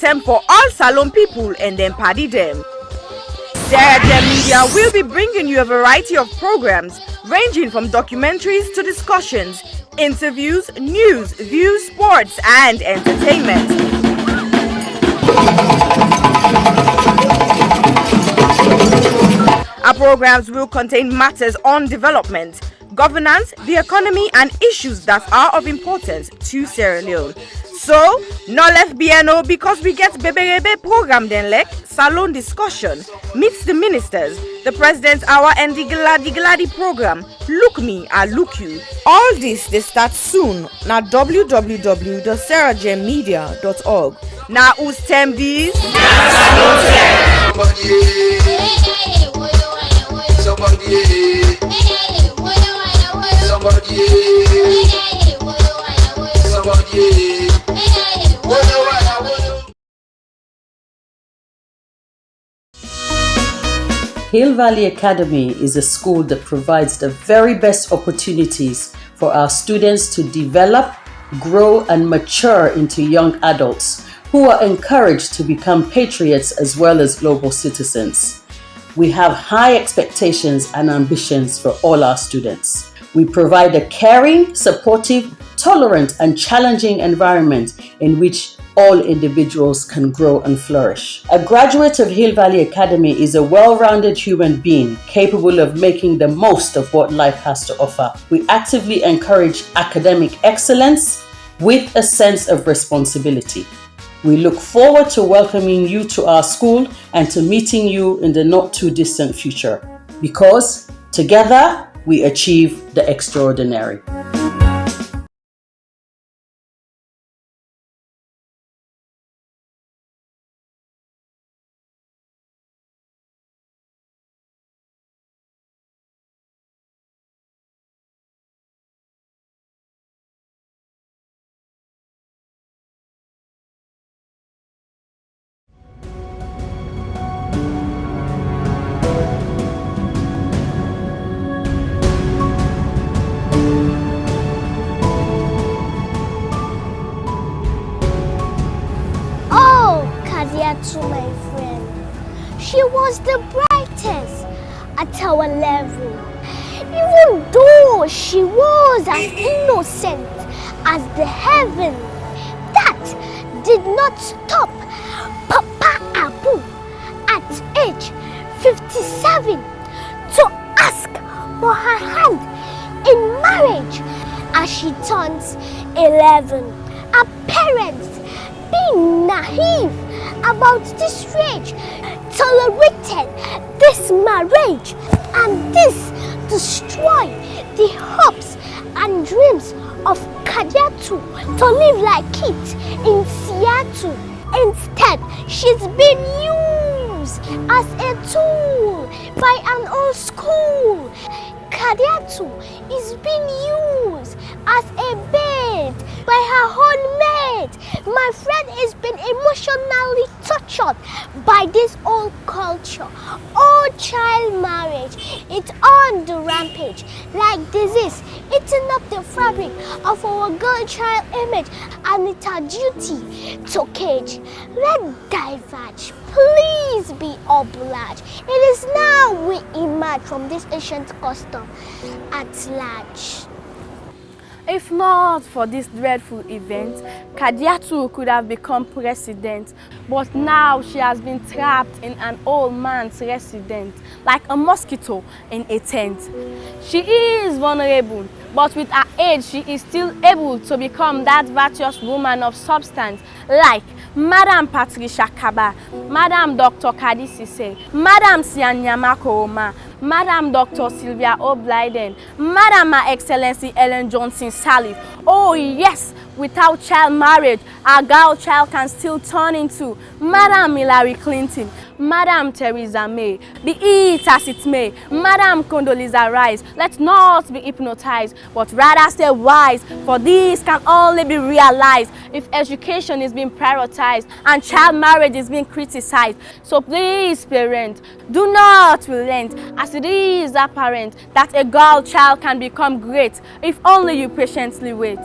item for all Salon people and then party them. SGM Media will be bringing you a variety of programs ranging from documentaries to discussions, interviews, news, views, sports and entertainment. Our programs will contain matters on development, governance, the economy and issues that are of importance to Sierra Leone. So, no left BNO because we get Bebe program then like Salon discussion, meets the ministers, the President's Hour and the Gladi program, Look Me, I Look You. All this they start soon na www.sgjmedia.org. Now who's tem these? Hill Valley Academy is a school that provides the very best opportunities for our students to develop, grow and mature into young adults who are encouraged to become patriots as well as global citizens. We have high expectations and ambitions for all our students. We provide a caring, supportive, tolerant and challenging environment in which all individuals can grow and flourish. A graduate of Hill Valley Academy is a well-rounded human being capable of making the most of what life has to offer. We actively encourage academic excellence with a sense of responsibility. We look forward to welcoming you to our school and to meeting you in the not too distant future, because together we achieve the extraordinary. To my friend, she was the brightest at our level, even though she was as innocent as the heaven. That did not stop Papa Abu at age 57 to ask for her hand in marriage as she turns 11. Her parents, being naive about this rage, tolerated this marriage, and this destroyed the hopes and dreams of Kadiatu to live like it in Seattle. Instead, she's been used as a tool by an old school. Kadiatu is being used as a bait by her own mate. My friend is being emotionally tortured by this old culture. Old child marriage, it's on the rampage like disease, eating up the fabric of our girl child image, and it's our duty to cage. Let's diverge. Please be obliged. It is now we emerge from this ancient custom at large. If not for this dreadful event, Kadiatu could have become president, but now she has been trapped in an old man's residence, like a mosquito in a tent. She is vulnerable, but with her age, she is still able to become that virtuous woman of substance, like Madam Patricia Kaba, Madam Dr. Kadisi Se, Madam Sianyama Koroma, Madam Dr. Sylvia O'Blyden, Madam Her Excellency Ellen Johnson Sirleaf. Oh yes, without child marriage, our girl child can still turn into Madam Hillary Clinton, Madam Theresa May. Be it as it may, Madam Condoleezza Rice, let's not be hypnotized, but rather stay wise, for this can only be realized if education is being prioritized and child marriage is being criticized. So please, parents, do not relent, as it is apparent that a girl child can become great if only you patiently wait.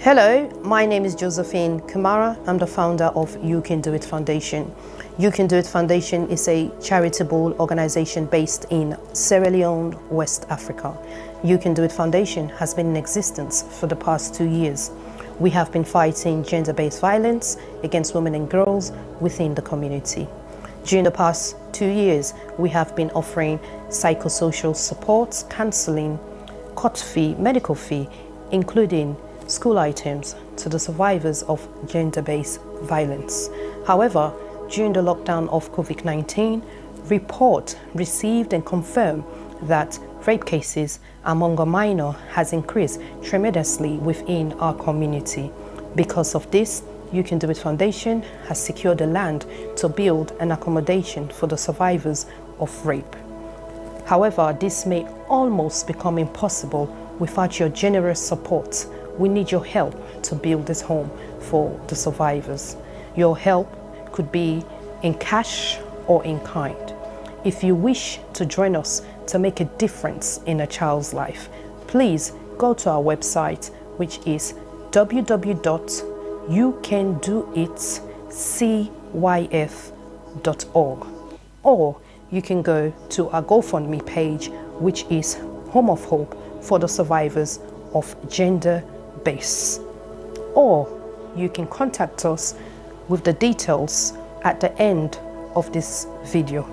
Hello, my name is Josephine Kamara. I'm the founder of You Can Do It Foundation. You Can Do It Foundation is a charitable organization based in Sierra Leone, West Africa. You Can Do It Foundation has been in existence for the past 2 years. We have been fighting gender-based violence against women and girls within the community. During the past 2 years, we have been offering psychosocial support, counseling, court fee, medical fee, including school items to the survivors of gender-based violence. However, during the lockdown of COVID-19, report received and confirmed that rape cases among a minor has increased tremendously within our community. Because of this, You Can Do It Foundation has secured the land to build an accommodation for the survivors of rape. However, this may almost become impossible without your generous support. We need your help to build this home for the survivors. Your help could be in cash or in kind. If you wish to join us to make a difference in a child's life, please go to our website, which is www.youcandoitcyf.org, or you can go to our GoFundMe page, which is Home of Hope for the survivors of gender-based. Or you can contact us with the details at the end of this video.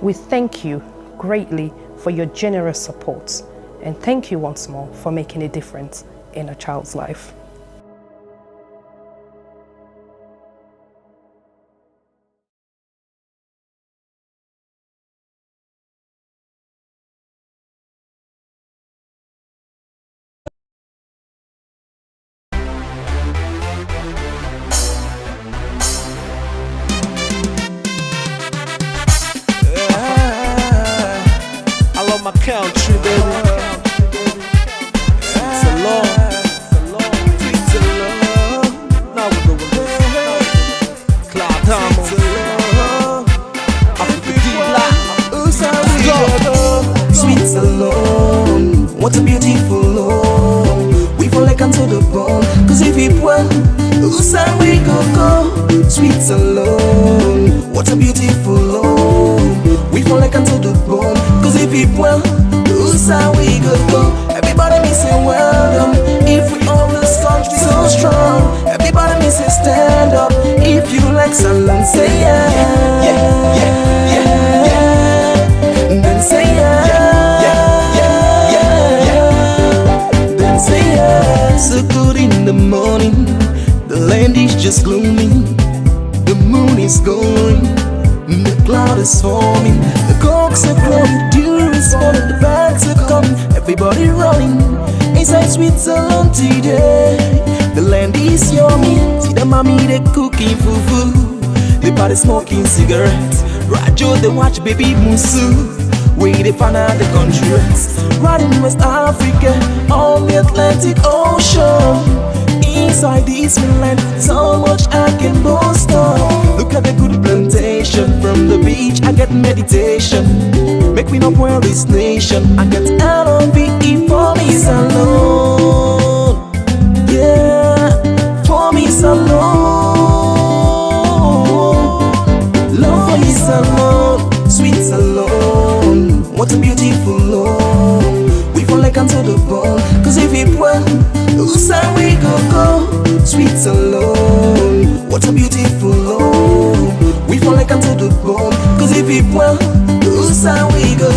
We thank you greatly for your generous support, and thank you once more for making a difference in a child's life. My country, baby. It's a long, it's a long. Now we're going Cloud Diamond, Abdul Gbla. Sweet alone, what a beautiful love. We fall like onto the bone, cause if it well, Usa we go. Sweet alone, what a beautiful love. We fall like onto the bone, cause if it well, Usa we go. Everybody me say well done. If we own this country so strong, everybody me say stand up. If you like Salon, say yeah. Then say yeah. Then say yeah. So good in the morning, the land is just gloomy, the moon is going, the cloud is forming, the cocks are crowing, dew is falling, the bags are coming, everybody running inside Switzerland today. The land is yummy, see the mommy they cooking fufu, the party smoking cigarettes, Rajo they watch baby Musu, we they find out the country rest. Right in West Africa, on the Atlantic Ocean, inside this land, so much I can boast of. Look at the good plantation, from the beach I get meditation. Make me not well this nation, I get L-O-V-E for me alone. Yeah, for me alone. Love for me alone, sweet alone. What a beautiful love. We fall like onto the bone, cause if it well, Usa we go. Sweet alone, what a beautiful love. We fall like onto the bone, cause if it well, Usa we go.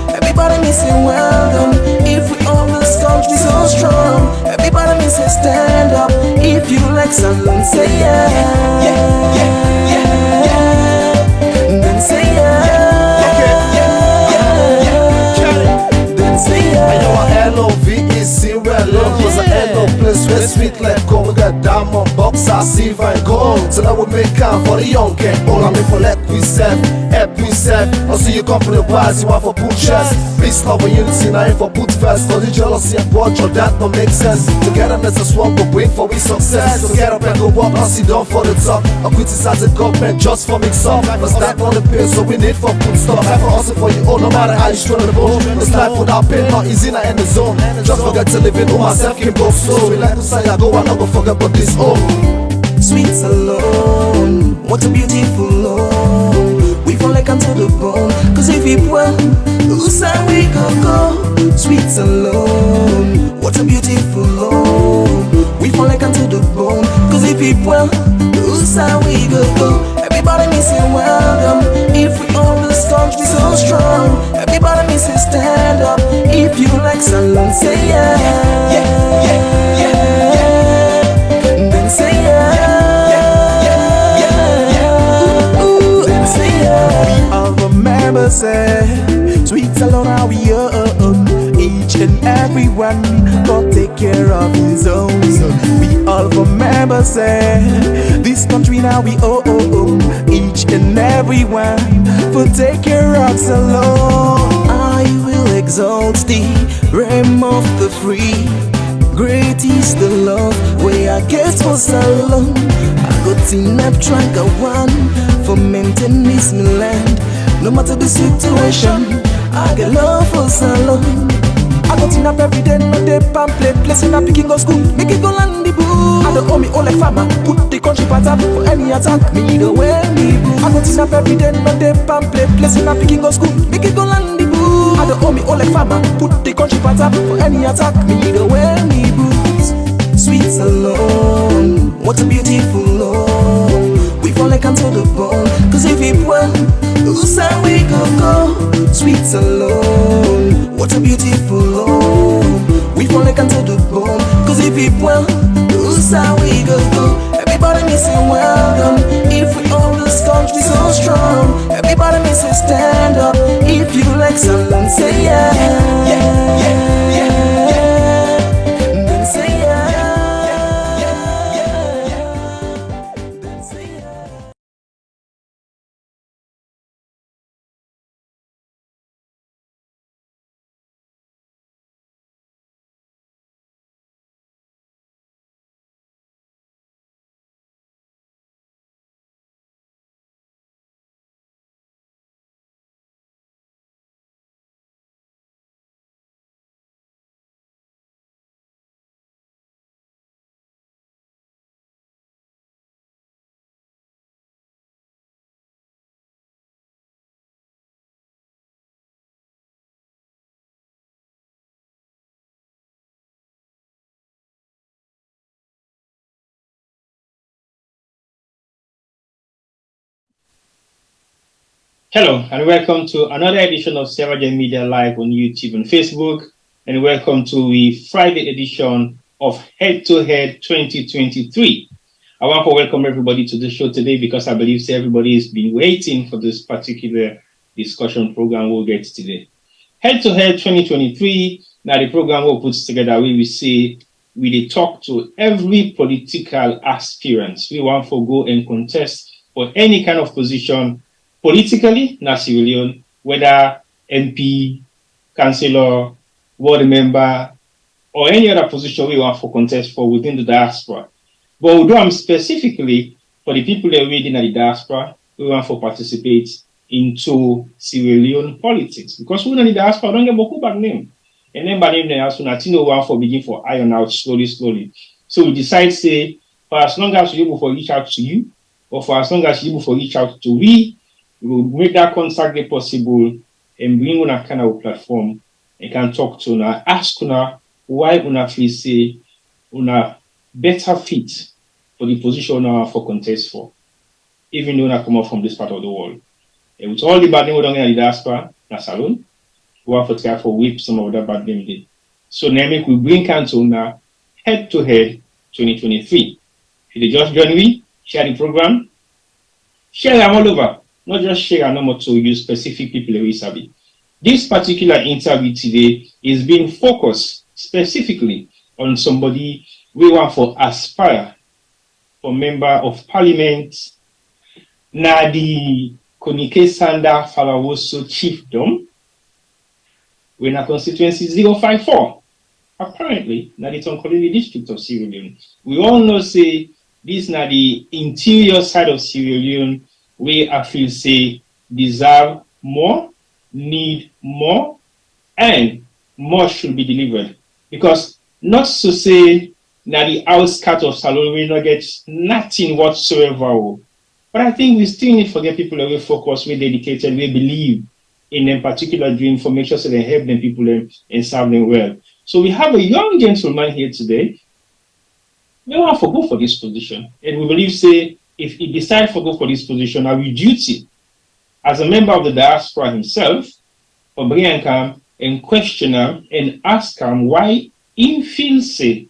Everybody me say well done. If we own this country so strong, everybody me say stand up. If you like Salon, say yeah. Then say yeah. Then say yeah. I know a L-O-V-E, Sierra Leone. Was an L-O place where sweet like gold. We got diamond, boxer, silver and gold. So that we make count for the young and old. I mean for like we serve. help me self. Also you come for the bars, you want for put chest. Peace, love and unity, now ain't for put first. Cause the jealousy and grudge, that don't make sense. Togetherness is one, but wait for we success. So get up and go walk, I'll sit down for the top. Or criticize the government just for mix up. Cause that on the pain, so we need for put stop. Time for hustle for you all, no matter how you struggle the bone. Cause life without pain, not easy, not in the zone. Just forget to live in home, myself can go slow. We like to say, I go, I not go forget about this home. Sweet alone, what a beautiful love. We fall like unto the bone, cause if we well, whose side we go. Sweet alone, what a beautiful love. We fall like unto the bone, cause if we well, whose side we go. Everybody missing welcome, if we all the storms be so strong. Everybody missing stand up, if you like salon, say yeah. Yeah, yeah, yeah, yeah. Then say yeah. Say, sweet alone how we own. Each and every one God take care of his own. We all remember say, this country now we own. Each and every one will take care of us alone. I will exalt thee, realm of the free. Great is the love where I get for so long. I got enough track of one for maintain this my land. No matter the situation, I get love for so long. I got enough every day, no day pamphlet. Blessing up picking go school, make it go land the boo. I don't owe me all like farmer, put the country pattern for any attack. Me the way me boo. I got enough every day, no day pamphlet. Blessing up picking go school, make it go land the boo. I don't owe me all like farmer, put the country pattern for any attack. Me the way me boo. Sweet alone, what a beautiful love. We fall like unto the bone, cause if it well, whose side we go. Sweet alone, what a beautiful love. We fall like unto the bone, cause if it well, whose side we go. Everybody missing welcome, if we all the storms be so strong. Everybody missing stand up, if you like salon, say yeah. Yeah, yeah, yeah, yeah. Then say yeah. Hello and welcome to another edition of SGM Media Live on YouTube and Facebook, and welcome to the Friday edition of Head to Head 2023. I want to welcome everybody to the show today because I believe everybody has been waiting for this particular discussion program we'll get today. Head to Head 2023, now the program we'll put together where we say we talk to every political aspirant. We want to go and contest for any kind of position politically, na civilian, whether MP, councillor, ward member, or any other position we want for contest for within the diaspora. But we do them specifically for the people that are within the diaspora, we want to participate into civilian politics. Because we in the diaspora don't get beaucoup bad name. And then by name they also not want for begin for iron out slowly. So we decide say, for as long as we're able to reach out to you, or for as long as we're able to reach out to we will make that contact possible and bring on a kind of platform and can talk to una, ask una why una feel say una better fit for the position una for contest for, even though una come up from this part of the world. And with all the bad name we don't get in the diaspora, na salon, we have to try for whip some of that bad name did. So now make we bring to una Head to Head 2023. If you just join me, share the program, share them all over. Not just share a number to use specific people we sabi. This particular interview today is being focused specifically on somebody we want for aspire for member of parliament. Now the Kunike Sander Fulawoso Chiefdom, we're in a constituency 054. Apparently, na the Tonkolili district of Sierra Leone. We all know say this na the interior side of Sierra Leone where I feel say deserve more, need more, and more should be delivered. Because not to say that the outskirts of Salon will not get nothing whatsoever. But I think we still need to get people away focused, we dedicated, we believe in them particular dream for make sure so they help them people and serve them well. So we have a young gentleman here today. We want to go for this position. And we believe say if he decides to go for this position, our duty as a member of the diaspora himself, for bring him come and question him and ask him why he feels say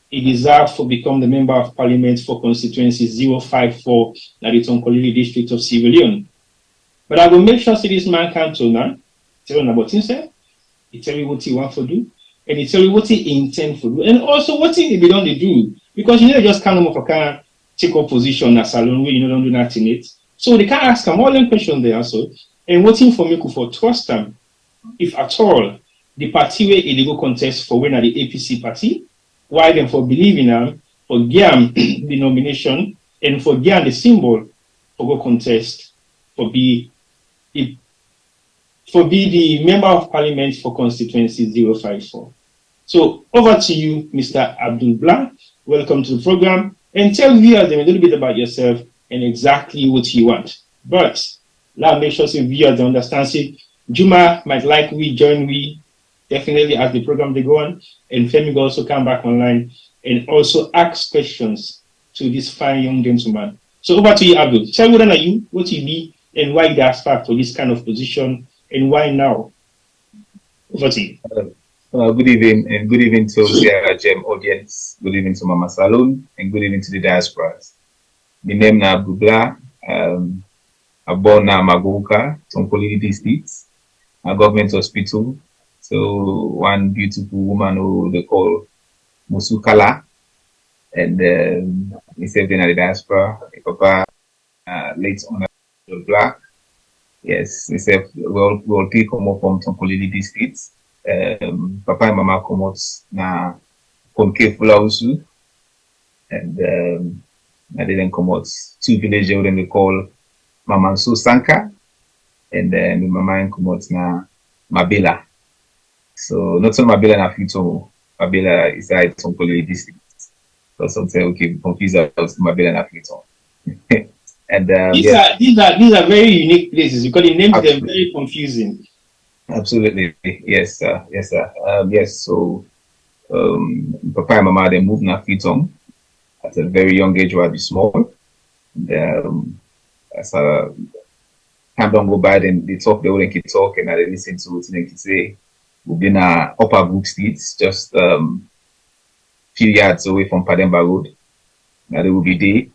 he deserves to become the member of parliament for constituency 054 in the Tonkolili district of Sierra Leone. But I will make sure that this man can tell now, tell him about himself, he tell you what he wants to do, and he tell you what he intends to do, and also what he be done to do. Because you know just can't move for take up position as salon where you don't do nothing it. So they can ask him all them questions there also, and waiting for me for trust them, if at all, the party where they go contest for when are the APC party, why them for believing them, for give the nomination, and for give the symbol for go contest, for be the member of parliament for constituency 054. So over to you, Mr. Abdul Gbla. Welcome to the program, and tell viewers a little bit about yourself and exactly what you want. But let's make sure some viewers understand. See, Juma might like we join we definitely as the program they go on, and Femi will also come back online and also ask questions to this fine young gentleman. So over to you, Abdul. Tell me what are you, what you be, and why you aspire for this kind of position, and why now? Over to you. Good evening, and good evening to the SGM audience. Good evening to Mama Salon, and good evening to the diasporas. My name is Abdul Gbla. I'm born in Magoka, Tonkolili district, a government hospital. So one beautiful woman who they call Musukala, and he served in the diaspora. Papa late on Abdul Gbla. Yes, he said we'll take come up from Tonkolili district. Papa and Mama come out na Kunike Fulawoso, and I didn't come out two villages where they call Mama So Sanka, and then Mama come out na Mabela. So not so Mabela na Fito, Mabela is at Tonkolili district. So some say okay, confused as Mabela na Fito. And these are very unique places because the names are very confusing. Absolutely, yes, sir. Yes, sir. Yes. So, Papa and Mama they moved na Fitong at a very young age, while they small. And, as time don't go by, then they talk, they wouldn't keep talking, and they listen to what they say. We've been Upper Brook Street, just few yards away from Pademba Road. Now they will be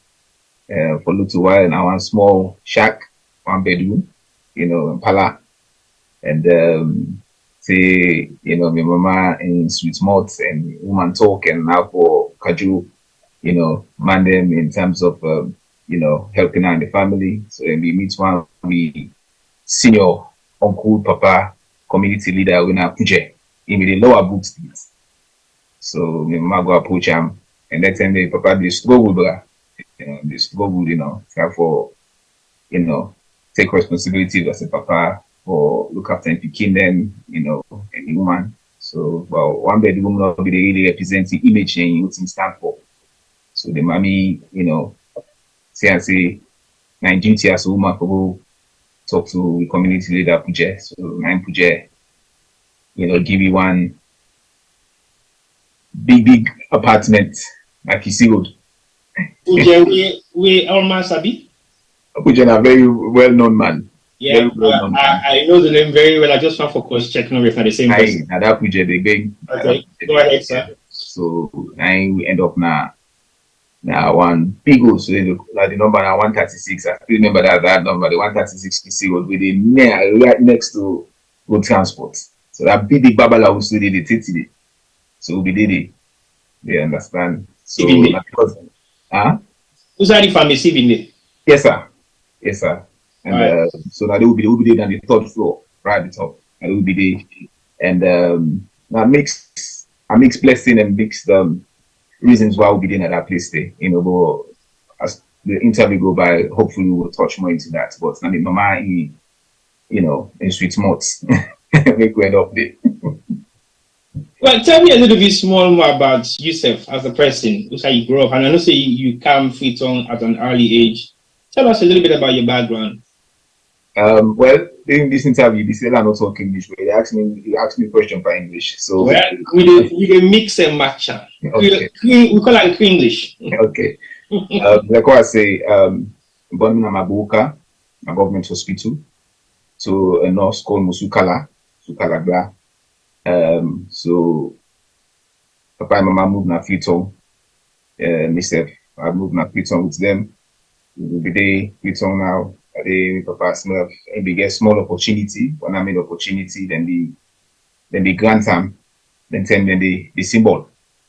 there for a little while. And one small shack, one bedroom, you know, in Pala. And say, you know, my mama in sweet mouth and woman talk, and now for Kaju, you know, man them in terms of, you know, helping out in the family. So we meet one, we senior uncle, papa, community leader, we now Puje in the lower book street. So my mama go approach him, and that time the papa they struggle, you know, they struggle, you know, for, you know, take responsibility as a papa, or look after and picking them, you know, any woman. So, well, one bed woman will be the really representing image and what things stand for. So the mommy, you know, say, my duty as a woman for talk to the community leader Puje. So my Puje, you know, give you one big apartment like you see road. Puje, we almost sabi. Puje is a very well-known man. Yeah, I know the name very well. I just want for course checking if the same person. Now that Puje the big. Okay, go ahead, sir. So I we end up now one big old, so like the number now 136. I still remember that number, the 136 PC was within right next to road transport. So that big babala was still the TTD. So we did it. They understand. So because who's that if I'm receiving it? Yes, sir. Yes, sir. And so now they will be there on the third floor, right at the top. And they will be there. And now mixed blessing and mixed reasons why we'll be there at that place there. But as the interview go by, hopefully we'll touch more into that. But I mean, Mama, in sweet mots, make way up there. Well, tell me a little bit more about yourself as a person, how you grew up. And I know say you came Freetown at an early age. Tell us a little bit about your background. Well, during this interview, they said I'm not talking English, but they asked me a question for English. So well, we mix and match. Okay. We call it English. Okay. Like what I say, born in Mabuka, a government hospital, to a nurse called Abdul Gbla. So Papa and Mama moved na Freetown. Myself, I moved na Freetown with them. We'll be there Freetown now. Papa smell and they get small opportunity. When I mean opportunity, then they grant them, then the symbol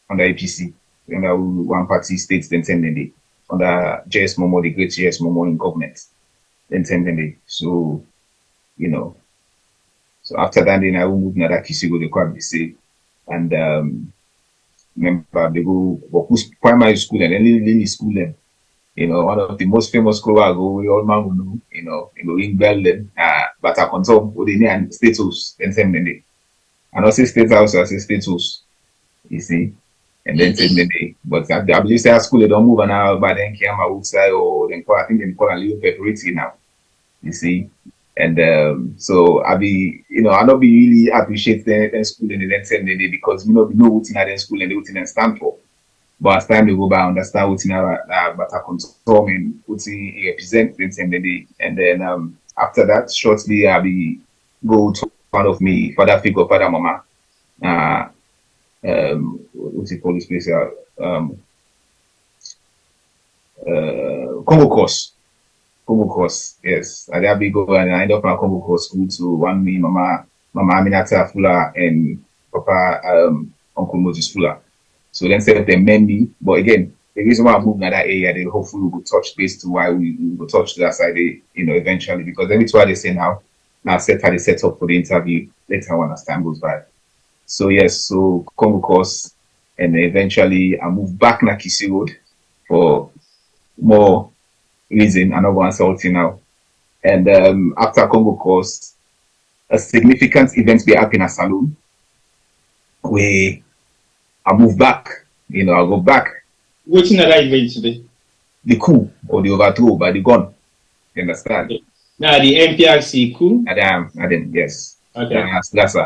under APC. Under one party states, then they under JS Momo, the great JS Momo in government. Then they. So, so after that, then I will move to Kisigo, the Kwab say, and remember they go primary school and then Lily school then. One of the most famous school I go, we all man will know, in Berlin, but I control what they need status, then send them. And also state house, I say status, you see, and then send them. But I believe say school they don't move now, but then come outside or then I think they call a little preparatory now, you see. And so I be, I not be really appreciate the school and then send them because we know what's in that school and what in stand for. But as time they go by, I understand what's in but I control and what's in represent them. And then after that, shortly I be go to one of me father figure, father mama. What's it called this place? Congo Course, yes. I be go and I end up at Congo Course school to one me, Mama Aminata Fula and Papa Uncle Moses Fula. So then said they met me, but again, the reason why I moved in that area, they hopefully will touch base to why we will touch that side, eventually, because every time they say now set how they set up for the interview, later on as time goes by. So yes, so Congo Course, and eventually I moved back na Kisi Road for more reason, I'm not going to insult you now. And after Congo Course, a significant event be happening at Saloon, where I move back, I go back. What's in that event today? The coup or the overthrow by the gun. You understand? Now the MPRC coup? Adam, yes. Okay. That's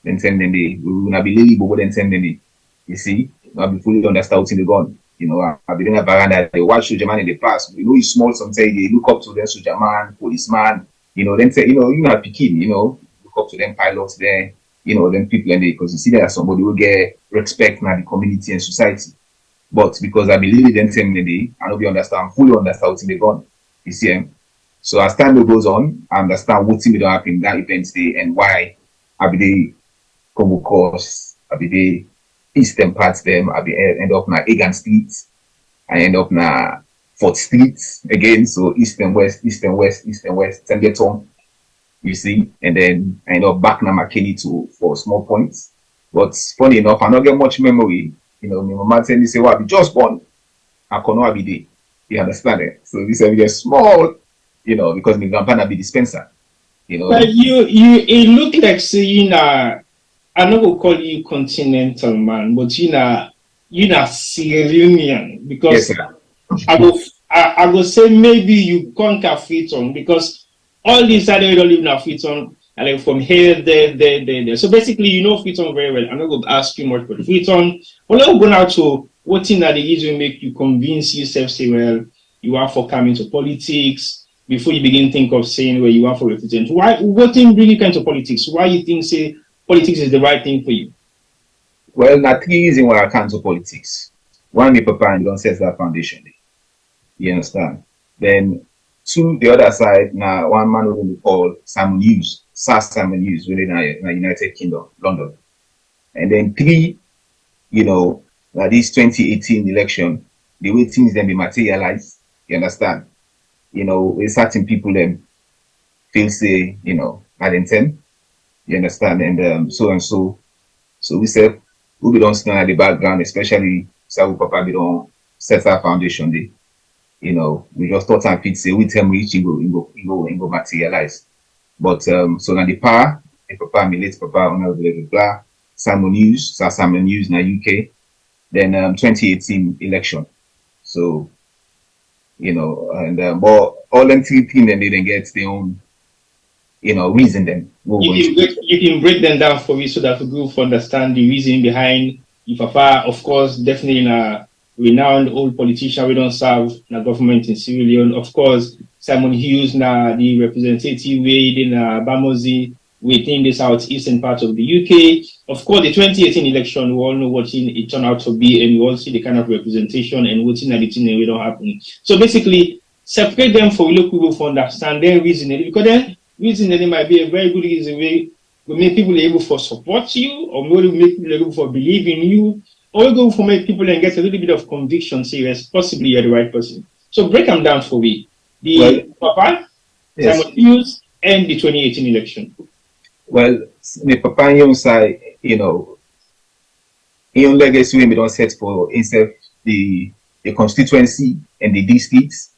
then sending we will not be lily, but then sending you see, I'll be fully understand what's in the gun. I've been in a veranda, they watch soldier man in the past. He's small sometimes, they look up to them, soldier man, policeman, then say, you're not picking, look up to them pilots there. Them people and because you see that somebody will get respect in the community and society. But because I believe them same day, I don't fully understand what's in the gun. You see, so as time goes on, I understand what's in the happen in that event day and why I be the Congo Course, I be the Eastern parts them, I be end up na Egan Street, I end up na 4th Street again, so East and West, Tengeton. You see, and then I end up back na McKinney for small points. But funny enough, I don't get much memory. My mama tell me say, "Well, I be just born. I cannot be there." You understand it? So this is a small, because my grandpa be dispenser. But it look like say I'm not gonna call you continental man, but you're Sierra Leonean because yes, I go say maybe you conquer Freetown because all these other don't live in Freetown, and like from here, there. So basically, Freetown very well. I'm not going to ask you much about Freetown. But let's go now to what thing that the reason make you convince yourself, say, well, you are for coming to politics before you begin think of saying where you are for represent. What thing bring you into politics? Why you think, say, politics is the right thing for you? Well, not three reasons why I come to politics. One, my papa and don't set that foundation. You understand? Then, two, the other side, now one man who we call Simon Hughes, Simon Hughes, really in the United Kingdom, London. And then three, this 2018 election, the way things then be materialized, you understand? With certain people then, feel say, at intent, you understand, and so and so. So we said we be don't stand at the background, especially so Papa we don't set our foundation there. We just thought and fit say we tell me each go materialize. But so now the power, the Papa, me late Papa, Abdul Gbla, Simon News na UK, then 2018 election. So, and but all them three things then they didn't get their own, reason then. You can break them down for me so that we go understand the reason behind your Papa, of course, definitely in a renowned old politician we don't serve na government in Sierra Leone. Of course, Simon Hughes na the representative way in Bamosi within the southeastern part of the UK. Of course, the 2018 election, we all know what it turned out to be, and we all see the kind of representation and what's in the thing we don't happen. So basically, separate them for local people to understand their reasoning, because then reasoning might be a very good reason way we make people able for support you, or maybe make people able for believe in you, or we go for make people and get a little bit of conviction, say yes, possibly you're the right person. So break them down for me. The Papa, yes. Simon Hughes, and the 2018 election. Well, the Papa young side, your legacy we don't set for instead the constituency and the districts,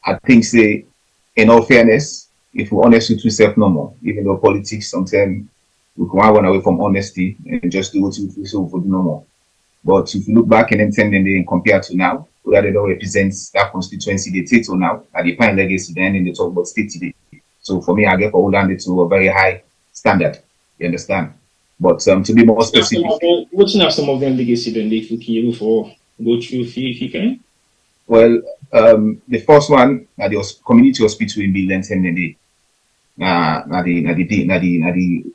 I think say in all fairness, if we're honest with yourself no more, even though politics sometimes we can run away from honesty and just do what we feel so for no more. But if you look back and then and compare to now, whether they don't represent that constituency they take to now, at the Pine legacy, then they talk about state today. So for me, I get all landed to a very high standard. You understand? But to be more specific, what's now some of them legacy then they can for go through if you can? Well, the first one, the community hospital in Bill and the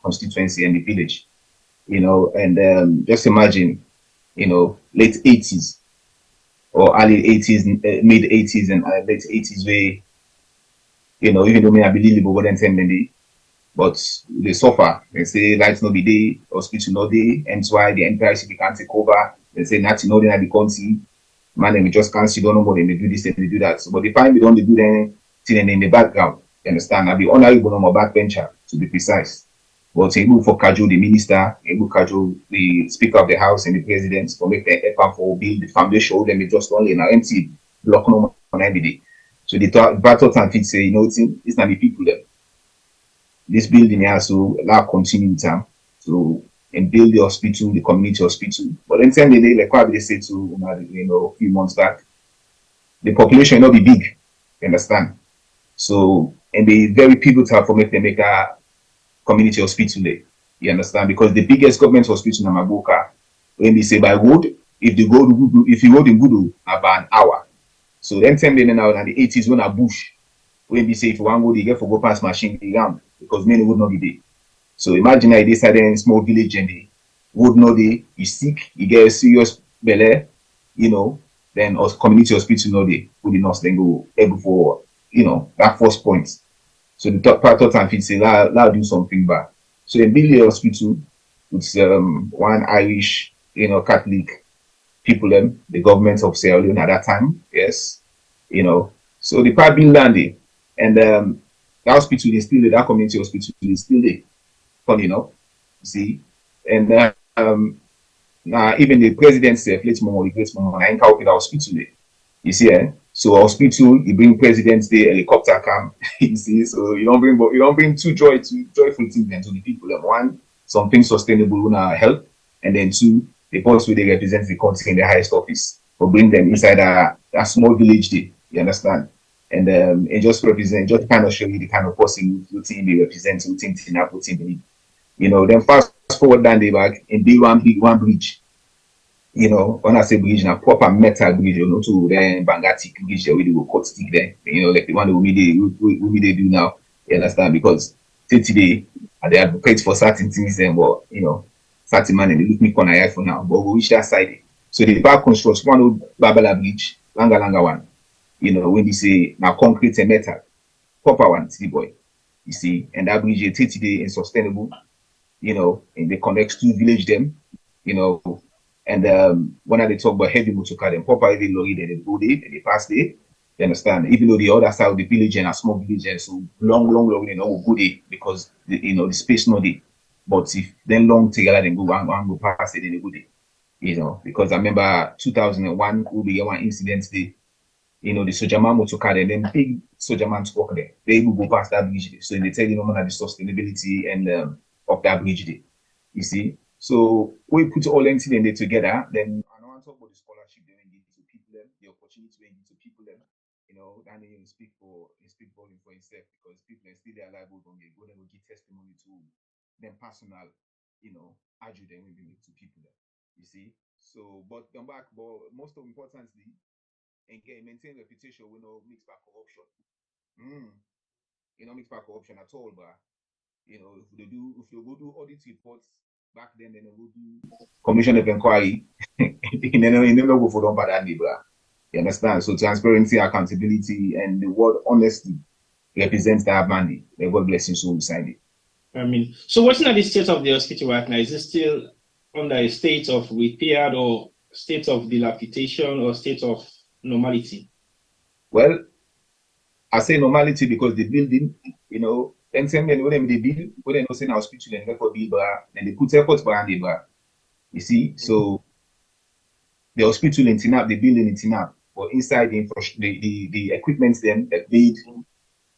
constituency and the village, and just imagine, late 80s or early 80s, mid 80s and late 80s where, even though I believe about what intended, but they suffer. They say lights no be day, hospital no day, hence why the NPRC can't take over. They say nothing no day at the country. Man, we just can't see, don't know what they do this and they do that. So, but the time we don't do anything in the background, you understand? I'll be honorable on my backbencher, to be precise. But able for casual the minister, able casual the speaker of the house and the president for make the effort for build the foundation, then we just only in an empty block no on every day. So the battle time fit say, it's not the people there. This building has to allow continuity time to and build the hospital, the community hospital. But then time they like what they say to a few months back, the population will not be big, you understand? So and they very pivotal for make a community hospital there. You understand? Because the biggest government hospital in Magoka, when they say by road, if you go in Gudu about an hour. So then time they now in the 80s when a bush, when they say if you want to go, they get for go past machine around because many would not be there. So imagine I decided in a small village and they would know you sick, you get a serious belly, then us community hospital know they would not then go able for that first point. So the top part of time fit say that do something back. So in build the hospital with one Irish, Catholic people the government of Sierra Leone at that time, yes. So the part being landed and the hospital is still there, that community hospital is still there. Funny enough, you see, and now even the president said, "Let's more, I ain't out with the hospital there." You see, so hospital, you bring presidents there, helicopter come, you see, so you don't bring two joyful things to the people. One, something sustainable in our health, and then two, the post where they represent the country in the highest office, or bring them inside a small village there. You understand? And it just kind of show you the kind of person who think they represent, who think they have put in the then fast forward down the back and build one bridge. When I say bridge, a proper metal bridge, to then Bangatic bridge there we will cut stick there. Like the one that we do now. You understand? Because today they advocate for certain things then, but certain man and they look me on eye for now. But we reach that side. So the back construction one old Babala bridge, langa one. When you say now concrete and metal, proper one, city boy. You see, and that bridge is today is sustainable. And they connect two village them, and when they talk about heavy motor car, then proper heavy lorry, then they go there, and they pass there, You understand? Even though the other side of the village and a small village, and so long, go there because the space no there. But if then long together, then go go past it, then they go there. Because I remember 2001, we began one incident there. The soldier man motor car and then big soldier man to walk there. They will go past that bridge there. So they tell the sustainability and of that bridge there. You see? So we put all incident there together, then I don't want to talk about the scholarship they give to people, the opportunity they give to people, and then speak volume for himself because people are still their life when they go then will give testimony to them personal, argue them when they to people. You see? So but come back, but most importantly, again, maintain reputation with no mixed back corruption. Mixed back corruption at all, but if you go do audit reports back then they will do commission of inquiry, you never go for them by that neighbor. You understand? So transparency, accountability, and the word honesty represents that mandate. The word blessing so beside it. So what's not the state of the hospital right now? Is it still under a state of repair or state of dilapidation or state of normality? Well, I say normality because the building, then same when they build, when they know say hospital and for build then they put efforts behind the bar. You see, so the hospital in Tinap, the building in Tinap, but inside the equipment them, the bed,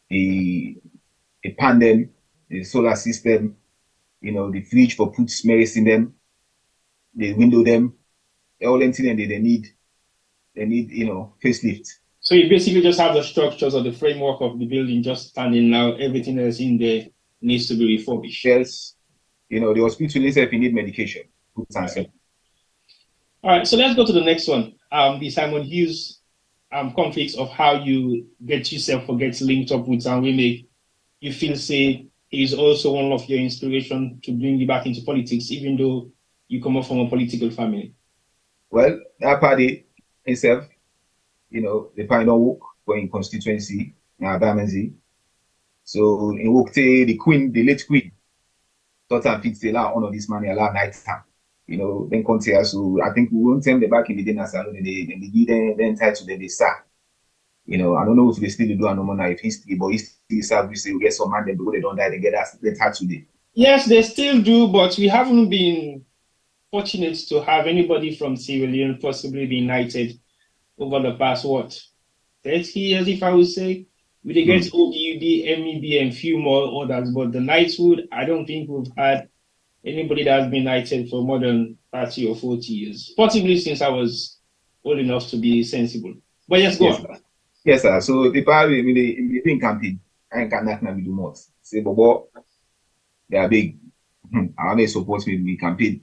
the panel, the solar system, the fridge for put medicine in them, the window them, all anything they need facelift. So you basically just have the structures or the framework of the building just standing now. Everything that's in there needs to be refurbished. Yes. The hospital itself, you need medication. Okay. All right, so let's go to the next one. The Simon Hughes conflicts of how you get yourself or get linked up with and we make you feel say is also one of your inspiration to bring you back into politics, even though you come up from a political family. Well, that party itself, the party don't work for in constituency, Bermondsey. So in work the late queen, thought and fit say la honor this money a lot night time. Then continue. So I think we won't tell them back in the dinner salon and they give them the entitled to the start. I don't know if they still do no more if history, but history serve we say we get some man them because they don't die, they get us the tattoo today. Yes, they still do, but we haven't been fortunate to have anybody from Sierra Leone possibly be knighted over the past 30 years, if I would say. We get ODUD, MEB, and few more others, but the knighthood, I don't think we've had anybody that's been knighted for more than 30 or 40 years, possibly since I was old enough to be sensible. But yes, go on. Yes, sir. So the party, they doing campaign. I ain't got nothing to do more. Say, Bobo, they are big. I want to support me in the campaign.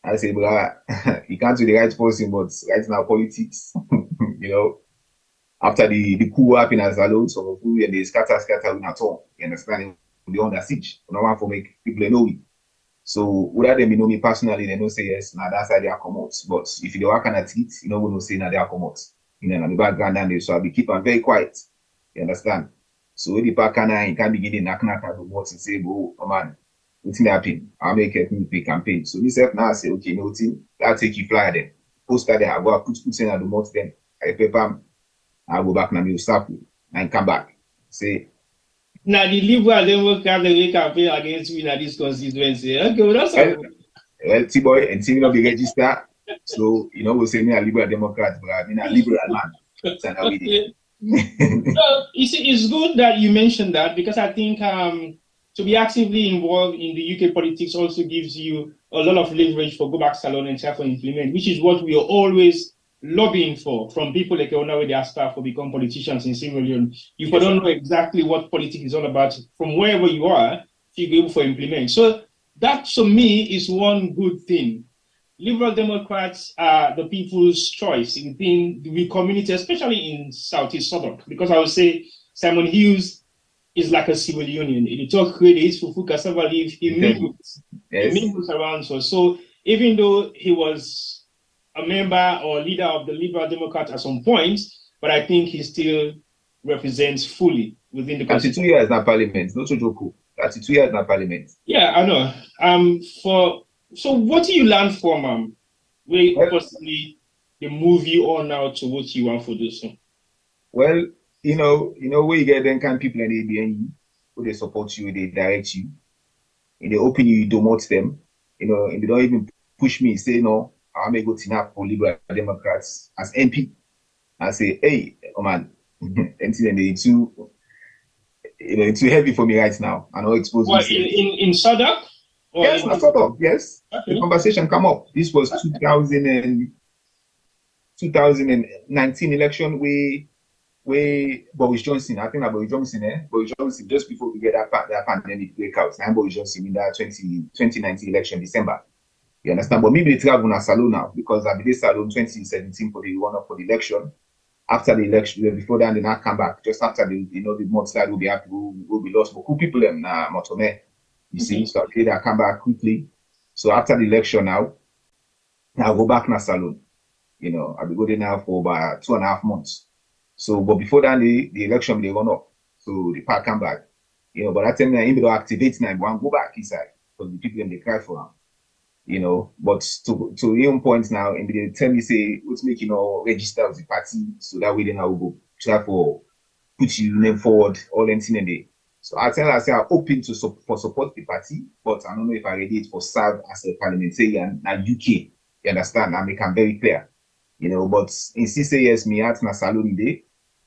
I say, but you can't do the right person, but right now politics, after the coup happened as a lot, so and they scatter with at all. You understand? They under siege. No one for make people know it. So whether they know me personally, they don't say yes, now that's how they are come out. But if you work on a tweet, going to say now they are come out. In the background and so I'll be keeping very quiet. You understand? So the back and you can't be getting knock at the words and say, oh man, what's happening? I'll make a campaign. So this now say, okay, no thing, I'll take you flyer then. Post that there, I'll go put in at the month then. I paper, I'll go back and I'll stop and come back. Say now the Liberal Democrat the campaign against me in this constituency. Okay, well that's well, T-boy and T will be registered. So, we'll say me a Liberal Democrat, but I mean a liberal man. So, you see, it's good that you mentioned that because I think to be actively involved in the UK politics also gives you a lot of leverage for go back salon and try to implement, which is what we are always lobbying for from people like Ona where they aspire for become politicians in Sierra Leone. If you don't know exactly what politics is all about from wherever you are, you be able to implement. So that to me is one good thing. Liberal Democrats are the people's choice within the community, especially in Southeast Southern, because I would say Simon Hughes is like a civil union. In the talk credits for Fuka Savaliv, he mingles around. So even though he was a member or leader of the Liberal Democrats at some point, but I think he still represents fully within the 32 years in parliament, not to joke. 32 years in parliament. Yeah, I know. So what do you learn from possibly the move you on now to what you want for this one? Well, where you get them kind of people and they behind you, who they support you, they direct you, and they open you demote them, and they don't even push me, say no, I may go to NAP for Liberal Democrats as MP. I say, hey, oh man, and then they too, it's too heavy for me right now. I know exposed. What in Sadak? Yes, in Sadak, yes. Okay. The conversation come up. This was 2019 election where Boris Johnson, I think that Boris Johnson, just before we get that pandemic breakout, and Boris Johnson in that 2019 election, December. You understand? But maybe they travel in a salon now because I did salon 2017 for the run-up for the election. After the election, before that, they not come back. Just after the mudslide will be happy, will be lost. But who people them na Motome, you see? So okay, they come back quickly. So after the election now go back na salon. I'll be go there now for about 2.5 months. So, but before that, the election they run up. So the park come back. But that time they don't activate now, but go back inside because the people them they cry for him. But to your point now, and they tell me say, let's make register with the party so that way then I will go try for put your name forward all anything in there. So I tell her, I say I'm open to support the party, but I don't know if I ready it for serve as a parliamentarian in UK. You understand? I make them very clear. But in say yes, me at my salon day.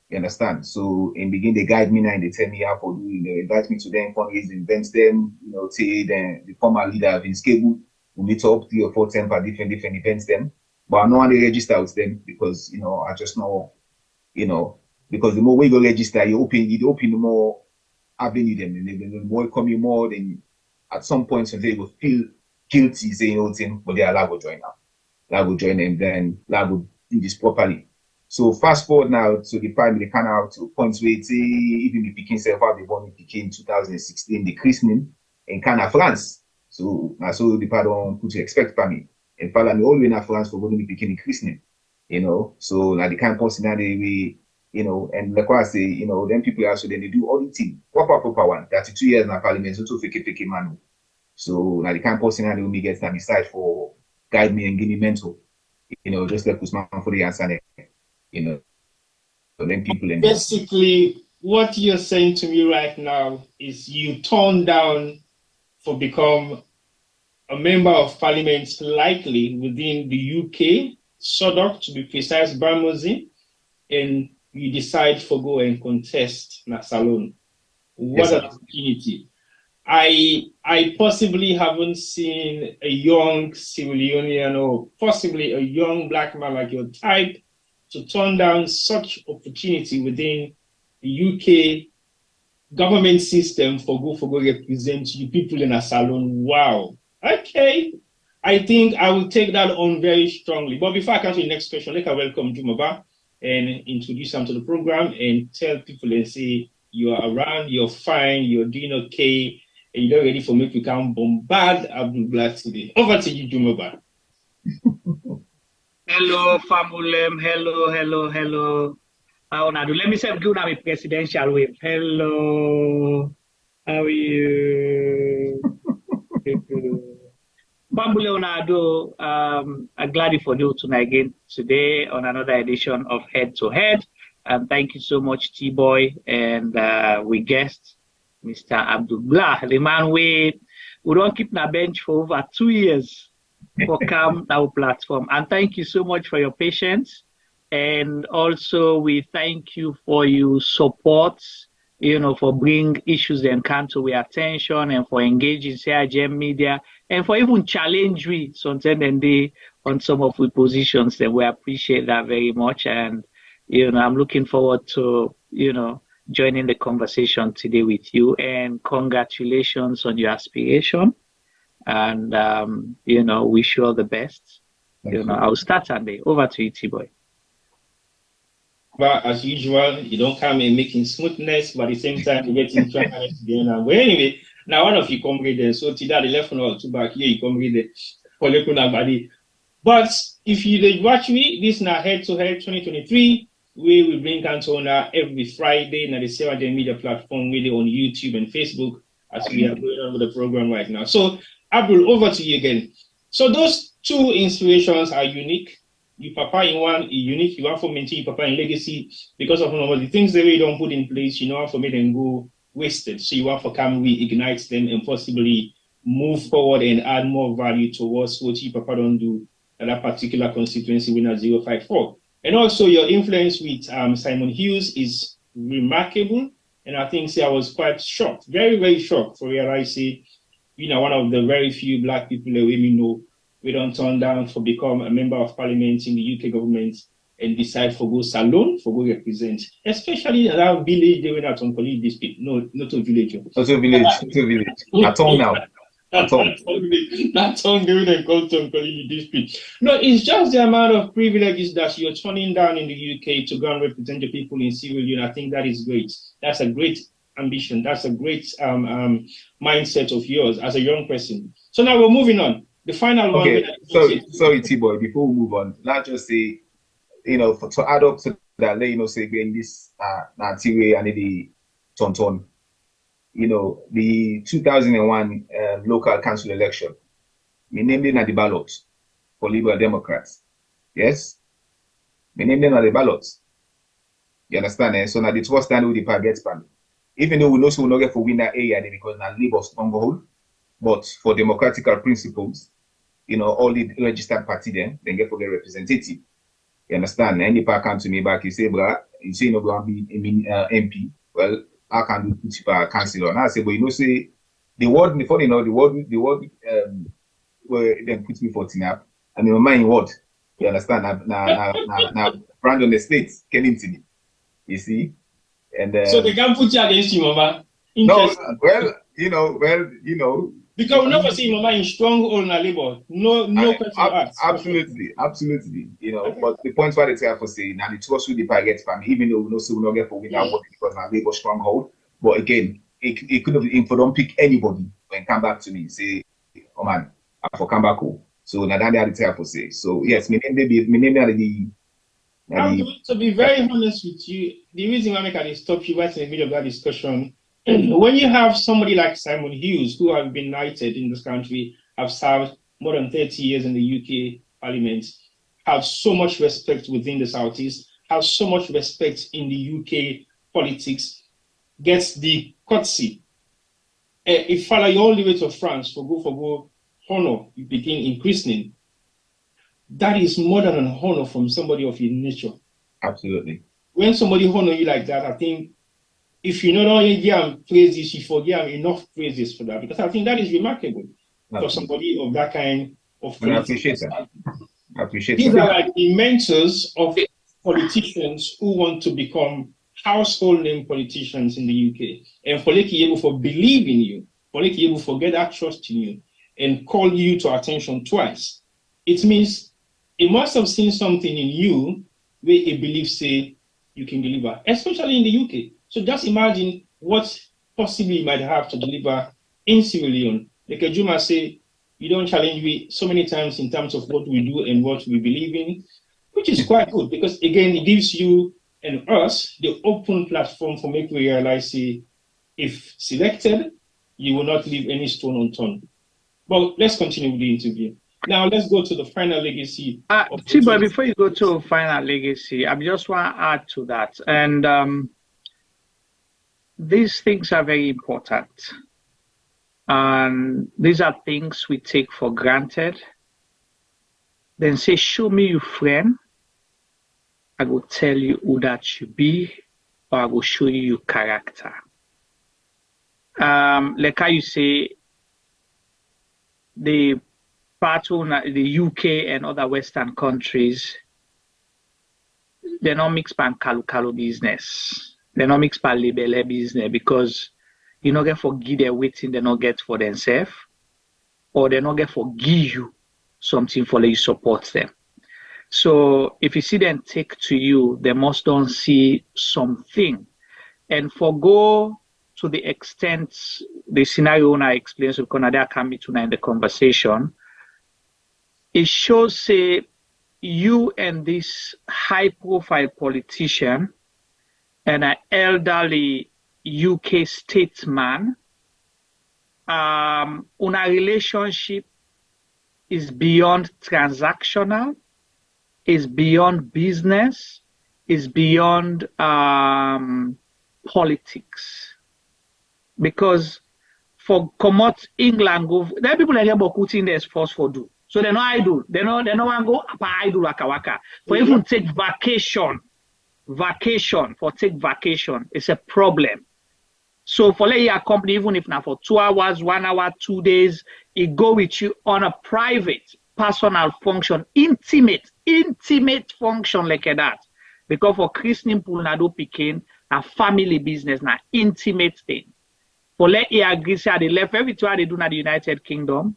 You understand? So in begin they guide me now and they tell me how to do. They invite me to them fundraising events. Them, say the former leader of Inskable. We meet up 3 or 4 times for different events them. But I don't want to register with them because, I just know, because the more we go register, you open the more avenue them. And the more come you more, then at some point, they will feel guilty saying, but they are allowed to join now. Allowed to join and then allowed to do this properly. So fast forward now to the primary kind of to points where it's even the Peking self out the born in 2016, the christening in Canada, France. So the pardon put to expect for me. And follow me all the way in France for going to be picking christening. So the kind of person that we, and like I say, then people also then they do auditing. Proper one. 32 years in parliament, so to fake man. So the kind of person that we get to decide for guide me and give me mentor. Just like Usman for the answer. So then people and basically what you're saying to me right now is you turn down for become a member of parliament likely within the UK, Sodok to be precise, Bermondsey, and you decide for go and contest na salon. What an opportunity. I possibly haven't seen a young civil union or possibly a young black man like your type to turn down such opportunity within the UK government system for go represent you people in a salon. Wow. Okay. I think I will take that on very strongly. But before I come to the next question, let me welcome Jumaba and introduce him to the program and tell people and say you are around, you're fine, you're doing okay, and you're ready for me to come bombard Abdul Gbla today. Over to you, Jumaba. Hello, Famulem. Hello. Let me say, do now a presidential wave. Hello. How are you? Bambule Onado, I'm glad for you tonight again today on another edition of Head to Head. Thank you so much, T-Boy, and we guest Mr. Abdul Gbla, the man we don't keep na bench for over 2 years for come our platform. And thank you so much for your patience. And also we thank you for your support, for bringing issues and come to our attention and for engaging SGM media and for even challenge we sometimes and day on some of the positions. And we appreciate that very much. And, I'm looking forward to, joining the conversation today with you, and congratulations on your aspiration. And, wish you all the best. I'll start Sunday. Over to you, T-Boy. But as usual, you don't come in making smoothness, but at the same time, you get in trying to But anyway, now one of you come read there. So today, the left one or two back here, you come read there. But if you did watch me, this now Head to Head 2023, we will bring Cantona every Friday on the SGM media platform, really on YouTube and Facebook, as we are going on with the program right now. So, Abdul, over to you again. So those two inspirations are unique. your papa in one unique, you want to maintain your papa in legacy because of the things that we don't put in place, you know, for me then go wasted. So you want to come reignite them and possibly move forward and add more value towards what your papa don't do at that particular constituency winner 054. And also your influence with Simon Hughes is remarkable. And I think I was quite shocked, very, very shocked for realizing, you know, one of the very few Black people that we know we don't turn down for become a member of parliament in the UK government and decide for go salon, for go represent, especially that village they went out on Collie district. No, not a village. Not a village, not a village. At all now. At all. That's all they would call to Collie district. No, it's just the amount of privileges that you're turning down in the UK to go and represent the people in Sierra Leone. I think that is great. That's a great ambition. That's a great mindset of yours as a young person. So now we're moving on. The final one. Okay, sorry, T-Boy, before we move on, not just say, you know, to add up to that, you know, say, in this, T-Way and the Tonton, you know, the 2001 local council election, we named it at the ballot for Liberal Democrats. Yes? We named it at the ballot. You understand? Eh? So now the two stand with the target span. Even though we know so we'll not get for win that area because now Labour stronghold, but for democratical principles, you know, all the registered party then get for their representative. You understand? Any part come to me back, you say, bro, you say you're not going to be MP. Well, I can do put you a councillor. And I say, but you know, say the word before you know the word where then put me for TNAP. And in my mind, what? You understand? Now Brandon Estate came into me. You see? And so they can put you against you, Mama. No, well, you know. Because we never see Mama in stronghold in Labour. No question asked. Absolutely. You know, but the point why they tell for say now the two of the target family, even though we know so we not get for winner because now Labour stronghold. But again, it could have been for don't pick anybody when come back to me, say, oh man, I for come back home. So now that they had the tell for say. So yes, me name to be very honest with you, the reason why I can stop you right in the middle of that discussion, when you have somebody like Simon Hughes, who have been knighted in this country, have served more than 30 years in the UK Parliament, have so much respect within the Southeast, have so much respect in the UK politics, gets the courtesy. If follow you all the way to France for go honor, you begin increasing. That is more than an honor from somebody of your nature. Absolutely. When somebody honor you like that, I think if you not only give praises, you forgive enough praises for that, because I think that is remarkable for somebody of that kind of. And I appreciate that. These are like the mentors of politicians who want to become household name politicians in the UK, and for like able for believe in you, for like able for get that trust in you, and call you to attention twice. It means it must have seen something in you where it believes say you can deliver, especially in the UK. So just imagine what possibly you might have to deliver in Sierra Leone. Like Juma say, you don't challenge me so many times in terms of what we do and what we believe in, which is quite good because again, it gives you and us the open platform for make we realize say, if selected, you will not leave any stone unturned. But let's continue with the interview. Now let's go to the final legacy. T-Boy, before you go to final legacy, I just want to add to that. And these things are very important. And these are things we take for granted. Then say, show me your friend. I will tell you who that you be, or I will show you your character. Like how you say, the the UK and other Western countries, they're not mixed by kalu business. They're not mixed by libele business because you not get for give them waiting they not get for themselves, or they not get for give you something for you support them. So if you see them take to you, they must don't see something. And go to the extent the scenario I explained, so Canada can be tonight in the conversation. It shows, say, you and this high-profile politician and an elderly UK statesman, on a relationship is beyond transactional. is beyond business, is beyond politics. Because for commot England, go there are people like here Bokuti in there's force for do. So they know I do. They know one go I do waka waka. For even take vacation, it's a problem. So for let your company, even if not for 2 hours, 1 hour, 2 days, it go with you on a private, personal function, intimate function like that. Because for Christian people, na do pikin, a family business, na intimate thing. For let you agree, say they left everything they do in the United Kingdom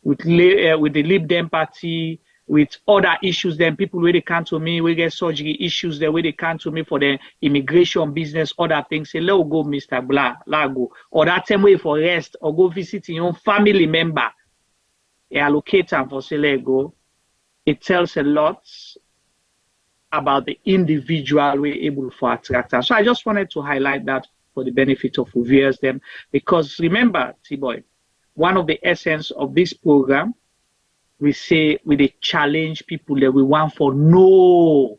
with the Lib Dem party, with other issues. Then people where they come to me, we get surgery issues. The way they come to me for the immigration business, other things. Say, let go, Mr. Gbla, let go. Or that time way for rest, or go visit your own family member. Allocate time for say let go. It tells a lot about the individual we're able to attract. So I just wanted to highlight that for the benefit of who viewers them, because remember, T-Boy, one of the essence of this program, we say with the challenge people that we want for no,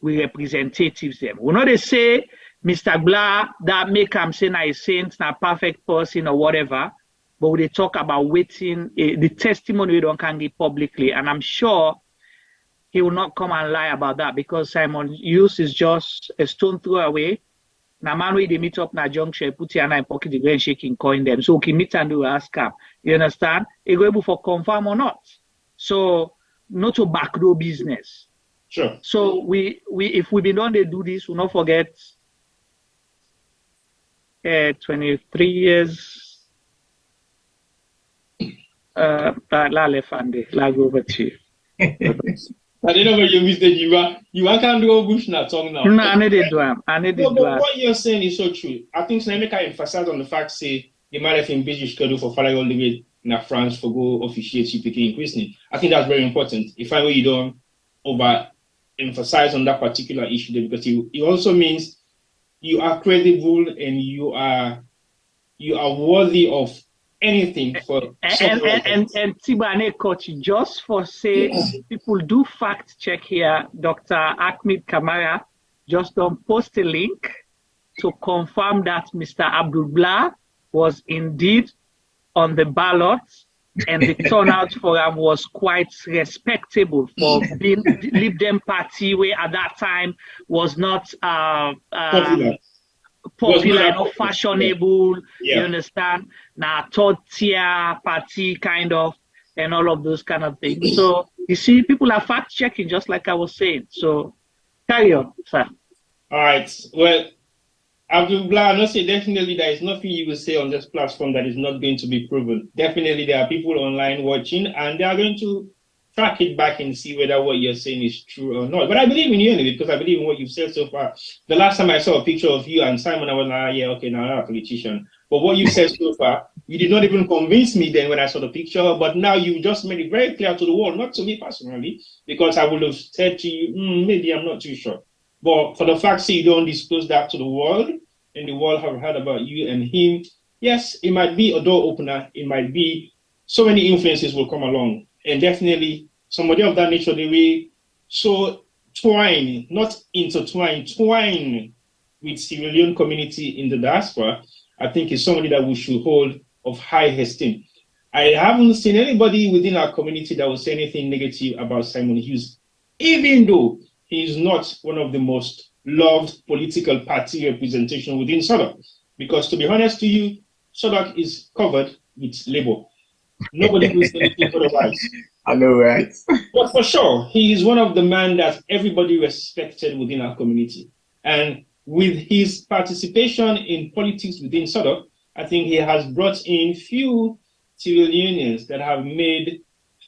we representatives them. We know they say Mr. Gbla that make him say na a saint, na perfect person or whatever, but they talk about waiting the testimony we don't can give publicly, and I'm sure he will not come and lie about that, because Simon Hughes is just a stone throw away. Now, man, we they meet up na junction, put your hand in pocket, the grand shaking coin them. So, okay, meet and do ask him. You understand? It go able for confirm or not. So, not to backdoor business. Sure. So, we if we been done, they do this, we'll not forget 23 years. La go over to you. I don't know where you missed it. You can't do a bush na tongue now. No, I need to do him. But what you're saying is so true. I think Seneca emphasized on the fact, say, the man have in busy schedule for flying all the way in France for go officiate CPK in Christine. I think that's very important. If I know you don't over emphasize on that particular issue there, because it also means you are credible and you are worthy of anything for and Tibane coach, just for say people do fact check here. Dr. Ahmed Kamara just don't post a link to confirm that Mr. Abdul Gbla was indeed on the ballot, and the turnout for him was quite respectable for being Lib Dem party, where at that time was not popular, not fashionable, you understand? Now third tier party kind of, and all of those kind of things. So you see, people are fact checking, just like I was saying. So carry on, sir. All right. Well, Abdul Gbla, I must say definitely there is nothing you will say on this platform that is not going to be proven. Definitely there are people online watching, and they are going to track it back and see whether what you're saying is true or not. But I believe in you anyway, because I believe in what you've said so far. The last time I saw a picture of you and Simon, I was like, yeah, okay, now I'm a politician. But what you said so far, you did not even convince me then when I saw the picture, but now you just made it very clear to the world, not to me personally, because I would have said to you, maybe I'm not too sure. But for the fact that you don't disclose that to the world, and the world have heard about you and him, yes, it might be a door opener. It might be so many influences will come along. And definitely somebody of that nature, they will so twine, not intertwine, twine with Sierra Leone community in the diaspora, I think is somebody that we should hold of high esteem. I haven't seen anybody within our community that will say anything negative about Simon Hughes, even though he is not one of the most loved political party representation within SODOC. Because to be honest to you, SODOC is covered with Labour. Nobody will say anything otherwise. I know, right? But for sure, he is one of the men that everybody respected within our community. And with his participation in politics within SODOC, I think he has brought in few Sierra Leoneans that have made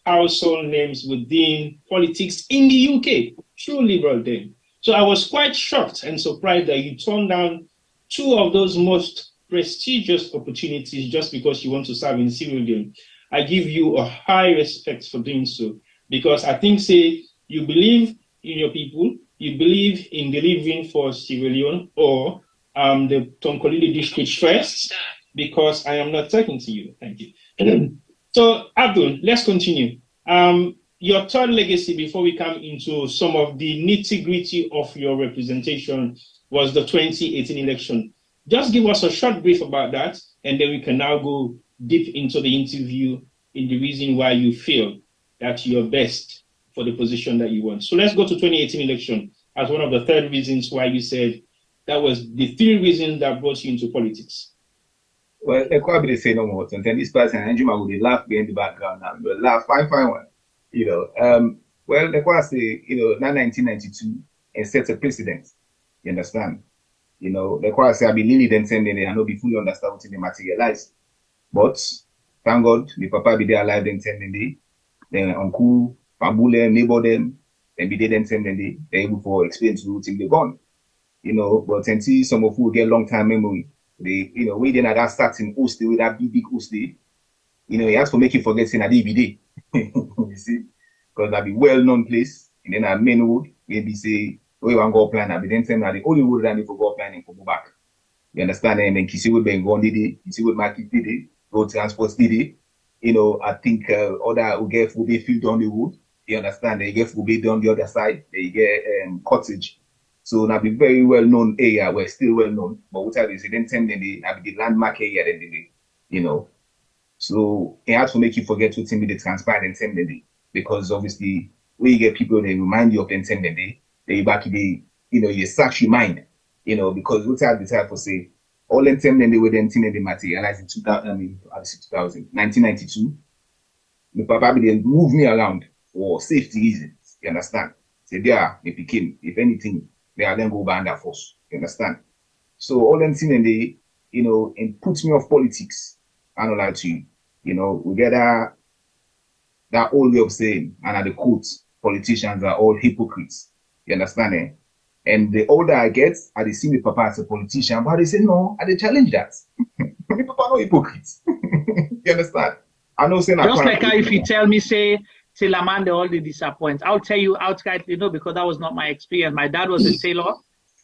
household names within politics in the UK, true liberal then. So I was quite shocked and surprised that you turned down two of those most prestigious opportunities just because you want to serve in Sierra Leone. I give you a high respect for doing so, because I think, say, you believe in your people, you believe in delivering for Sierra Leone or the Tonkolili district first, because I am not talking to you. Thank you. So, Abdul, let's continue. your third legacy, before we come into some of the nitty-gritty of your representation, was the 2018 election. Just give us a short brief about that, and then we can now go deep into the interview in the reason why you feel that you're best for the position that you want. So let's go to 2018 election as one of the third reasons why you said that was the three reasons that brought you into politics. Well, they quite be say no more. And then this person, Andrew, will laugh behind the background now. We'll laugh, fine one. Well, they quite say, now 1992 and set a precedent. You understand? They quite say I be nearly then sending it and not be fully understand what they materialize. But thank God, the papa be there alive then sending it. Then uncle, family, neighbor them, then be there then sending it. They're able to explain to what they're gone. But until some of who get long time memory, they, we then at that starting host with that big host day, he has to make you forget saying that DVD. You see, because that be well-known place, and then a main road, maybe say, we want to go plan, but then say that the only road that they for go planning for go back. You understand? And then Kisi would be going did it, Kisi would market did it, road transport did it. I think other will get will be filled on the road. You understand? They get will be done the other side. They get cottage. So now be very well known area, we're still well known, but what I say then tend the landmark area then they, So it has to make you forget what be the transparent and because obviously when you get people they remind you of the intended day, they back the you search your mind, because what I decide to say all the time they were then they materialized in 1992. The papa they move me around for safety reasons, you understand? So there they became, if anything, they are then go by under force. You understand? So all them things and they, and put me off politics. I don't like to you. We get that old way of saying, and at the quote, politicians are all hypocrites. You understand? Eh? And the older I get, I they see me papa as a politician, but they say no, I they challenge that. Me papa no hypocrites. You understand? I know saying just like if you tell me say till Amanda all the disappoint. I'll tell you outrightly no, because that was not my experience. My dad was a tailor.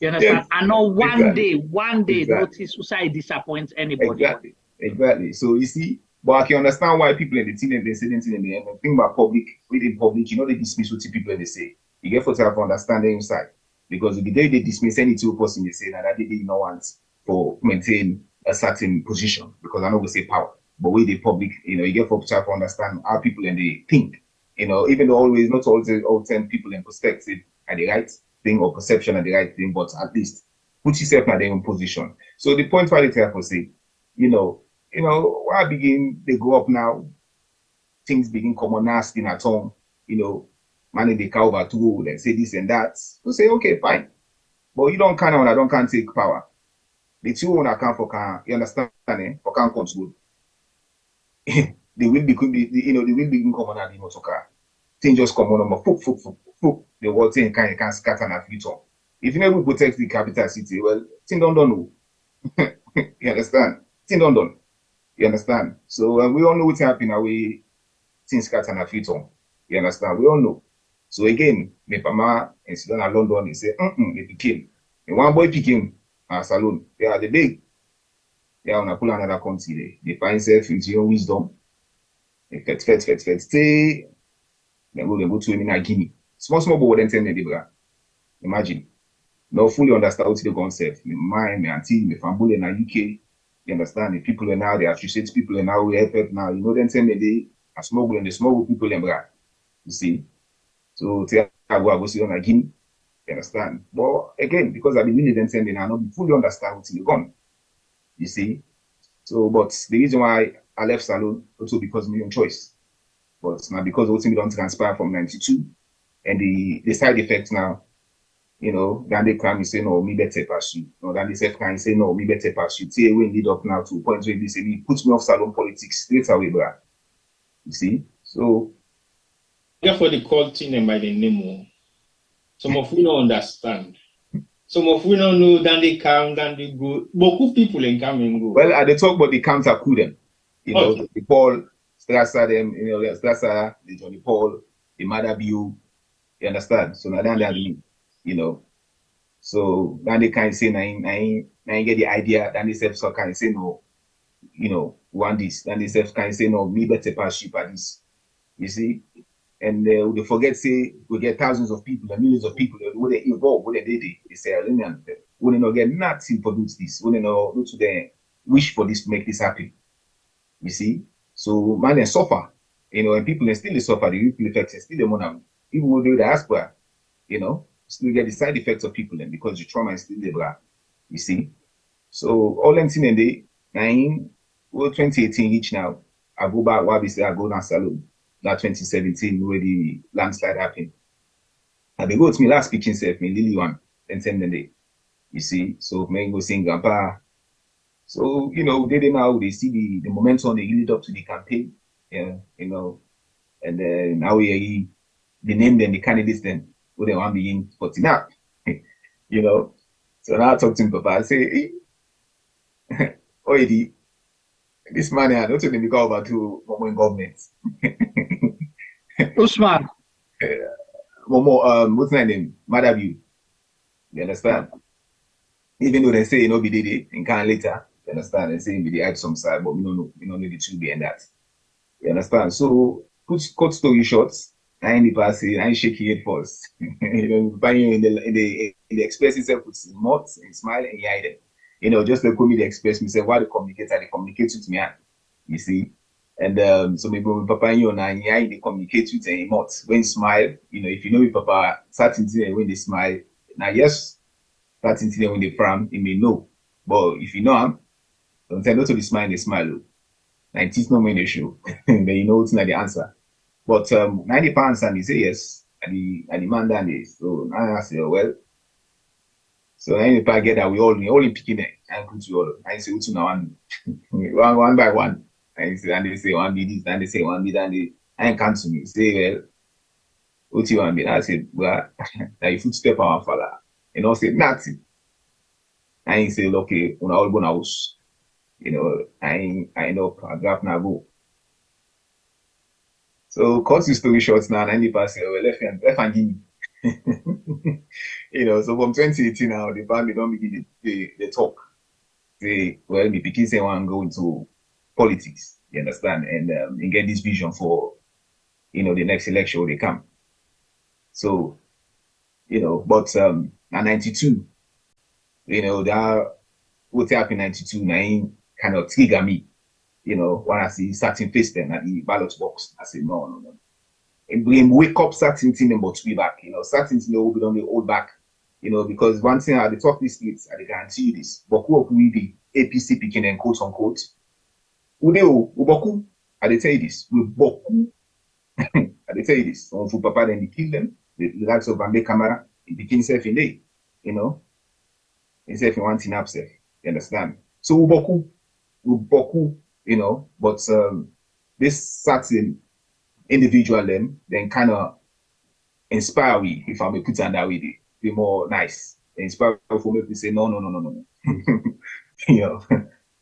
You understand? Yes, I know one day, notice suicide disappoints anybody. Exactly. So you see, but I can understand why people in the team and they say anything in the end. The thing about public, within public, they dismiss what people they say. You get to have understanding inside. Because the day they dismiss any two person they say that they did not want to maintain a certain position, because I know we say power. But with the public, you get to have understand how people and they think. Even though always not all the time people in perspective are the right thing or perception are the right thing, but at least put yourself in their own position. So the point why they tell us say, when I begin, they grow up now, things begin common nasty at home, man they cow over two and say this and that. So say, okay, fine. But you don't can't take power. The two one account for can, you understand, for can control. The will begin common at the motor car. Thing just come on the whole thing can scatter and future. If you never protect the capital city, well, thing don't know. You understand? Thing don't done. You understand? So we all know what's happening away. Things scatter and future. You understand? We all know. So again, my mama in Sudan London, they say, they became. And one boy became a salon. They are the big. They are on a pull another country. They find self with your wisdom. They fet. Stay. They go to him in Guinea. Small boy then tell me, imagine. No fully understand what they go self. My auntie, my family in the UK. You understand? The people are now, they associate people are now, we help now. Then tell me they are smuggling the smuggle people in Bra. You see? So I go see on Guinea. You understand? But again, because I've been really then sending, I don't fully understand what's in the gun. You see? So, but the reason why I left Salon also because of my own choice. But it's not because what's don't transpire from 92. And the side effects now, then they come and say, no, me better pass you. No, then they say, can say, no, me better pass you. See, we lead up now to a point where they say, me puts me off Salon politics straight away, bro. You see? So, therefore, they call thing by the name. Some of we don't understand. Some of we don't know. Then they come, then they go. Beaucoup people in come and go. Well, they talk about the counter coup them. The Paul Strasser them. Strasser, the Johnny Paul, the Mother View. You understand? So now then, so then they can't say, I get the idea. Then they say, so can say no. Want this. Then they say, can say no. Me better pass you by this. You see. and they forget say we get thousands of people and millions of people who they involved, what they did, they say, we don't get nothing for this, we don't know to them wish for this to make this happen. You see, so man, they suffer, and people they still suffer the ripple effects, and still the money, even though they diaspora, still get the side effects of people, and because the trauma is still there, you see. So all them thing and they, 2018 each now, I go back, I go down salon. That 2017 where the landslide happened. And they go to me last speaking self, me Lily one, and send them day. You see, so me go sing grandpa. So, they now they see the momentum they lead up to the campaign, and then now they name them the candidates then who they want to be in putting up. So now I talk to him, Papa, I say, hey, Oedi, this man here, don't you think we go over to Momo government? Usman. Momo, what's my name? Madabu. You understand? Even though they say be did it in can later, you understand? They say they add some side, but we don't know the truth behind that. You understand? So cut story short, I ain't the passing, I ain't shaking it first. In the express itself with smarts and smile and hide it. Just like me, they express me, say, why they communicate with me, you see. And so maybe when Papa and you they communicate with a not when smile, if you know with Papa, certain things when they smile, now yes, certain things when they frown, you may know. But if you know them, don't tell not to be smile, they smile. Now it is not when they show. Then it's not the answer. But 90% and they say yes, and the man done this. So now I say, well, so if I get that we all in picking it and put you all. I say now one by one. And they say one be this, and they say one be that. I ain't come to me. Say, well, what you want be? I said, well, that you footstep on father. I say nothing. I ain't say, okay, when I all go house. I know I grab now go. So cut the story short now, 90% say, well, left and give me. So from 2018 now, the family don't begin the talk. Say, well, me picking say one go into politics, you understand, and get this vision for, the next election when they come. So, but at 92, that what happened in 92, now kind of trigger me, when I see certain face then at the ballot box. I say, no. And bring wake up certain thing but to be back, certain thing will be on the old back, because one thing at the top of the streets, I guarantee you this, but who will be APC picking and quote unquote, Uboku, I tell you this, we boku, I tell you this, on for Papa then they kill them, the likes of Bambe Camara, it became self in day, himself in one thing upset, you understand? So Uboku, but this certain individual then kind of inspire we, if I may put it that way, be more nice. Inspire for me to say no.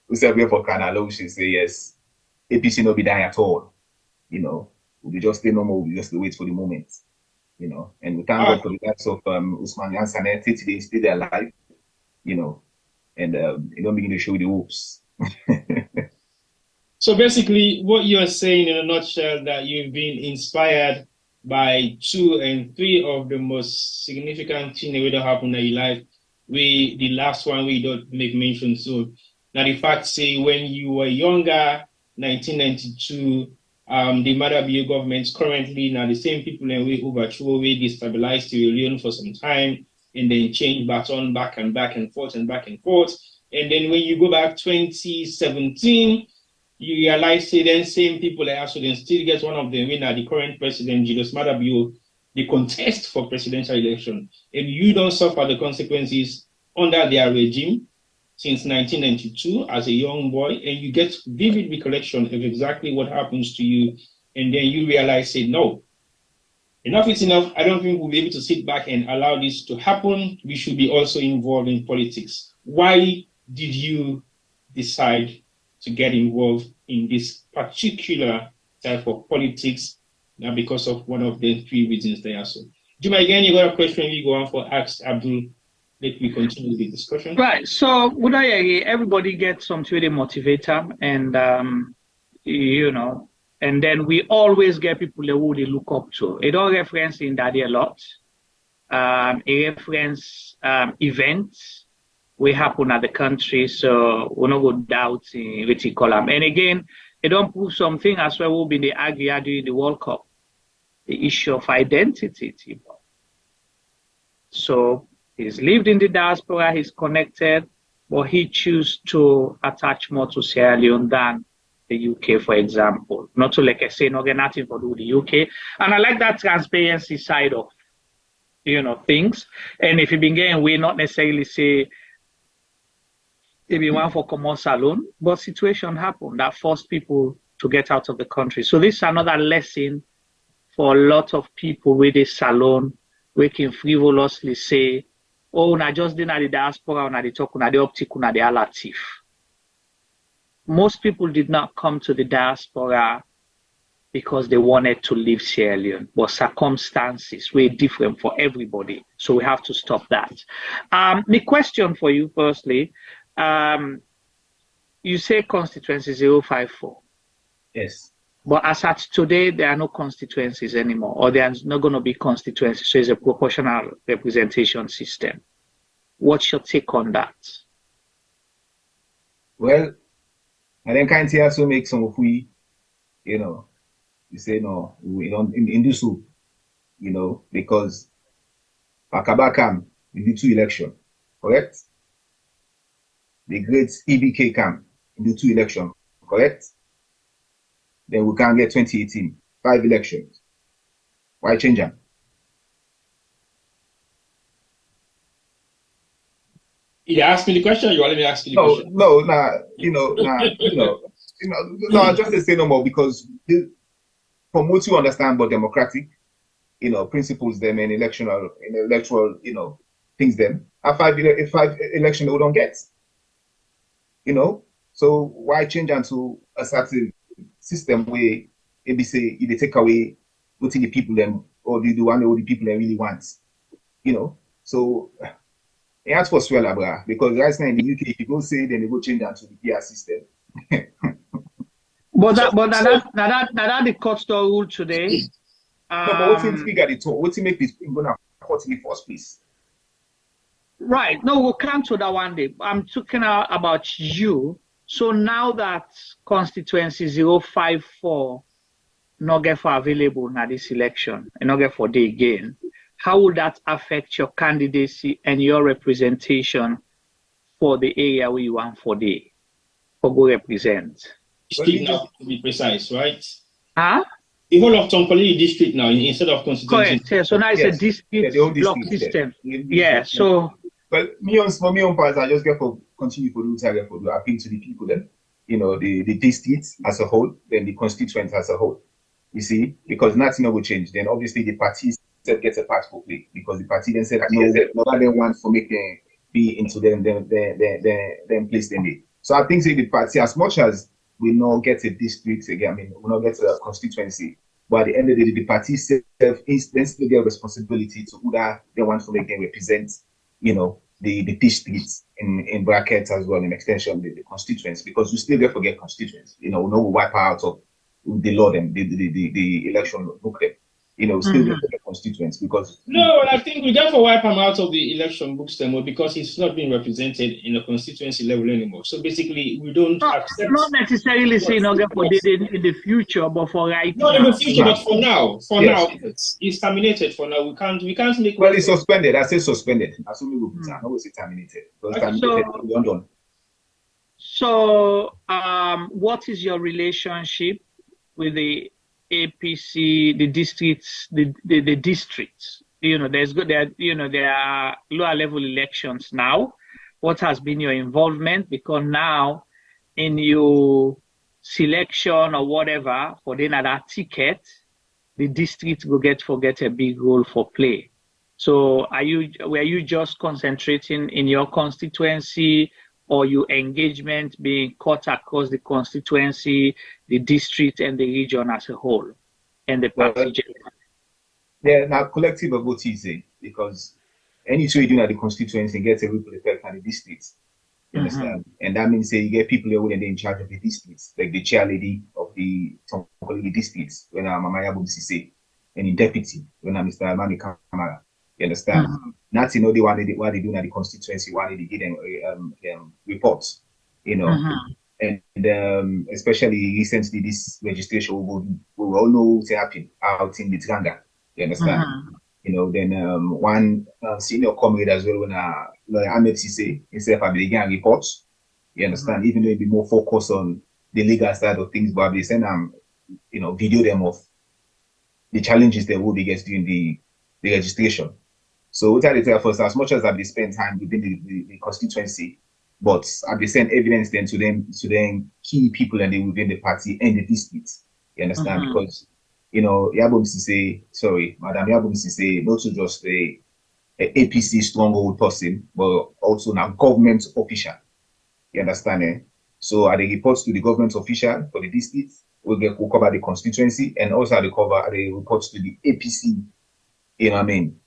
We said we for Canada, she say yes. APC no be dying at all. We'll be just stay normal, we just wait for the moment. And we thank God for the likes of Usman Yansanet, today stay there alive, and you don't begin to show the hopes. So basically, what you're saying in a nutshell, that you've been inspired by 2 and 3 of the most significant things that happened in your life. The last one we don't make mention. So now the fact say when you were younger, 1992, the Madabu government currently now the same people and we overthrow, we destabilized Sierra Leone for some time, and then change baton back and forth. And then when you go back 2017, you realize then same people there, so then still get one of them winner, the current president, Julius Madabu, the contest for presidential election. And you don't suffer the consequences under their regime since 1992 as a young boy, and you get vivid recollection of exactly what happens to you. And then you realize, say, no, enough is enough. I don't think we'll be able to sit back and allow this to happen. We should be also involved in politics. Why did you decide to get involved in this particular type of politics? Now, because of one of the 3 reasons there. So, Juma, again, you got a question we go on for Ask Abdul. Let me continue the discussion. Right. So, would I agree? Everybody gets some to the motivator, and And then we always get people who they look up to. It don't reference in that a lot. It reference events we happen at the country, so we no go doubt in what you call them. And again, it don't prove something as well will be the argue during the World Cup, the issue of identity. So he's lived in the diaspora, he's connected, but he chooses to attach more to Sierra Leone than the UK, for example. Not to like I say, no get nothing for do with the UK. And I like that transparency side of, things. And if you been getting away, not necessarily say they be one for common salon, but situation happened that forced people to get out of the country. So this is another lesson for a lot of people with this salon, we can frivolously say, oh, na just did the diaspora, na the talk, na the optic, na the alatif. Most people did not come to the diaspora because they wanted to leave Sierra Leone, but circumstances were different for everybody. So we have to stop that. The question for you, firstly, you say constituency 054. Yes. But as at today, there are no constituencies anymore, or there's not going to be constituencies. So it's a proportional representation system. What's your take on that? Well, I then can't see also make some of we, you say no, we don't in this so, because Akabakam in the 2 election, correct? The great EBK came in the 2 election, correct? Then we can get 2018, 5 elections. Why change them? You asked me the question, or you want me to ask you the question? No, just to say no more, because from what you understand about democratic, principles them and electoral, things them, a 5 election we don't get. So why change into a certain system where they say they take away what the people them or they do what the people them really want, So it has for swell, because right now in the UK, if you go say then they go change that to the PR system. But that the court store rule today. But what's in speak at the top? What's make this going to court in the first place? Right. No, we'll come to that one day. I'm talking about you. So now that constituency 054 not get for available in this election and not get for day again, how will that affect your candidacy and your representation for the area where you want for go represent? District now, to be precise, right? Huh? The whole of Tonkolili district now instead of constituency. Correct. Yeah, so now it's a district block system. Yeah. So. Well, for me on part, I just get for continue for the appeal to the people then, the district as a whole, then the constituents as a whole. You see, because nothing will change. Then obviously the party said gets a part for play because the party then said no other one for making be into them place them there. So I think say the party, as much as we not get a district again, we not get a constituency, but at the end of the day, the party itself is then still get responsibility to who that they want to make them represent, the districts in brackets as well, in extension the constituents, because we still get forget constituents. We know we wipe out of the law them, the election book them. Still get the constituents because I think we therefore wipe him out of the election books then because he's not being represented in the constituency level anymore. So basically, we don't accept. Not necessarily saying for in the future, but for right now. Not in the future, but for now. Yes. Now, it's terminated. For now, we can't make. Well, it's suspended. I say suspended. Assuming we put I say terminated. So, what is your relationship with the APC, the districts, the districts? There are lower level elections now. What has been your involvement? Because now in your selection or whatever for another ticket, the districts will get a big role for play. So were you just concentrating in your constituency, or your engagement being cut across the constituency, the district, and the region as a whole, and the party? Yeah, now collective of what you say, because any trade doing at the constituency gets a ripple effect on the districts. You understand? And that means you get people who are in charge of the districts, like the chair lady of the districts when I'm Mama Yabum Sise and in deputy when I'm Mr. Mami Kamara. You understand? Not you know the what they do in the constituency, what they give them reports, you know. And especially recently this registration we all know what's happening out in the Tiranga. You understand? You know, then one senior comrade as well when lawyer Ahmed Sise himself have began reports. You understand? Even though it be more focused on the legal side of things, but they send you know, video them of the challenges they will be get during the registration. So what I tell first, as much as I've spent time within the constituency, but I've sent evidence then to them key people and within the party and the district. You understand? Because you know, Madam Yabum Sise, not to just a APC stronghold person, but also now government official. You understand? Eh? So at the reports to the government official for the district, we'll cover the constituency and also the reports to the APC, you know what I mean,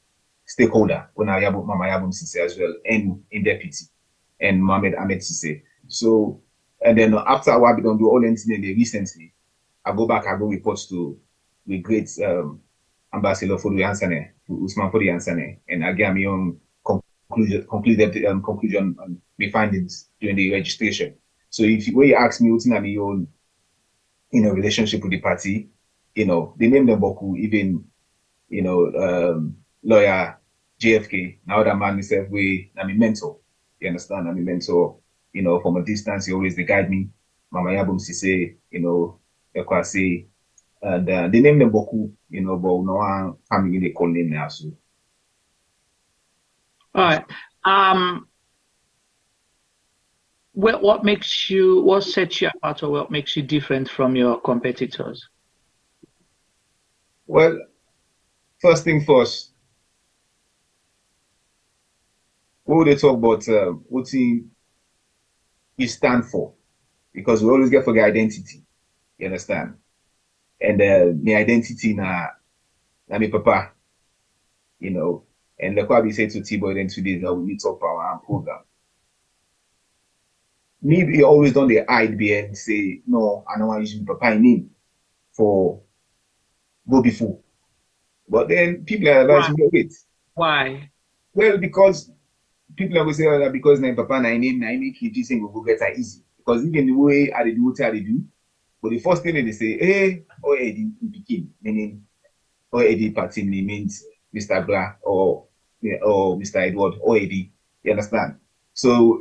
stakeholder, when Mama Yabum Sise as well, and in deputy, and Mohamed Ahmed Sise. So, and then after what we don't do all anything recently, I go reports to the great Ambassador for the Ansane, Usman for the Ansane, and I gave my own conclusion on the findings during the registration. So if you ask me what's in my own, you know, relationship with the party, you know, they name them Boku, even, you know, lawyer JFK, now that man myself, I'm a mentor. You understand? I'm a mentor, you know, from a distance, he always they guide me. Mama Yabum Sise, you know, Ekwasi, and they name them Boku, you know, but no one family they call name now. So. All right. What sets you apart, or what makes you different from your competitors? Well, first thing first, what they talk about what you stand for, because we always get for the identity. You understand? And the identity na me papa, you know. And like what we say to T-Boy then today that we meet up our program. Me, we always done the hide and say, no, I don't want to use papa name for go before. But then people are advising me, wait. Why? Well, because people are going to say, oh, because my papa na name, na make you saying we go get it easy. Because even the way I do what I do, but the first thing they say, hey, oh, Eddie, begin, meaning, oh, Eddie party means Mr. Gbla or Mr. Edward or Eddie. You understand? So,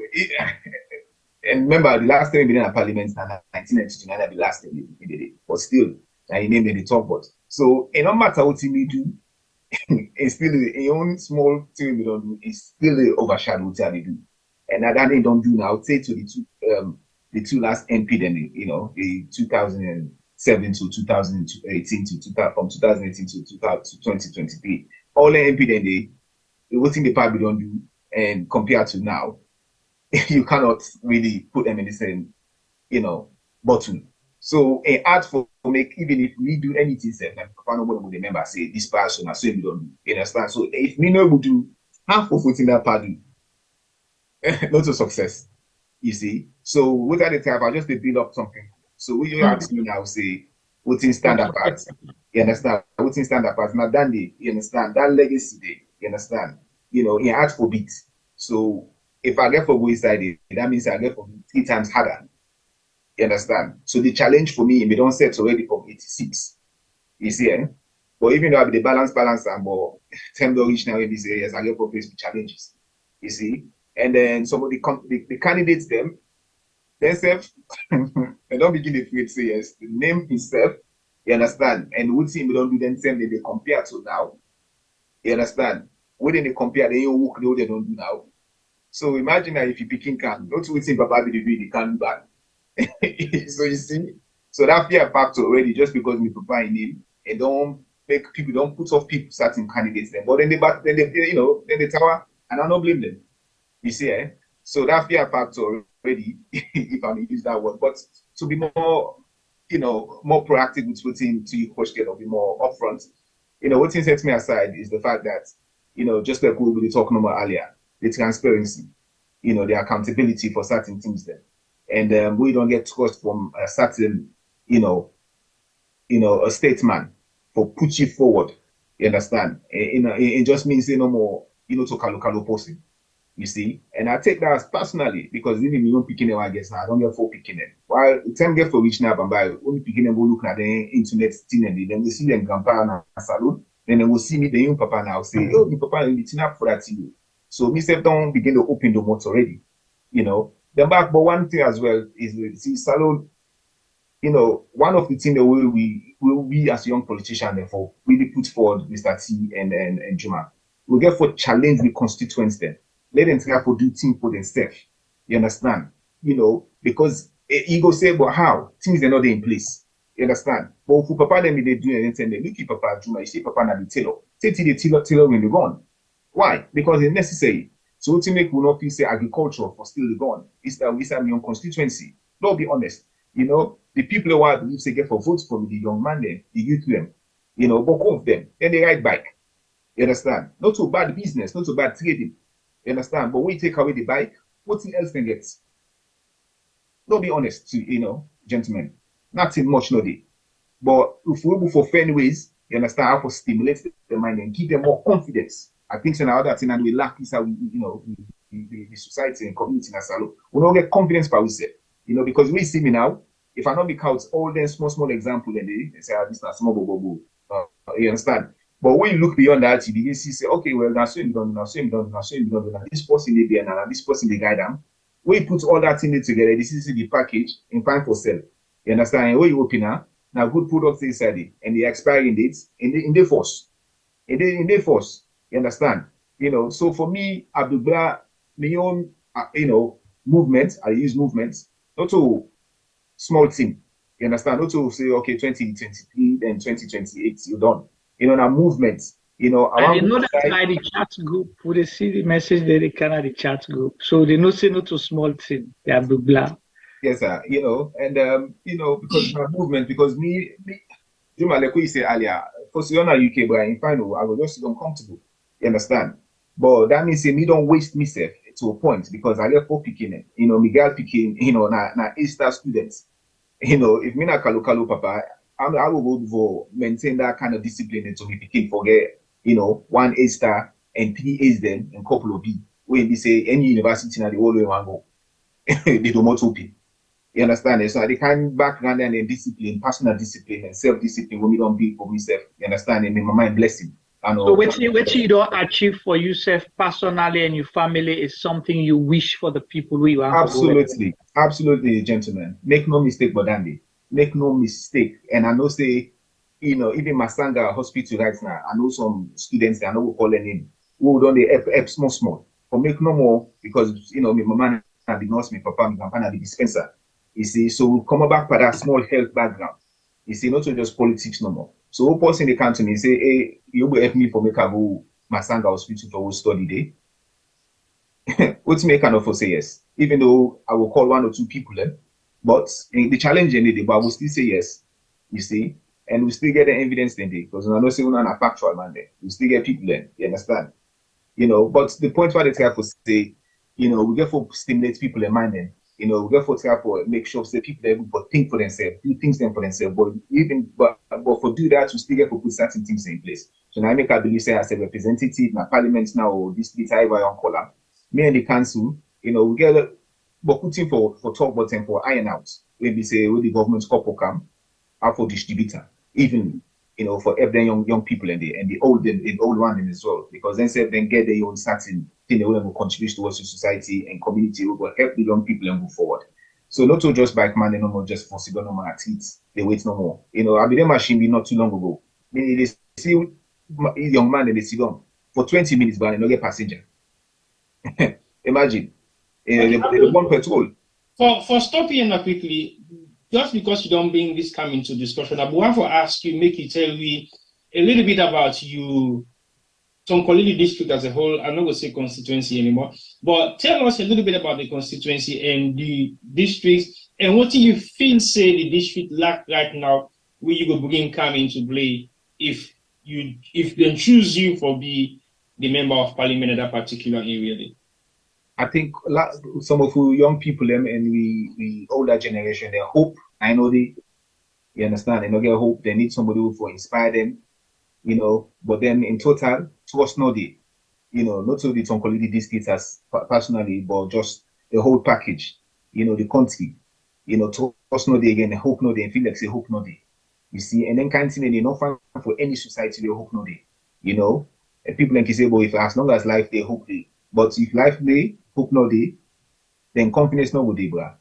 and remember, the last time we did in Parliament, 1999, the last time we did it. But still, I named the talk about. So, it no matter what you do, it's still a own small thing we don't do. It's still overshadowed what they do. And that they don't do now. I would say to the two last MP, then you know, the 2007 to 2018 from 2018 to 2023. All the MP then what thing the party don't do, and compared to now, you cannot really put them in the same, you know, bottle. So an art for make, even if we do anything, like nobody would remember say this person, so we don't do. You understand? So if we know we do half of what's in that party, not a success. You see? So what are the type? I just build up something. So when you ask me now, say what's in standard parts, you understand? What's in standard parts? Now Dandy, you understand? That legacy day, you understand? You know, in art for beat. So if I get for go inside it, that means I get for 3 times harder. You understand? So the challenge for me, we don't set already from 86. You see, eh? But even though I be the balance and more time don't reach now in these areas, I get for face with challenges. You see? And then some of the candidates themselves, they don't begin to feel say yes. The name itself, you understand? And what team we don't do themselves they compare to now. You understand? When they compare, they don't work, they don't do now. So imagine that if you picking can, not waiting Papa be doing the can back. So you see, so that fear factor already just because we papa in him, and don't make people don't put off people certain candidates then. But then they tower, and I don't blame them. You see, eh? So that fear factor already, if I may use that word, but to be more, you know, more proactive with putting to your question or be more upfront, you know, what sets me aside is the fact that, you know, just like we were talking about earlier, the transparency, you know, the accountability for certain things then. And we don't get trust from certain, you know, a statesman for put you forward. You understand? It just means no more, to kalo person. You see? And I take that as personally because even me picking them, I guess now I don't get for picking them. While the time get for reaching up and by only picking them, go look at the internet thing and then they see them grandpa and a salon. Then they will see me, the young papa now say, oh, the papa will be up for that TV. So me step down begin to open the mouth already. Then back, but one thing as well is see salon. One of the things that we as young politicians therefore really put forward Mr. T and Juma. We get for challenge the constituents then. Let them try to do things for themselves. You understand? Because ego say, but how? Things are not in place. You understand? But for Papa them they do anything, they look at Papa Juma, you see Papa na the tailor. Say to the tailor when they run. Why? Because it's necessary. So ultimately we not feel say agriculture for still the gone. It's that we say young constituency. Don't be honest. The people who I believe say get for votes for me, the young man them, the youth them, both of them, then they ride bike. You understand? Not too bad business, not too bad trading. You understand? But when you take away the bike, what else can get? Don't be honest, gentlemen. Nothing much, no day. But if we go for fair ways, you understand how to stimulate the mind and give them more confidence. I think so now that thing and we lack is how the society and community in Asalo. We don't get confidence by ourselves. Because we see me now, if I not be out all them small examples, then they say, this is small bobo. You understand? But when you look beyond that, you begin to say, okay, well, now so you done, this person they be and this person they guide them. When you put all that thing together, this is the package in time for sale. You understand? And when you open now good products inside it, and the expiring dates in the force. In the force. You understand? So for me, Abdul Gbla, my own, movement, I use movements, not to small thing. You understand? Not to say, okay, 2023, then 2028, you're done. Now movement. I know that like the chat group, when they see the message, they can at the chat group. So they know say no to small thing. They have the Gbla. Yes, sir. And because my movement, because me, like you say earlier, for Siona UK, but in final, I was just uncomfortable. You understand? But that means me don't waste myself to a point because I left for picking it. Miguel picking, na A-star students. If me na kalo papa, I will go for maintain that kind of discipline and to be picking forget, 1 A-star and 3 A's then and couple of B. When they say any university na the whole way one go, they do not open. You understand? So they can background and discipline, personal discipline and self-discipline when we don't be for myself. You understand? And my mind blessing. So what you don't achieve for yourself personally and your family is something you wish for the people who you are. Absolutely, gentlemen. Make no mistake, Bodandi. Make no mistake. And I know say, even Masanga Hospital right now, I know some students, I know we call their name, who don't they small. But make no more because my mama na the nurse, my papa, my grandpa na the dispenser. You see, so we come back by that small health background. You see, not just politics no more. So one person they come to me and say, hey, you will help me for me to go Masanga Hospital for study day. What's me kind of say yes? Even though I will call 1 or 2 people then, but the challenge in the but I will still say yes. You see, and we still get the evidence then because I know say we're not a factual man there. We still get people then. You understand? But the point why they try to say, we get for stimulate people in mind then. We get for try for make sure say people able to think for themselves, do things them for themselves. But for do that, we still get to put certain things in place. So now I make I believe say as a representative in parliament now or district however you call them, me and the council, we get but putting for talk button for iron out. When we say when the government couple come out for distributor, even for every young people and the old one as well. Because then say then get their own certain thing they will contribute towards the society and community who will help the young people and move forward. So not to just bike man, no more just possible no more athletes. They wait no more. I be the machine be not too long ago. They see young man and they sit down for 20 minutes but they don't get passenger. Imagine. They want petrol. For stopping that quickly, just because you don't bring this come into discussion, I want to ask you, make you tell me a little bit about you, Tonkolili district as a whole. I'm not going to say constituency anymore, but tell us a little bit about the constituency and the districts and what do you feel say the district lack right now where you go bring come into play if they choose you for be the member of parliament in that particular area. I think some of you young people and we older generation, they hope, I know they, You understand? They don't get hope. They need somebody who will inspire them, you know. But then in total, trust no day, you know, not only the Tonkolili district as personally, but just the whole package, you know, the country, you know, trust no day again, hope no day, and feel like say hope no day. You see, and then kind of thing, they not find for any society, they hope no day, you know. And people like say, well, if as long as life they hope they, but if life they hope no day, then confidence no would day, bro.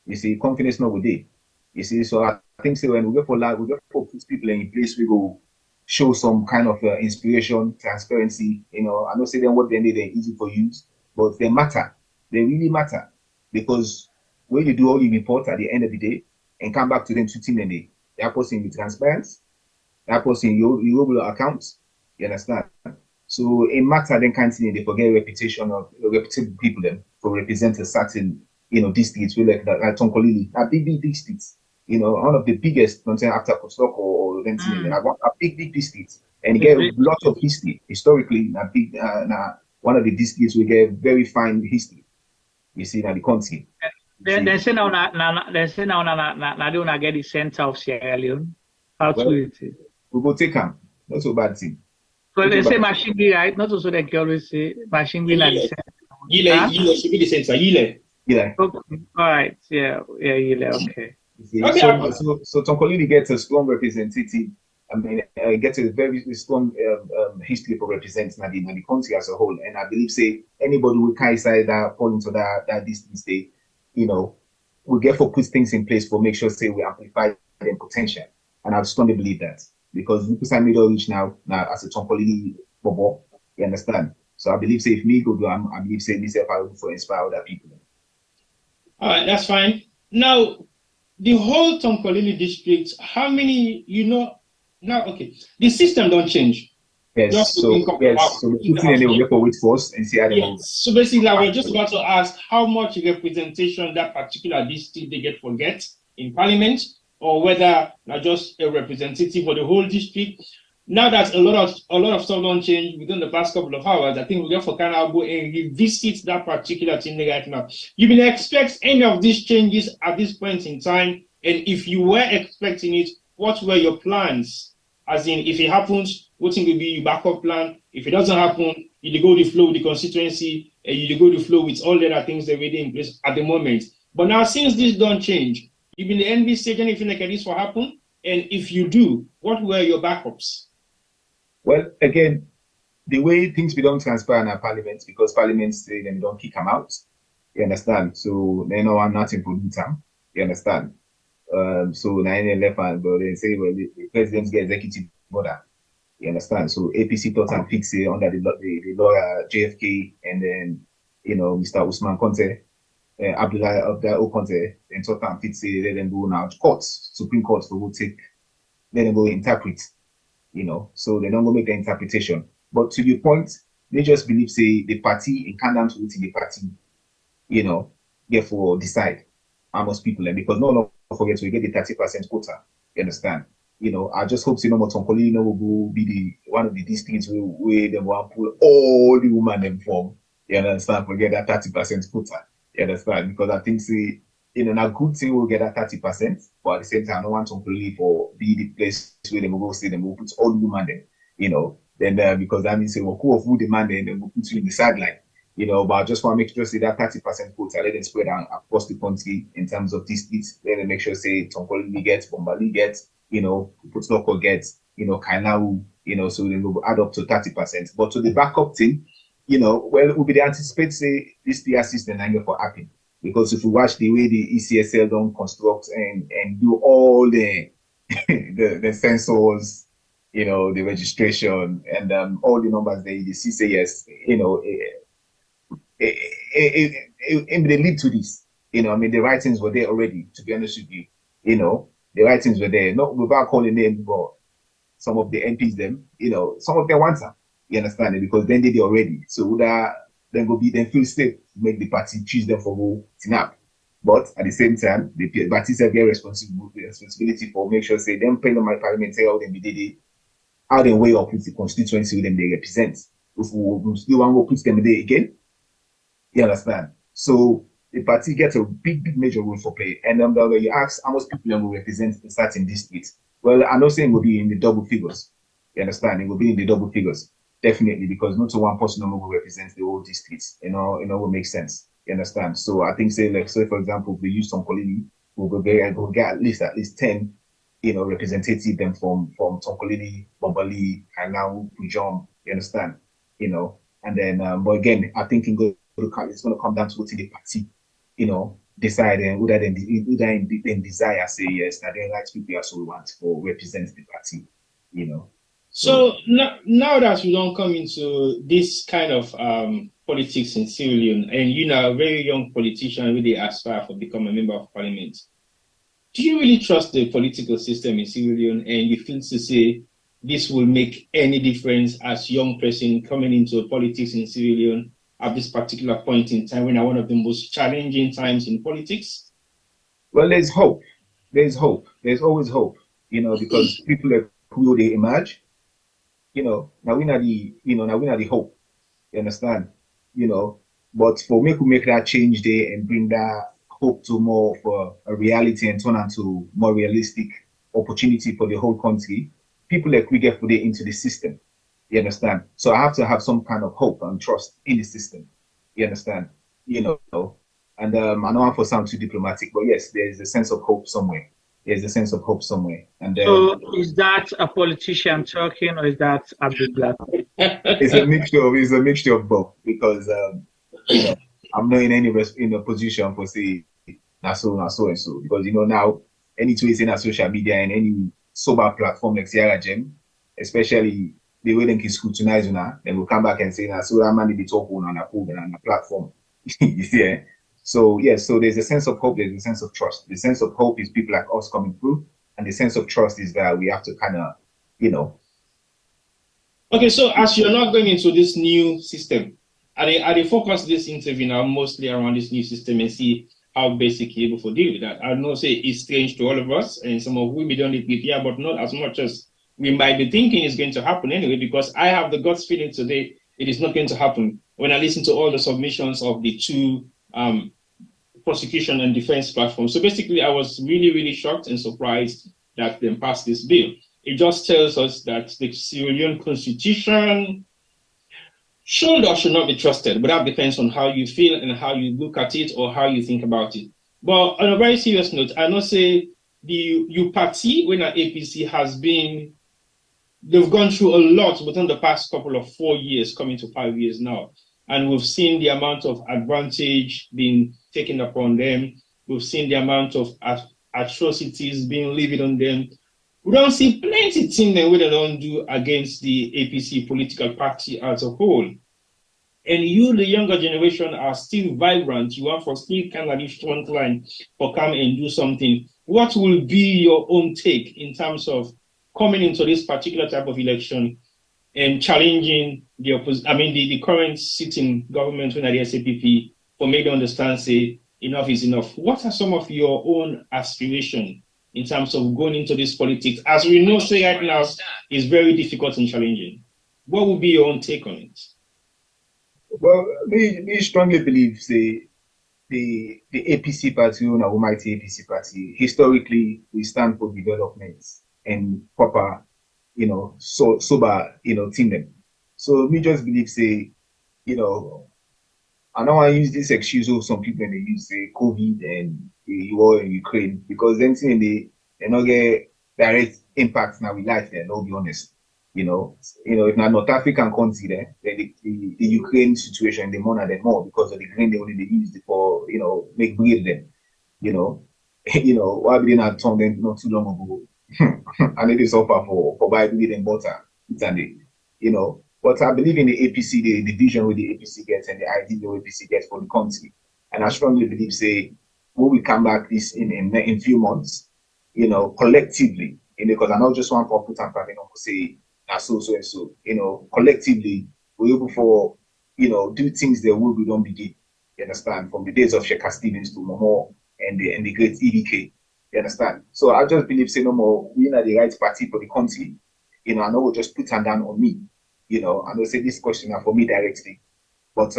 You see, confidence no would day. You see, so I think so when we go for life, we go for people in place, we go show some kind of inspiration, transparency. You know, I don't say them what they need, they're easy for use, but they matter. They really matter because when you do all the report at the end of the day and come back to them to team, they are posting with transparency, they are posting your accounts. You understand? So it matter then can't they forget reputation of reputable people then for represent a certain, you know, districts, like Tonkolili, a big districts. You know, one of the biggest after Kostoko or Rentin, a big districts, and get a lot of history historically. One of the districts we get very fine history. You see, now the country. They say now they don't get the center of Sierra Leone. How to it? We go take them. Not so bad thing. So they say Mashingbi, right? Not also they can always say Mashingbi like the center. Yile should be the center. Yile. Yeah. Okay. All right. Yeah. Yile. Okay. So Tonkolili gets a strong representative. I mean, gets a very strong history for representing the country as a whole. And I believe, say, anybody who can say that fall into that distance, they, you know, we get for put things in place for make sure, say, we amplify their potential. And I strongly believe that because we can middle reach now as a Tonkolili football, you understand? So I believe, say, if me go do, I believe, say, myself, I will for inspire other people. All right, that's fine. Now, the whole Tonkolili district, how many, you know, now, okay, the system don't change. Yes, so we put in a work with force and see how they move. So basically, I was just about to ask how much representation that particular district they get in parliament, or whether not just a representative for the whole district. Now that a lot of stuff don't change within the past couple of hours, I think we get for kind of go and revisit that particular thing right now. You will expect any of these changes at this point in time, and if you were expecting it, what were your plans? As in, if it happens, what will be your backup plan? If it doesn't happen, you go the flow with the constituency, and you go the flow with all the other things that are already in place at the moment. But now, since this don't change, you been the NB stage anything like this will happen? And if you do, what were your backups? Well, again, the way things be don't transfer in our parliament, because parliaments say them don't kick them out. You understand? So they know I'm nothing for the time. You understand? So 9 left hand, but they say, well, the presidents get executive order. You understand? So APC thought and fix it under the lawyer JFK, and then, you know, Mr. Usman Conte, Abdul Gbla Conte, and thought and fix it, let them go now to courts, Supreme Court, so we'll take, let them go interpret, you know, so they don't go make the interpretation. But to your point, they just believe, say, the party, in Kandan to the party, you know, therefore decide how much people, and because no longer forget we get the 30% quota. You understand? You know, I just hope Tonkolili will go be one of the districts where they will pull all the women them from. You understand? Forget that 30% quota. You understand? Because I think, say, you know, a good thing will get that 30%, but at the same time, I don't want Tonkolili for be the place where they will go say they will put all the women there. You know, then because that means say, well, who of who demand them, they will put you in the sideline. You know, but I just want to make sure, say, that 30% quota, let them spread out across the country in terms of districts. Let them make sure, say, Tonkolili gets, Bombali gets, you know, Putloko gets, you know, Kainau, you know, so they will add up to 30%. But to the backup thing, you know, well, we be anticipate, say, this PR system and for happen. Because if you watch the way the ECSL don't construct and do all the the sensors, you know, the registration and all the numbers they see, say yes, you know, they lead to this. You know, I mean, the writings were there already, to be honest with you. You know, the writings were there, not without calling names, but some of the MPs, them, you know, some of them want them. You understand it? Because then they did already. So that then go be, then feel safe to make the party choose them for who TNAP. But at the same time, the party have get responsibility for make sure, say, them paying on my parliament, say how they be did it, how they weigh up with the constituency with them they represent. If we still want to put them there again, you understand? So the party gets a big major role for play. And when you ask how much people will represent in certain districts, well, I'm not saying it will be in the double figures. You understand? It will be in the double figures, definitely, because not one person will represent the whole districts. Will make sense. You understand? So I think, say for example, if we use some Tonkolini, we'll get at least 10, representative them from Tonkolini, Bombali, Kanau, Pujom. You understand? And then, but again, I think it's going to come down to what the party, decide and who then desire say yes, that the right people also want for represent the party, So now that we don't come into this kind of politics in Sierra Leone, and a very young politician really aspire for become a member of parliament, do you really trust the political system in Sierra Leone, and you feel to say this will make any difference as young person coming into politics in Sierra Leone at this particular point in time, when are one of the most challenging times in politics? Well, there's hope. There's hope. There's always hope, because people are who they emerge. Now we know the hope. You understand? But for me to make that change there and bring that hope to more of a reality and turn into more realistic opportunity for the whole country, people like we get put it into the system. You understand? So I have to have some kind of hope and trust in the system. You understand? And I don't want to sound too diplomatic, but yes, there's a sense of hope somewhere. There's a sense of hope somewhere. And so is that a politician talking, or is that Abdul Gbla? It's a mixture of both, because I'm not in any position for say so and so, because now any tweets in social media and any sober platform like Sierra Gem, especially the way they can scrutinize now, then we'll come back and say so that man be talking on a platform. Yeah. So yes, so there's a sense of hope, there's a sense of trust. The sense of hope is people like us coming through, and the sense of trust is that we have to kind of, Okay, so as you're not going into this new system, I focus this interview now mostly around this new system and see how basically able to deal with that. I know say it's strange to all of us, and some of we don't prepare, but not as much as we might be thinking is going to happen anyway, because I have the gut feeling today it is not going to happen. When I listen to all the submissions of the two prosecution and defense platforms. So basically, I was really shocked and surprised that they passed this bill. It just tells us that the Sierra Leone Constitution should or should not be trusted, but that depends on how you feel and how you look at it or how you think about it. But on a very serious note, I know say the party, when an APC has been, they've gone through a lot within the past couple of 4 years, coming to 5 years now. And we've seen the amount of advantage being taken upon them. We've seen the amount of atrocities being levied on them. We don't see plenty things that we don't do against the APC political party as a whole. And you, the younger generation, are still vibrant. You are for still kind of this front line for come and do something. What will be your own take in terms of coming into this particular type of election and challenging the current sitting government when the SAPP for me to understand, say, enough is enough? What are some of your own aspirations in terms of going into this politics? As we know, say right now, is very difficult and challenging. What would be your own take on it? Well, we strongly believe, say, the APC party, the almighty APC party, historically, we stand for development and proper, sober, team. So we just believe, say, I don't want to use this excuse of some people when they use, say, COVID and the war in Ukraine, because then they not get direct impact now with life there, no be honest. If not North African country there, then the Ukraine situation, they more because of the grain they only used it for, make bread them. Why be they not turn them not too long ago? And it is offer for buy bread and butter, But I believe in the APC, the vision with the APC gets and the idea the APC gets for the country. And I strongly believe, say, when we come back this in few months, collectively, because I know just one for put and say, so, collectively, we're able for, do things that we don't begin, you understand, from the days of Sheikh Stevens to Momo and the great EDK, you understand? So I just believe, say, no more, we're not the right party for the country, I know we'll just put hand down on me, I know say this question are for me directly, but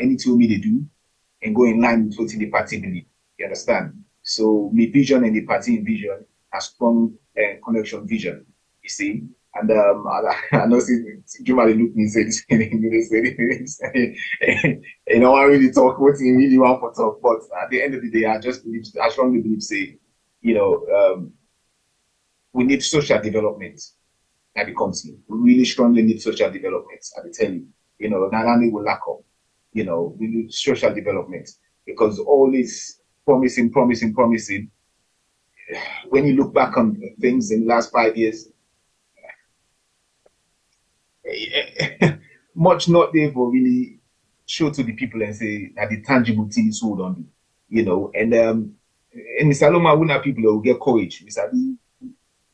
anything me they do, and go in line with what the party believe. You understand? So my vision and the party vision are strong connection vision. You see? And I know Juma look me say this, you know, I really talk what he really want for talk, but at the end of the day, I strongly believe, say, you know, we need social development at the country. We really strongly need social development. I tell you, you know, not only will lack up, you know, we need social development because all this promising. When you look back on things in the last 5 years, much not there for really show to the people and say that the tangible things hold on do, you know, and Saloma will have people who get courage. Mr.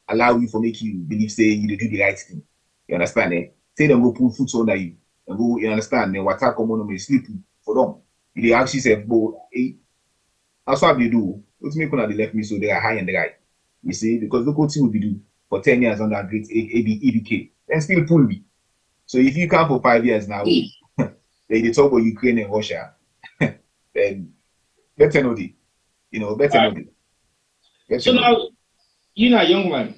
Allow you for make you believe say you do the right thing. You understand? Eh? Say them go pull foot under you and go, you understand? Then what come on me sleep for them. They actually say, "Bo, hey, that's what they do. What's me when they left me so they are high and dry." You see, because look what we do for 10 years on that great EBK, then still pull me. So if you come for 5 years now, they talk about Ukraine and Russia, then better know the, you know, better know the. So now, you're a young man,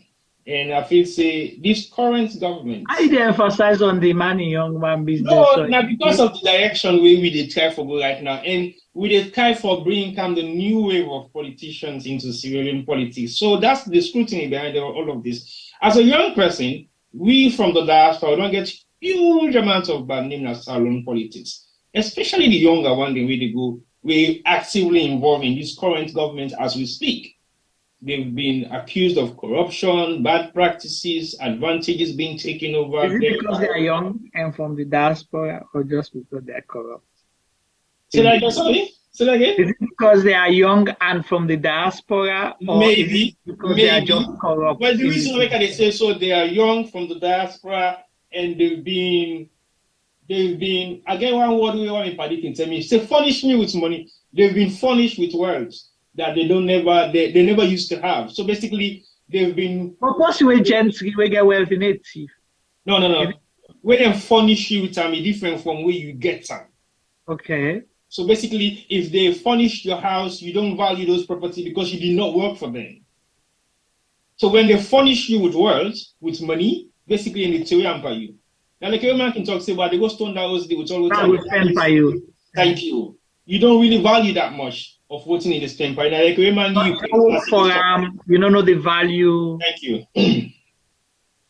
and I feel say this current government. I did emphasize on the money, young man business. No, now because of the direction where we try for go right now, and we try for bringing the new wave of politicians into civilian politics. So that's the scrutiny behind all of this. As a young person, we from the diaspora don't get huge amounts of bad name as salon politics, especially the younger one. The way they go, we're actively involved in this current government as we speak. They've been accused of corruption, bad practices, advantages being taken over. Is it because they are young and from the diaspora, or just because they are corrupt? Say that again, sorry? Say that again? Is it because they are young and from the diaspora, or maybe because they are just corrupt? Well, the reason why they say so, they are young from the diaspora, and they've been again, one word we want to predict tell me, say furnish me with money. They've been furnished with wealth that they never used to have. So basically, they've been. But what's your gentry we get wealth in it? No. When they furnish you with them, is different from where you get them. Okay. So basically, if they furnish your house, you don't value those properties because you did not work for them. So when they furnish you with wealth, with money, basically in the theory for you. Now, like every man can talk, say, well, they go stone that house, they will always that will spend by you. Thank you. You don't really value that much of voting in the spend by. Now, like every man, you don't know the value. Thank you.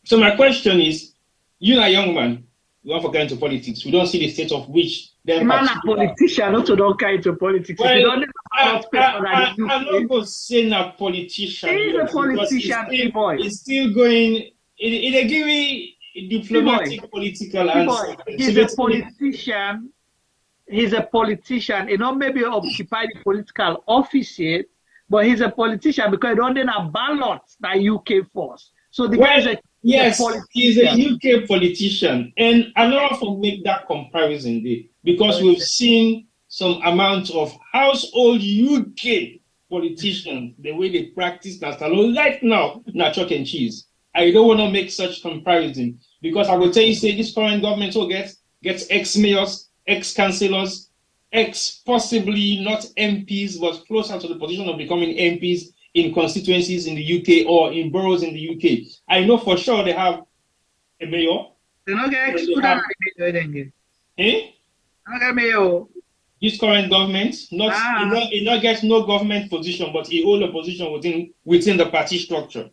So my question is, you're a young man, you want to get into politics. We don't see the state of which them. Man, a politician, not to don't get into politics. Well, I'm not going to say a politician. He's a politician, boy. It's still going. It give me diplomatic, political answer. He's a politician. He's a politician. You know, maybe occupy the political office yet, but he's a politician because he don't have ballots that UK force. So the guy is a he's a UK politician, and I don't want to make that comparison there because we've seen some amount of household UK politicians, the way they practice that alone right now, not chalk and cheese. I don't want to make such comparison because I will tell you, say this current government will gets ex-mayors, ex-councillors, possibly not MPs, but closer to the position of becoming MPs in constituencies in the UK or in boroughs in the UK. I know for sure they have a mayor. They don't get mayor. This current government, it not gets no government position, but he hold a position within the party structure.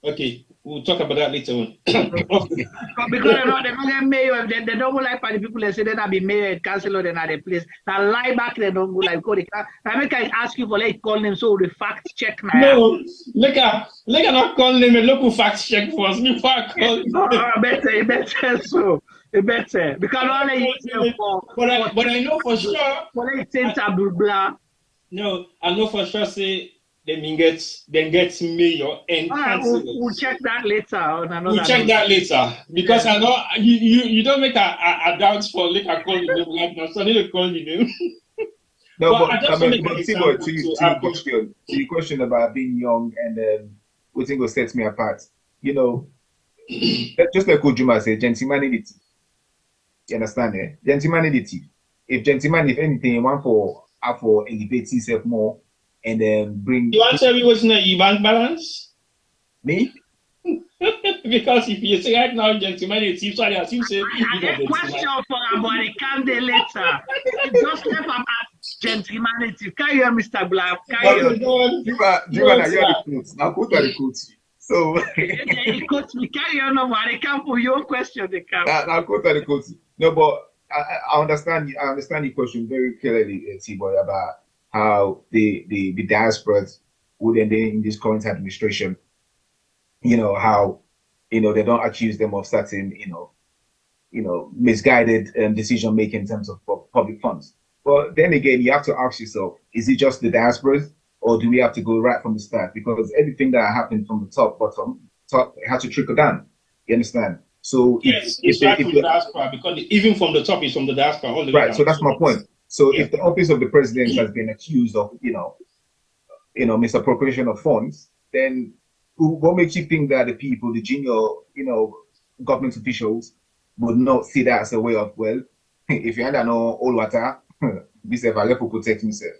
Okay, we'll talk about that later on. Because they don't get mayor, they don't go like party people. They say they not be mayor and councillor in other place. Now lie back, they don't go like code. I make I ask you for like call them so the fact check now. No, look at not call them and local fact check for us before I call them. Better so. Better because only but I know for sure. For like Saint Abdul Gbla. No, I know for sure. Say then gets mayor and councillor. We'll check that later. We'll check that later because I know you don't make a doubt for like I call you right now, so I need to call you. No, but to your question about being young and what thing sets me apart. You know, just like Ojuma said, gentlemanity. You understand? Gentlemanity. if gentleman, if anything, you want for elevate yourself more and then bring. You want to tell me what's in the bank balance? Me? Because if you say right now, gentleman, it's if I assume say. I get question for about the candidate later. Just left am as gentlemanity. Carry on, Mr. Gbla. Carry on. Now quote the quotes. So he quotes me. Carry on over. They come for your question. They come. Now quote the quotes. No, but I understand. I understand the question very clearly, T-Boy, about how the diasporas would end in this current administration. You know how, they don't accuse them of certain, misguided decision making in terms of public funds. But then again, you have to ask yourself: is it just the diasporas, or do we have to go right from the start? Because everything that happened from the top had to trickle down. You understand? So yes, it's right from the diaspora, because even from the top is from the diaspora all the way down. So that's my point. So if the office of the president has been accused of, misappropriation of funds, then what makes you think that the people, the junior, government officials would not see that as a way of, well, if you under no all water, this I let to protect myself.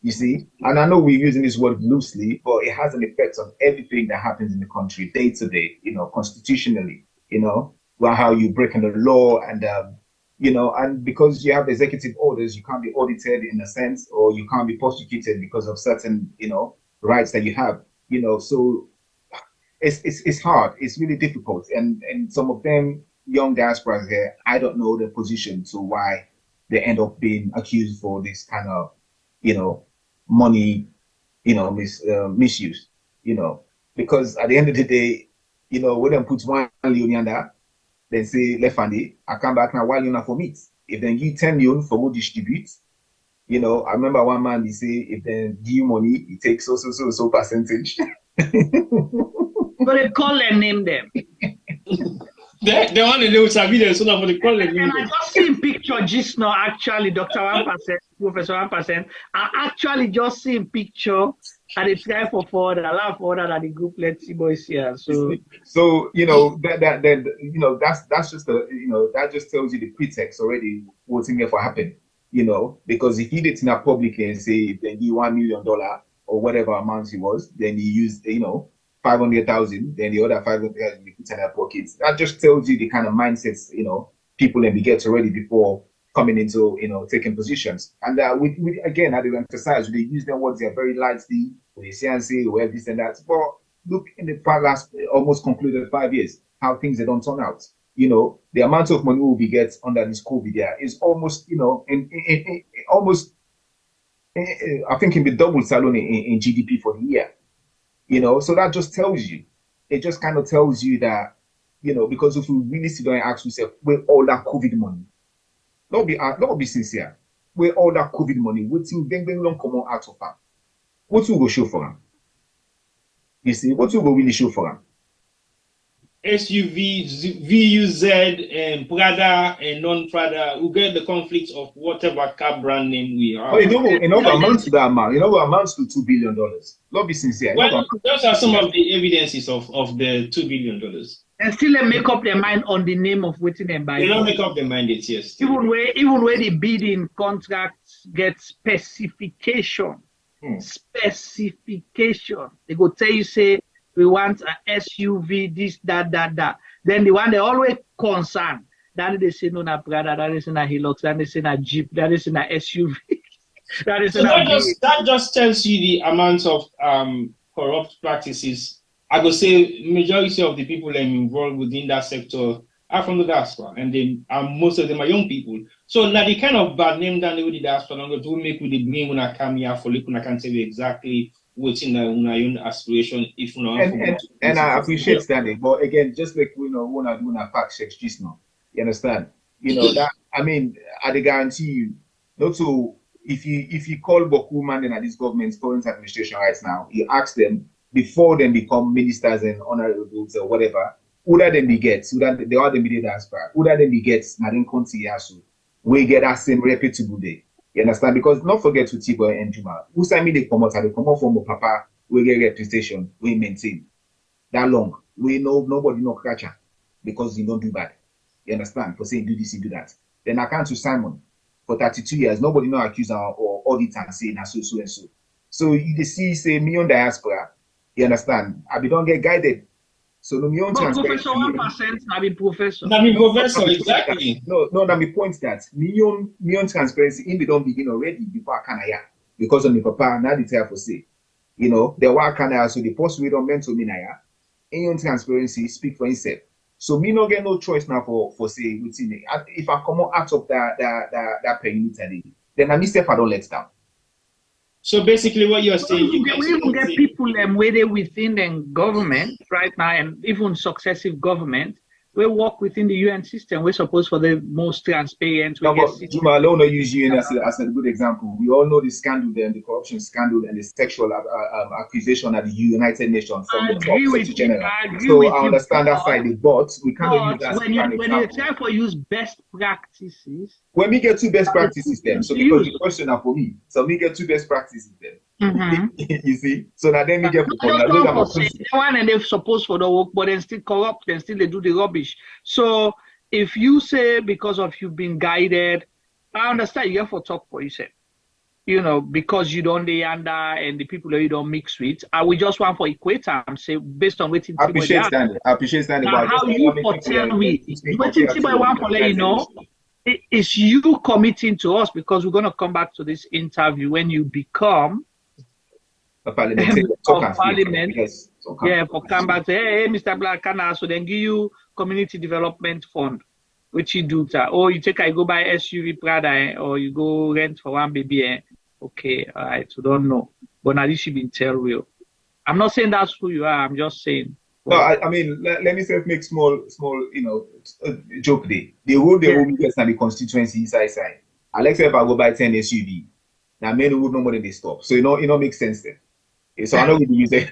You see? And I know we're using this word loosely, but it has an effect on everything that happens in the country day to day, constitutionally, how you breaking the law and, and because you have executive orders, you can't be audited in a sense, or you can't be prosecuted because of certain, rights that you have, so it's hard. It's really difficult. And some of them young diasporas here, I don't know their position to why they end up being accused for this kind of, money, misuse, because at the end of the day, when them put 1 million under, then say left handed, I come back now 1 million for meat. If then give 10 million for who distribute, I remember one man, he say, if then give you money, he takes so percentage. But they call and name them. They want to know Sabi, so now for the call and name them. I just seen picture just now, actually, Dr. 1%, Professor 1%. I actually just seen picture and they try for forward, I laugh forward that the group let's see boys here. So that's just that just tells you the pretext already what's in there for happen. Because if he did it in a public and say if they give $1 million or whatever amount it was, then he used 500,000, then the other 500,000 you put in their pockets. That just tells you the kind of mindsets people and we get already before coming into taking positions. And we again, I do emphasize they use their words, they're very lightly, they say and say, well, this and that. But look in the last almost concluded 5 years, how things they don't turn out. The amount of money we will get under this COVID year is almost, almost, I think it will be double salon in GDP for the year. So that just tells you, it just kind of tells you that, because if we really sit down and ask yourself, where all that COVID money, not be sincere, where all that COVID money, what thing then don't come out of them? What will go show for them? You see, what will go really show for them? SUV, VUZ, and Prada and non-Prada, who get the conflicts of whatever car brand name we are. Oh, it amounts to that amount. It amounts to $2 billion. Let's be sincere. Well, those are some of the evidences of the $2 billion. And still they make up their mind on the name of waiting and buying. They don't make up their mind yet, yes. Even where the bidding contracts get specification. Specification. They go tell you, say, we want an SUV, this, that. Then the one they always concern. Then they say no, na Prada, that is in a Hilux, then they say na Jeep, that is in a SUV. That just tells you the amount of corrupt practices. I would say majority of the people involved within that sector are from the diaspora, and most of them are young people. So now the kind of bad name that they with the diaspora, do make with the bring when I come here for looking, I can tell you exactly what's in my own aspiration. If and I appreciate that, but again, just like when I do a fact check just now, you understand? That I guarantee you, not so. If you call Bokuman and at this government's current administration right now, you ask them before they become ministers and honorables or whatever, who that then begets, they are the media diaspora, who that then begets, Nadine Conti Yasu, we get that same reputable day. You understand? Because not forget to Tiboy and Juma, who say me they come out from the papa, we get reputation, we maintain. That long. We know nobody no catcher because you don't do bad. You understand? For saying do this, you do that. Then I can't to Simon. for 32 years. Nobody no accuse her or audit and say na so and so. So you see, say million diaspora. You understand? I be don't get guided. So no million transparency. Professor 1%, I be professor. I mean, professor, exactly. No, that me point that million transparency in the don't begin already before I can because of the papa now the tell for say, you know, the work can so the post we don't meant to me now. Million transparency speak for himself. So me no get no choice now for say within it. If I come out of that perimeter, then I myself I don't let down. So basically, what you're saying, we even get people whether within the government right now, and even successive government, we work within the UN system. We're supposed for the most transparent. No, but Juma alone not use UN as a good example. We all know the scandal there, the corruption scandal, and the sexual accusation at the United Nations from the top to general. So I understand that side, but we cannot use that as an example. When you try to use best practices, when we get two best practices, then so because the question are for me, so we get two best practices then. You see, so now then we get one and they're supposed for the work, but then still corrupt, then still they do the rubbish. So if you say because of you've been guided, I understand you have to talk for yourself. You know, because you don't lay under and the people that you don't mix with. I will just want for equator and say based on waiting. I appreciate that. How you tell me waiting I want to let you know. It's you committing to us because we're gonna come back to this interview when you become parliament. Yes, for come back to hey, Mr. Black can so then give you community development fund, which you do that. Or you take I go buy SUV Prada or you go rent for one baby. Okay, all right, so don't know. But now this should be tell real. I'm not saying that's who you are, I'm just saying. No, I mean let me say make small, you know, joke there. The whole business and the constituency side. Alex if I go buy 10 SUV. Now many would know more than they stop. So you know makes sense then. So I know what you say.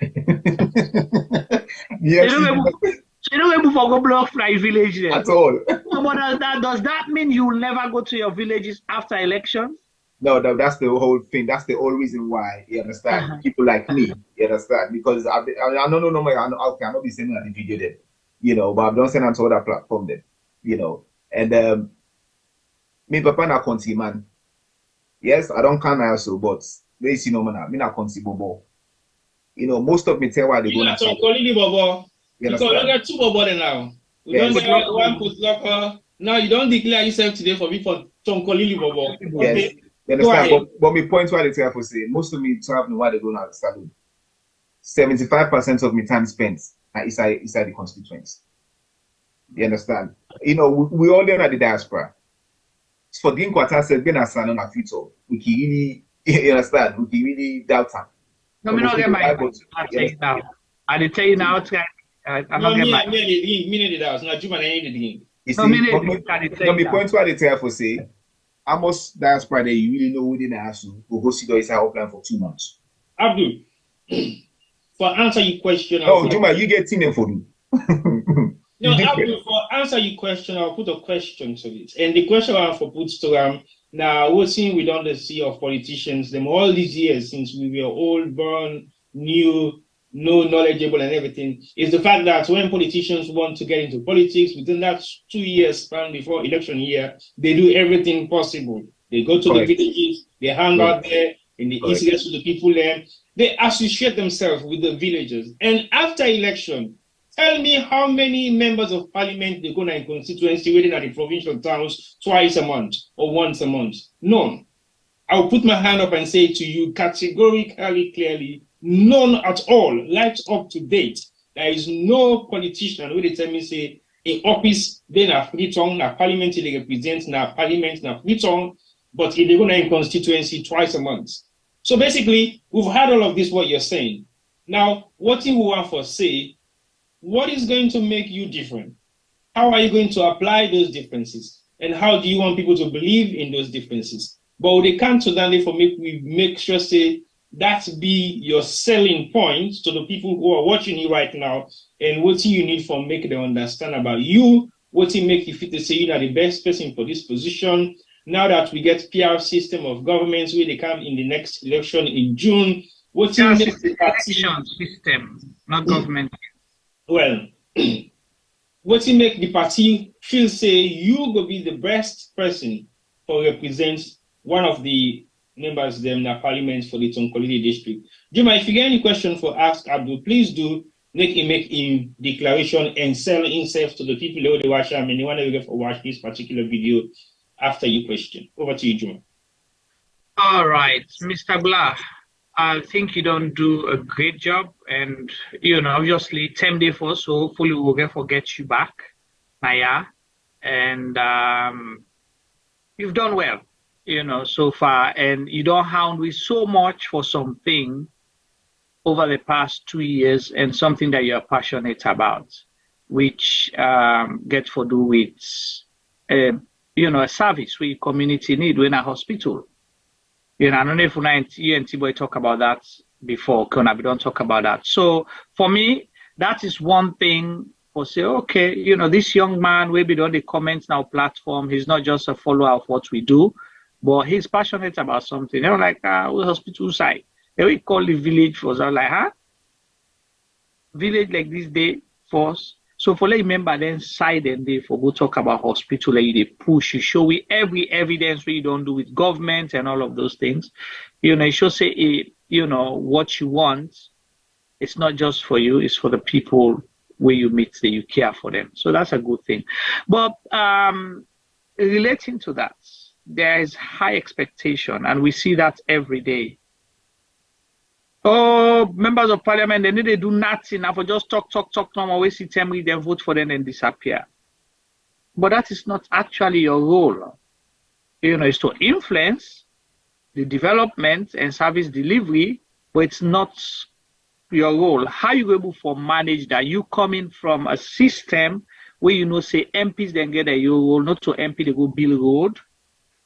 You don't able for go block fly village then. At all. So but does that mean you will never go to your villages after elections? No, that's the whole thing. That's the whole reason why, you understand, people like me, you understand, because I don't know, I cannot be sending that video then, you know, but I've done send on to other platform then, you know, and me papa na country man. Yes, I don't can also, but they see no man, me na country bobo. You know, most of me tell why they go na. You got two bobo now. We don't get one put locker. Now you don't declare yourself today for me for Tonkolili bobo. Yes. You understand? But my point why they tell for say most of me travel why they go now salon. 75% of my time spent inside the constituents. You understand? You know, we all there at the diaspora. For the quarter said being a salon a future, we can really you understand, we can really doubt them. No, me not get my now. I tell you now, I'm not getting my you see, my point why they tell for say almost diaspora that you really know within the house will go see the Israel plan for 2 months. Abdul, for answer your question. No, Juma, you get in for you. No, Abdul, for answer your question, I'll put a question to it. And the question I for put to now we're seeing we don't see of politicians them all these years since we were all born new, no knowledgeable and everything, is the fact that when politicians want to get into politics within that 2 years span before election year, they do everything possible. They go to the villages, they hang out there in the easiest to the people there. They associate themselves with the villagers. And after election, tell me how many members of parliament they go in constituency waiting at the provincial towns twice a month or once a month. None. I'll put my hand up and say to you categorically, clearly, none at all. Life's up to date. There is no politician who they tell me say in office they na free tongue, na parliament they represent, na parliament na free tongue, but if they go in constituency twice a month. So basically, we've had all of this what you're saying. Now, what you want for say, what is going to make you different? How are you going to apply those differences? And how do you want people to believe in those differences? But they can't to that for make sure say that be your selling point to the people who are watching you right now, and what you need for make them understand about you, what you make you fit to say you are the best person for this position. Now that we get PR system of governments where they come in the next election in June, what you make the election system, not government. Well, what you make the party feel say you will be the best person or represents one of the members of the parliament for the Tonkolili district. Juma, if you get any question for Ask Abdul, please do make him declaration and sell himself to the people who they watch and anyone who will watch this particular video after your question. Over to you, Juma. All right, Mr. Gbla, I think you don't do a great job, and obviously 10 days for, so hopefully we'll get you back, Naya, and you've done well, so far, and you don't hound with so much for something over the past 2 years, and something that you're passionate about, which gets to do with a service we community need in a hospital. I don't know if you and T-Boy talk about that before, we don't talk about that. So for me, that is one thing for say, okay, this young man will be on the comments now platform. He's not just a follower of what we do, but he's passionate about something. They're like, we're hospital side. They will call the village for us. I'm like, huh? Village like this day for us. So for let remember then side and day for go talk about hospital, like they push, you show we every evidence we don't do with government and all of those things. You should say what you want, it's not just for you, it's for the people where you meet that you care for them. So that's a good thing. But relating to that, there is high expectation, and we see that every day. Oh, members of parliament, they need to do nothing. Now for just talk, no always see them, they vote for them and disappear. But that is not actually your role. It's to influence the development and service delivery, but it's not your role. How you able to manage that? You coming from a system where say MPs then get your role, not to MP they go build road,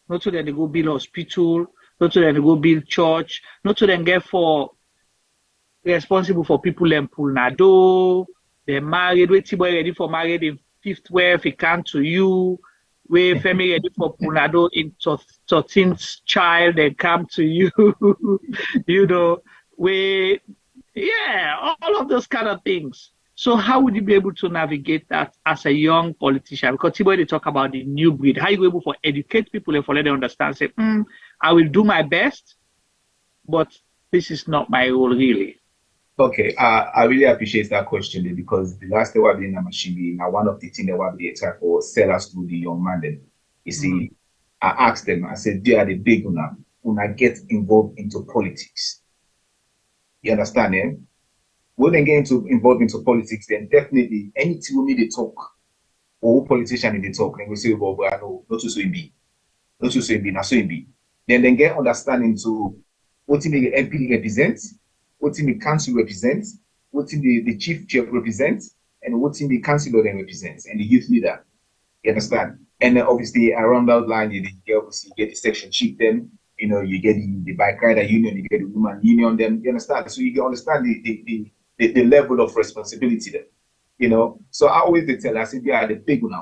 not to then they go build hospital, not to then they go build church, not to then get for responsible for people in Pulnado, they're married, wait till ready for married in 5th wife, he come to you, where family ready for Pulnado in 13th child, they come to you, where, all of those kind of things. So how would you be able to navigate that as a young politician? Because T-Boy, they talk about the new breed. How are you able to educate people and for let them understand, say, I will do my best, but this is not my role really. Okay, I really appreciate that question because the last time I was in a machine, now one of the things that I was trying for sellers to the young man. Then you see, I asked them, I said, they are the big one. When I get involved into politics, you understand? Eh? When they get involved into politics, then definitely anything we need to talk, or politician need to talk, and we say, well, I know, not to so it be, not to so it be, not so it be. Then get understanding to what the MP represents, what the council represents, what the chief chair represents, and what the councillor then represents, and the youth leader. You understand? And then obviously around that line, you get the section chiefdom, you get the bike rider union, you get the woman union, then you understand. So you can understand the level of responsibility there. So I always tell, I say, they are the big one.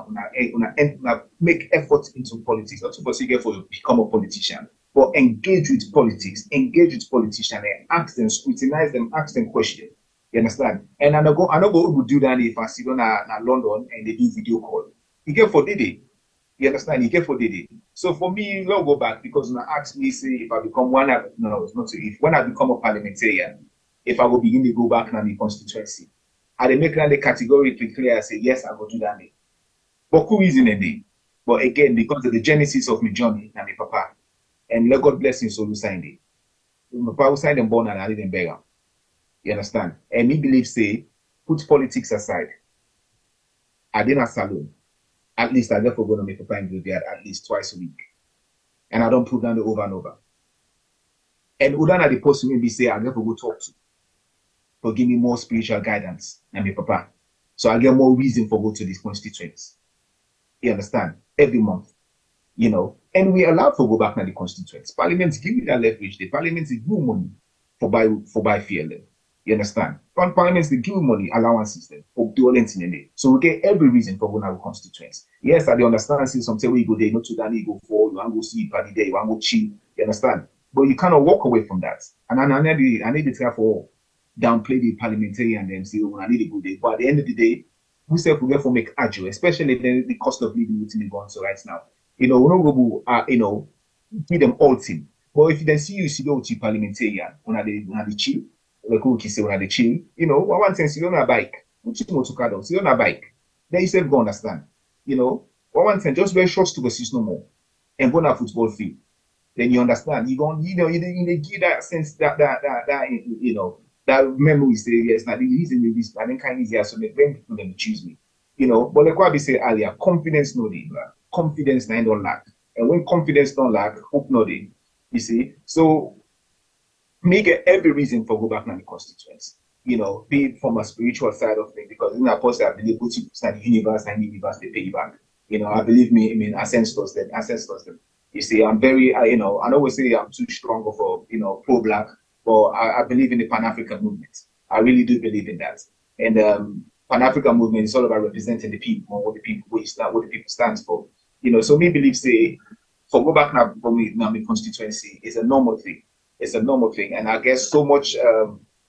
Make effort into politics. Not supposed to get for become a politician, but engage with politics, engage with politicians, and ask them, scrutinize them, ask them questions. You understand? And I go do that if I see them in London and they do video call. You get for Dede. You understand? You get for Dede. So for me, I'll go back because when I ask me, say, if I become when I become a parliamentarian, if I will begin to go back now the constituency, I they make the categorically clear, I say, yes, I will do that. But who is in a day? But again, because of the genesis of my journey and my papa, and let God bless him, so we signed it. My papa signed them born and I didn't beg him. You understand? And me believe, say, put politics aside. I didn't salon. At least I therefore go to make papa in Graveyard at least twice a week. And I don't put down the over and over. And Udana the post maybe say I never go talk to. But give me more spiritual guidance and my papa. So I get more reason for go to these constituents. You understand? Every month. And we allowed to go back to the constituents. Parliament give me that leverage. The parliament give you money for buy fearless. You understand? Parliament they give you money, allowances them for doing in the So we get every reason for going to our constituents. Yes, I understand see some say where you go there, not to that you go for, you want to go see party there, you want to go chill. You understand? But you cannot walk away from that. And I need to try for downplay the parliamentarian and them say, oh, I need to go there. But at the end of the day, we say we get for make agile, especially the cost of living within the going so right now. You know, we don't go, you know, give them all team. But if they see you, see the parliamentarian, when they chill, like who can say when they chill, you know, one thing, you don't have a bike, which is motor car, you don't have a bike. Then you say, go understand. You know, one thing, just very short to go see no more and go on a football field. Then you understand. You don't, you know, you give that sense that you know, that memory say, yes, now the reason with this, I think kind easier, so they bring people them choose me. You know, but like what we say earlier, confidence no day, confidence na don't lack. And when confidence don't lack, hope no day. You see, so make every reason for go back to the constituency. You know, be it from a spiritual side of things, because in a post I believe put you to the universe and the universe they pay you back. You know, I believe me, I mean, ancestors them. You see, I'm very, you know, I always say I'm too strong for, you know, pro-black, but I believe in the Pan-African movement. I really do believe in that. And Pan-African movement is all about representing the people, what the people stands for. You know, so me believe say for go back now for me constituency is a normal thing. It's a normal thing, and I guess so much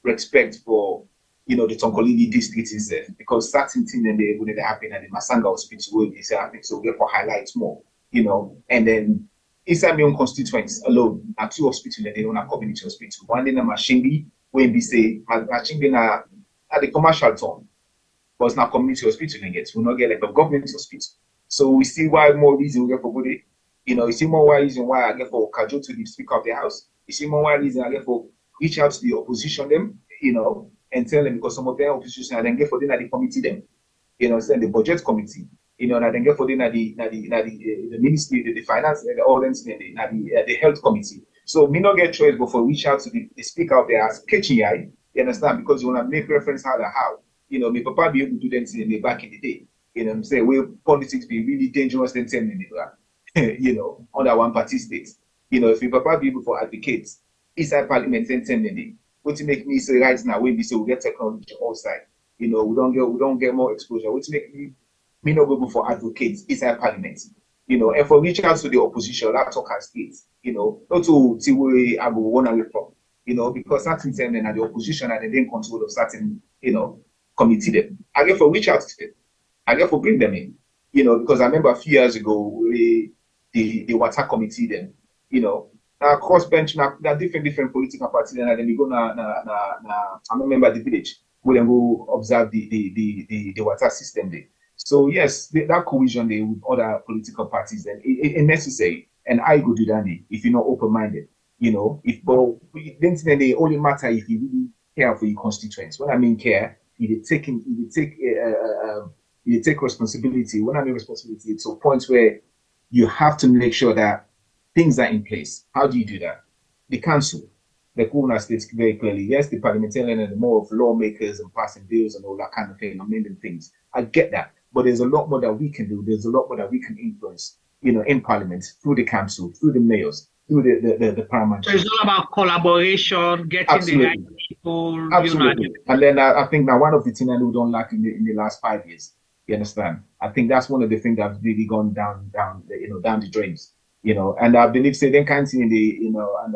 respect for, you know, the Tonkolili district is there, because certain things that they would happen at the Masanga hospital will be say I think so we for highlights more, you know, and then inside my own constituents alone, at 2 hospitals that they don't have community hospital. One in a Mashimbi, when we say Mashimbi na at the commercial town, but it's not community hospital yet. We not get like a government hospital. So we see why more reason we get for good. You know, you see more reason why I get for Kajo to the Speaker of the House. You see more reason I get for reach out to the opposition them, you know, and tell them, because some of them opposition and then get for them at the committee them, you know, send the budget committee, you know, and then get for them at the ministry, the finance, and all them the health committee. So me not get choice but for reach out to the Speaker of the House, catching you understand, because you want to make reference how. You know, my papa be able to do them in the back in the day. You know what I'm saying? Where politics be really dangerous than 10 minutes, you know, under one party state. You know, if your papa be able to advocate inside parliament 10 minutes, what to make me say right now, when we say we get technology outside, you know, we don't get more exposure. What to make me not able for advocate inside parliament, you know, and for reach out to the opposition, that talk as states, you know, not to see where I go run away from, you know, because certain time then the opposition and they didn't control of certain, you know, committee them. I get for reach out to them. I get for bring them in. You know, because I remember a few years ago the water committee then, you know, now cross bench now there are different political parties and then we go I remember the village. We then go observe the water system there. So yes, that cohesion there with other political parties then it necessary. And I go do that if you're not open-minded. You know, but then they only matter if you really care for your constituents. When I mean care, you take responsibility. When I mean responsibility, it's a point where you have to make sure that things are in place. How do you do that? The council, the governor states very clearly, yes, the parliamentarian and the more of lawmakers and passing bills and all that kind of thing, amending things. I get that. But there's a lot more that we can do. There's a lot more that we can influence, you know, in parliament, through the council, through the mayors, through the paramount. So it's all about collaboration, getting the right people. Absolutely. You know, and then I think now one of the things I don't like in the last 5 years, you understand? I think that's one of the things that's really gone down the drains, you know. And I believe say then can't see in the, you know, and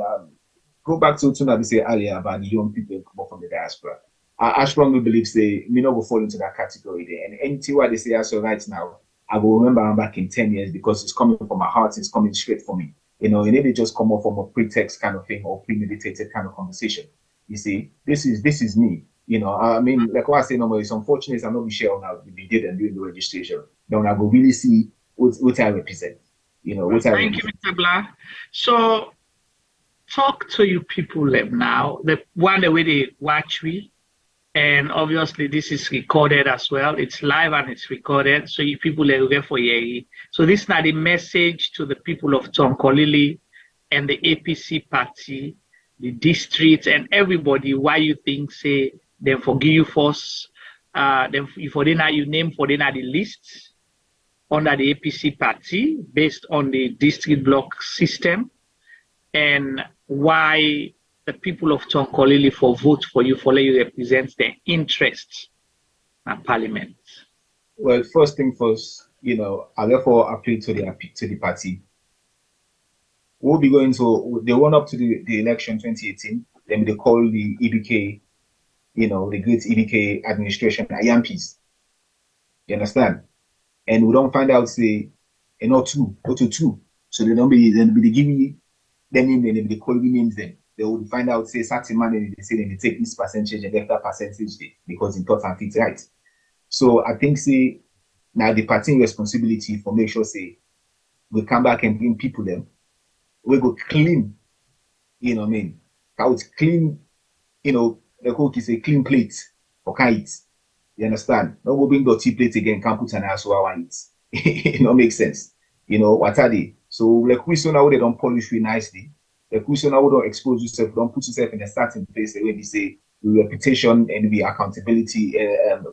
go back to what we say earlier about the young people come up from the diaspora. I strongly believe say me not will fall into that category there. And anything what they say also right now, I will remember I'm back in 10 years because it's coming from my heart, it's coming straight from me. You know, and it just come off from a pretext kind of thing or premeditated kind of conversation. You see, this is me. You know, I mean, like what I say normally, it's unfortunate I'm not Michelle now we did and doing the registration. Then I will really see what I represent. You know, what I represent. Thank you, Mr. Gbla. So talk to you people now. The way they watch me. And obviously, this is recorded as well. It's live and it's recorded. So you people are there for you. So this is now the message to the people of Tonkolili and the APC party, the district, and everybody. Why you think say them forgive you first? Then for then you name for then the list under the APC party based on the district block system, and why the people of Tonkolili for vote for you, for let you represent their interests in parliament. Well, first thing first, you know, I therefore appeal to the party. We'll be going to the run up to the election 2018. Then they call the EBK, you know, the great EBK administration Yampis. You understand? And we don't find out say and not two, not to two. So they don't be they give me them name, then they call me names then. They will find out, say, certain man, and they say, then they take this percentage and after percentage day, because in thought and fit right. So I think, say, now the party responsibility for make sure, say, we come back and bring people them. We go clean, you know what I mean? I would clean, you know, the cook is a clean plate for kites. You understand? Don't go bring dirty plate again, can't put an ass so I want it. It don't make sense. You know, what are they? So like we so now they don't polish you nicely. Like we so now don't expose yourself, don't put yourself in a certain place where we say the reputation and the accountability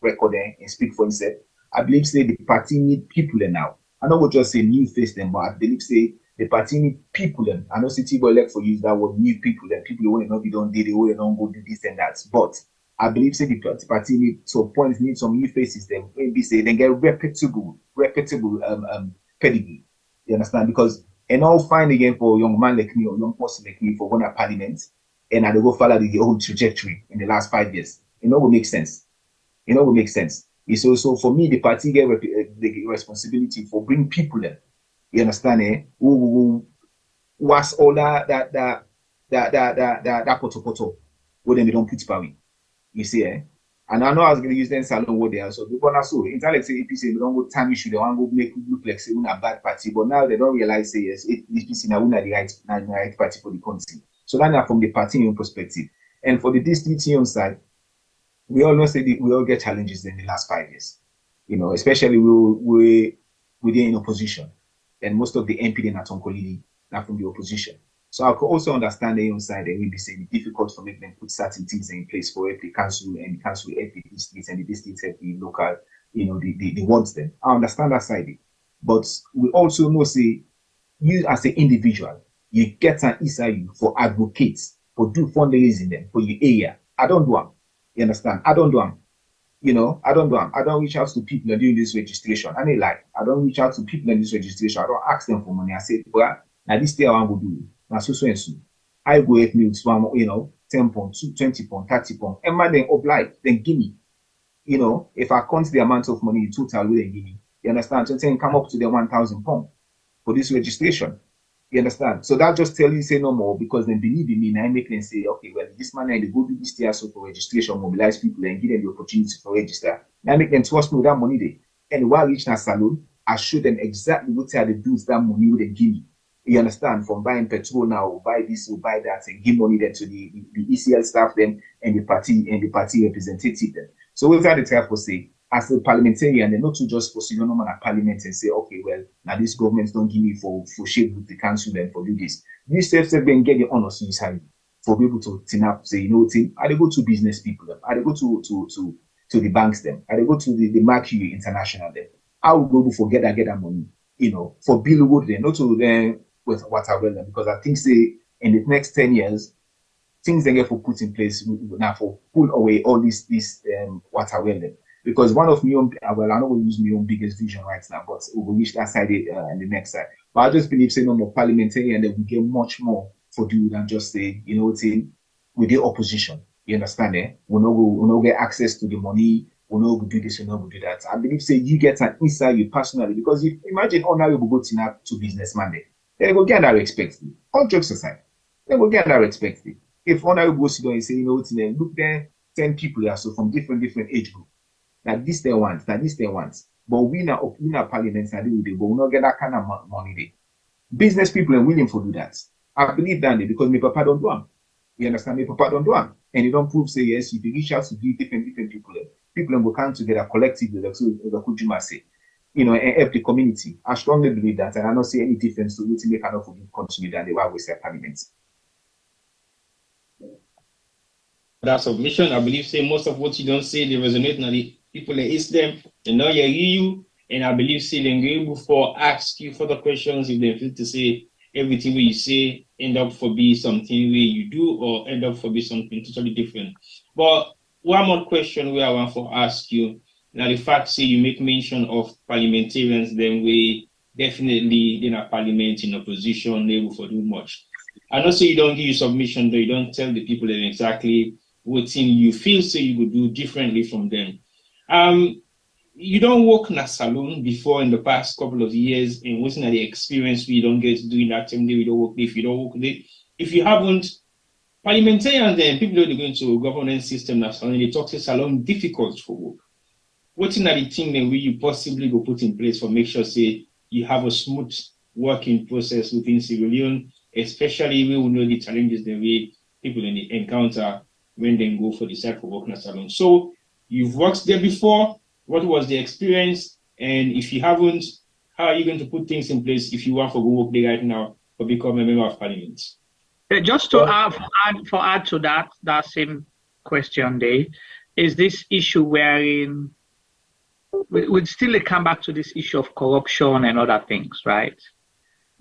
record and speak for yourself. I believe say the party need people now. I don't just say new face them, but I believe say the party need people them. I know City Boy like for use that word new people and people who want to know they don't do, they don't go do this and that. But I believe say the party need some points, need some new faces them. Maybe say they get reputable pedigree. You understand? Because and all fine again for a young man like me or young person like me for going to parliament and I go follow the old trajectory in the last 5 years. It will make sense. It will make sense. It's also for me the party get the responsibility for bring people in. You understand? Who was all that poto where they don't put power. You see, And I know I was going to use them salon word there. So people now so it's like say APC they don't go time issue, they want to go make it look like say a bad party. But now they don't realize say yes, APC now the right party for the country. So that's from the party union perspective. And for the district union side, we all know say we all get challenges in the last 5 years. You know, especially we're in opposition. And most of the MP in Atonkolili are from the opposition. So I could also understand the side and maybe say it's difficult for them to put certain things in place for every council and the council every district and the district every local, you know, the wards them. I understand that side. But we also know say you as an individual, you get an issue for advocates, for do fundraising them for your area. I don't do them. You understand? I don't do them. You know, I don't do them. I don't reach out to people and doing this registration. I ain't like I don't reach out to people in this registration. I don't ask them for money. I say, well, now this day I want to do. Now so and so. I go with me with you know, 10 pounds, 20 pounds, 30 pounds. And man then oblige, then give me. You know, if I count the amount of money total will then give me. You understand? So then come up to the 1,000 pounds for this registration. You understand? So that just tell you say no more because then believe in me and I make them say, okay, well, this man I go do this year so for registration, mobilize people and give them the opportunity for register. And I make them trust me with that money there. And while I reach that salon, I show them exactly what are the dues that money would then give me. You understand? From buying petrol now, or buy this, or buy that, and give money then to the ECL staff then and the party representative then. So what are the type of say? As a parliamentarian, they're not to just pursue no man at parliament and say, okay, well, now this government don't give me for shape with the council then for do this. This self then get the honor suicide for people to tin up, say, you know, I they go to business people them, I they go to the banks them, I they go to the Mercury International them. I will go for get that money, you know, for bill wood then, not to them with what I will them, because I think say in the next 10 years, things they get for put in place now for pull away all this what I will them. Because one of my own, well, I don't want to use my own biggest vision right now, but we'll reach that side and the next side. But I just believe, say, no more parliamentarian, that we get much more for do than just say, you know, say, with the opposition. You understand, eh? We'll not get access to the money, we'll not do this, we'll not do that. I believe, say, you get an insight you personally, because if imagine, now you will go to businessman there. They go get that respect. All jokes aside, they will get that respect. If now you go sit down and say, you know, look there, 10 people there, so from different age groups. Now this they want, But we now parliament and do it, but we not get that kind of money there. Business people are willing to do that. I believe that because my papa don't do them. You understand? My papa don't do them. And you don't prove say yes, if you reach out to different people will come together collectively, like so Kujuma say, you know, and help the community. I strongly believe that, and I don't see any difference to what they cannot continue than the way we say parliament. That submission, I believe, say most of what you don't say, they resonate now. The people that is them, they know you, and I believe, say they're able for ask you further questions if they feel to say everything where you say end up for be something where you do or end up for be something totally different. But one more question where I want to ask you. Now the fact say you make mention of parliamentarians, then we definitely in a parliament in opposition, able for do much. I know say you don't give you submission, though you don't tell the people that exactly what thing you feel say you would do differently from them. you don't work in a salon before in the past couple of years and wasn't at the experience we don't get doing that same day we don't work if you don't work it. If you haven't, parliamentarians and people that are going to governance system now they talk to salon difficult for work. What's in the thing then will you possibly go put in place for make sure say you have a smooth working process within Sierra Leone, especially we will know the challenges the way people encounter when they go for the site for work in a salon. So you've worked there before. What was the experience? And if you haven't, how are you going to put things in place if you want to go work there right now or become a member of parliament? Just to add to that same question, Dave, is this issue wherein we'd still come back to this issue of corruption and other things, right?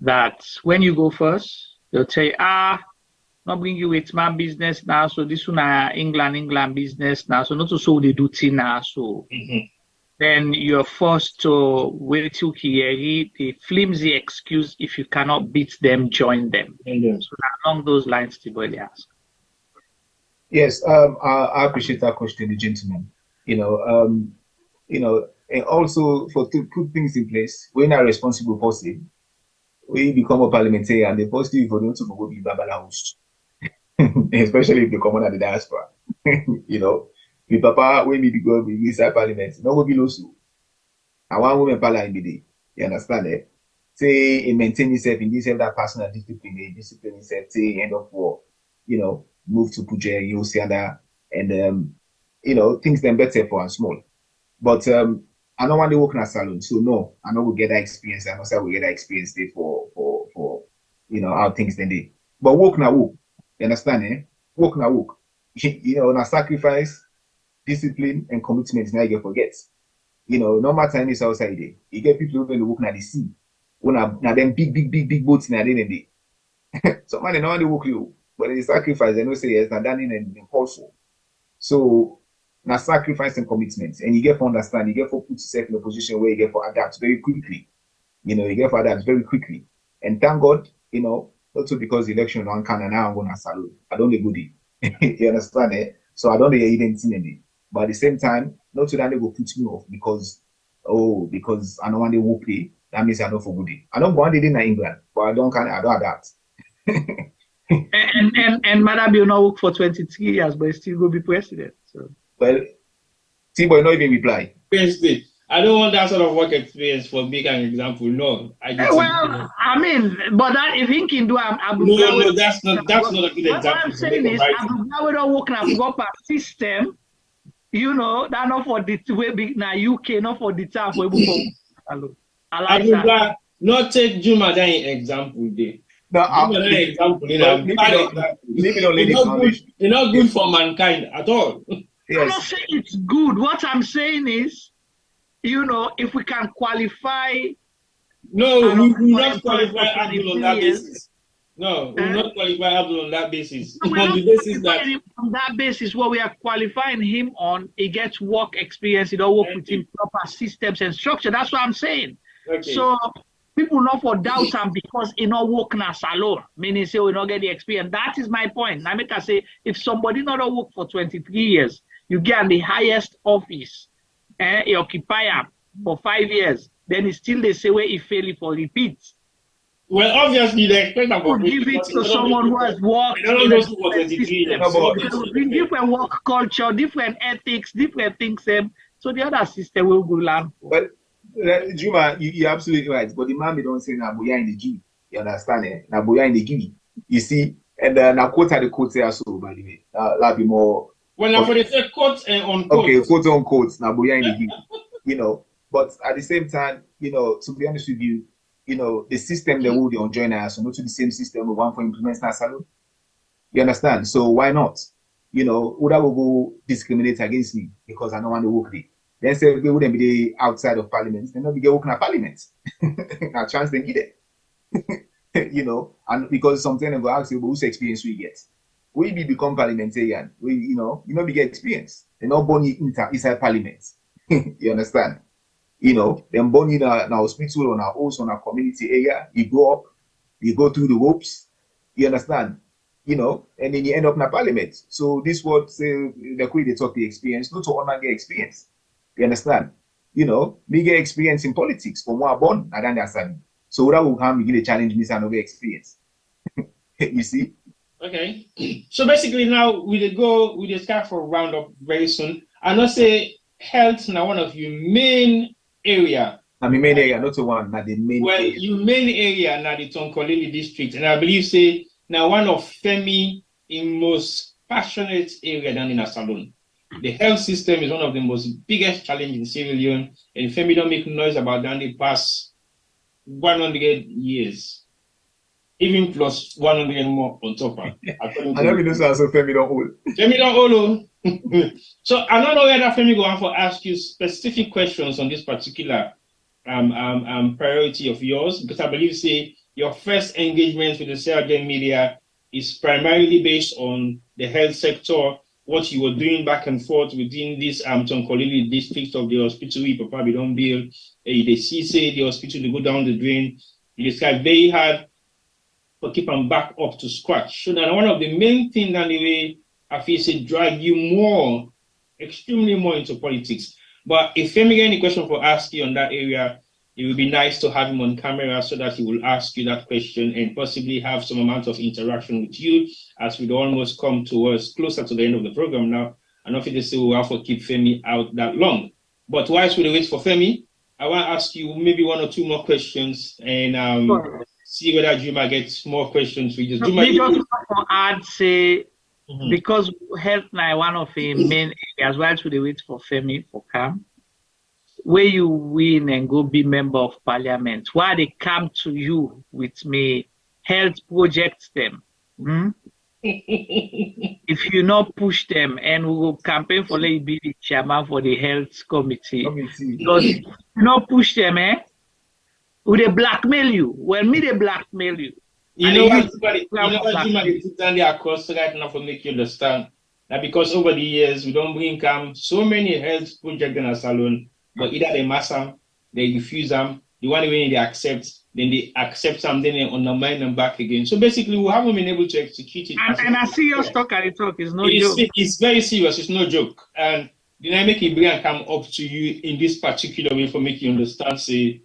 That when you go first, they'll say, not bring you with my business now, so this one England business now, so not to so they do thing now, so then you're forced to wait till the flimsy excuse if you cannot beat them, join them. So along those lines, Tiboli ask. Yes, I appreciate that question, the gentleman. And also to put things in place, when a responsible person, we become a parliamentarian, and the positive for them to go be Babala host. Especially if they come on at the diaspora. The papa when we go inside parliament, no go be no so. And one woman parliament day. You understand it? Say he maintain himself in this that personal discipline, discipline himself, say end of war, move to Puje, you see that and things them better for and small. But I don't want to work in a salon, so no, I know we get that experience. I know say we get that experience there for how things then they. But work na work. You understand, eh? Work na work. Na sacrifice, discipline, and commitment now you get forget. No matter any outside there. You get people who work na the sea. Na them big boats na there and they. Some man they know they work you, but they sacrifice, they know say yes, na done and also. So na sacrifice and commitment. And you get to understand, you get to put yourself in a position where you get to adapt very quickly. You get to adapt very quickly. And thank God, also because the election on Canada now I'm gonna salute. I don't go there. You understand it? So I don't hear anything. But at the same time, not to that they go put me off because I don't want to work play. That means I don't for good. I don't want it in England, but I don't adapt. and Madam you not work for 23 years, but still go be president. So well, T-boy not even reply. President. I don't want that sort of work experience for being an example. No, but that if he can do, no, that's not a good example. What I'm saying is, Abdul Gbla don't work in a proper system. That not for the way big na UK, not for the time for Abdul Gbla, not take Juma that example there. No, example. It's not good for mankind at all. Yes. I'm not saying it's good. What I'm saying is, if we can qualify. No, we will not qualify Abdul on that basis. No, we will not qualify Abdul on that basis. On that basis, what we are qualifying him on, he gets work experience, he don't work within proper systems and structure. That's what I'm saying. Okay. So people not for doubt him because he not work in a salon, meaning say we not get the experience. That is my point. I make I say if somebody not work for 23 years, you get the highest office. He occupy him for 5 years, then it's still the same way he fail for repeat. Well, obviously, they expect to give it to someone who has worked in different work culture, different ethics, different things. So the other system will go learn. Well, Juma, you're absolutely right. But the man don't say Naboya in the G. You understand it? Naboya in the G. You see, and now quote the quote there so by the way. That'll be more. Well, now for the say quote on quote. Okay, quote on quote. Naboya in the G. But at the same time, to be honest with you, the system they will join us, so not to the same system we want for implement na salon. You understand? So why not? Uda will go discriminate against me because I don't want to work there. Then say they wouldn't be outside of parliament, then not be working at parliament. Now chance they get it. And because sometimes they go ask you, but whose experience we get? We become parliamentarian. We be get experience. They're not born inside parliament. You understand? Them born in our hospital, on our house, on our community area. You go up, you go through the ropes. You understand? And then you end up in a parliament. So this what say the way they talk the experience, not to honor the experience. You understand? you know, me get experience in politics for more born, I don't understand. So that will have me get a challenge, me and over experience. You see? Okay. So basically now we start for roundup very soon. I know say health now one of your main area. I mean main area, not the one, not the main well, area. Your main area now the Tonkolili district. And I believe say now one of Femi in most passionate area down in a salon. The health system is one of the most biggest challenge in Sierra Leone, and Femi don't make noise about that the past 100 years, even plus 100 more on top of. I don't know so Femi don't hold. Femi don't hold. So I don't know whether Femi go on for ask you specific questions on this particular priority of yours, because I believe say your first engagement with the Sierra Leone media is primarily based on the health sector, what you were doing back and forth within this Tonkolili district of the hospital. We probably don't build. They see say the hospital to go down the drain. It's very hard to keep them back up to scratch. So now one of the main things that the way I feel say drag you extremely more into politics. But if Femi get any question for ask you on that area, it would be nice to have him on camera so that he will ask you that question and possibly have some amount of interaction with you as we'd almost come towards closer to the end of the program now. I don't think they say we'll have to keep Femi out that long. But whilst we wait for Femi, I want to ask you maybe one or two more questions and see whether Juma gets more questions for you. Juma, just want to add, say, because health now one of the main areas, whilst we wait for Femi for come, where you win and go be member of parliament, why they come to you with me health projects them. If you not push them, and we will campaign for let be the chairman for the health committee. Because if you not push them, will they blackmail you? Well, me they blackmail you. You know what Juma put down there across right now for make you understand that because over the years we don't bring so many health projects in a salon. But either they mass them, they refuse them, the one way they accept, then they accept them, then they undermine them back again. So basically, we haven't been able to execute it. And I see your talk and talk is no joke. It's very serious, it's no joke. And the dynamic it bring and come up to you in this particular way for making you understand, say,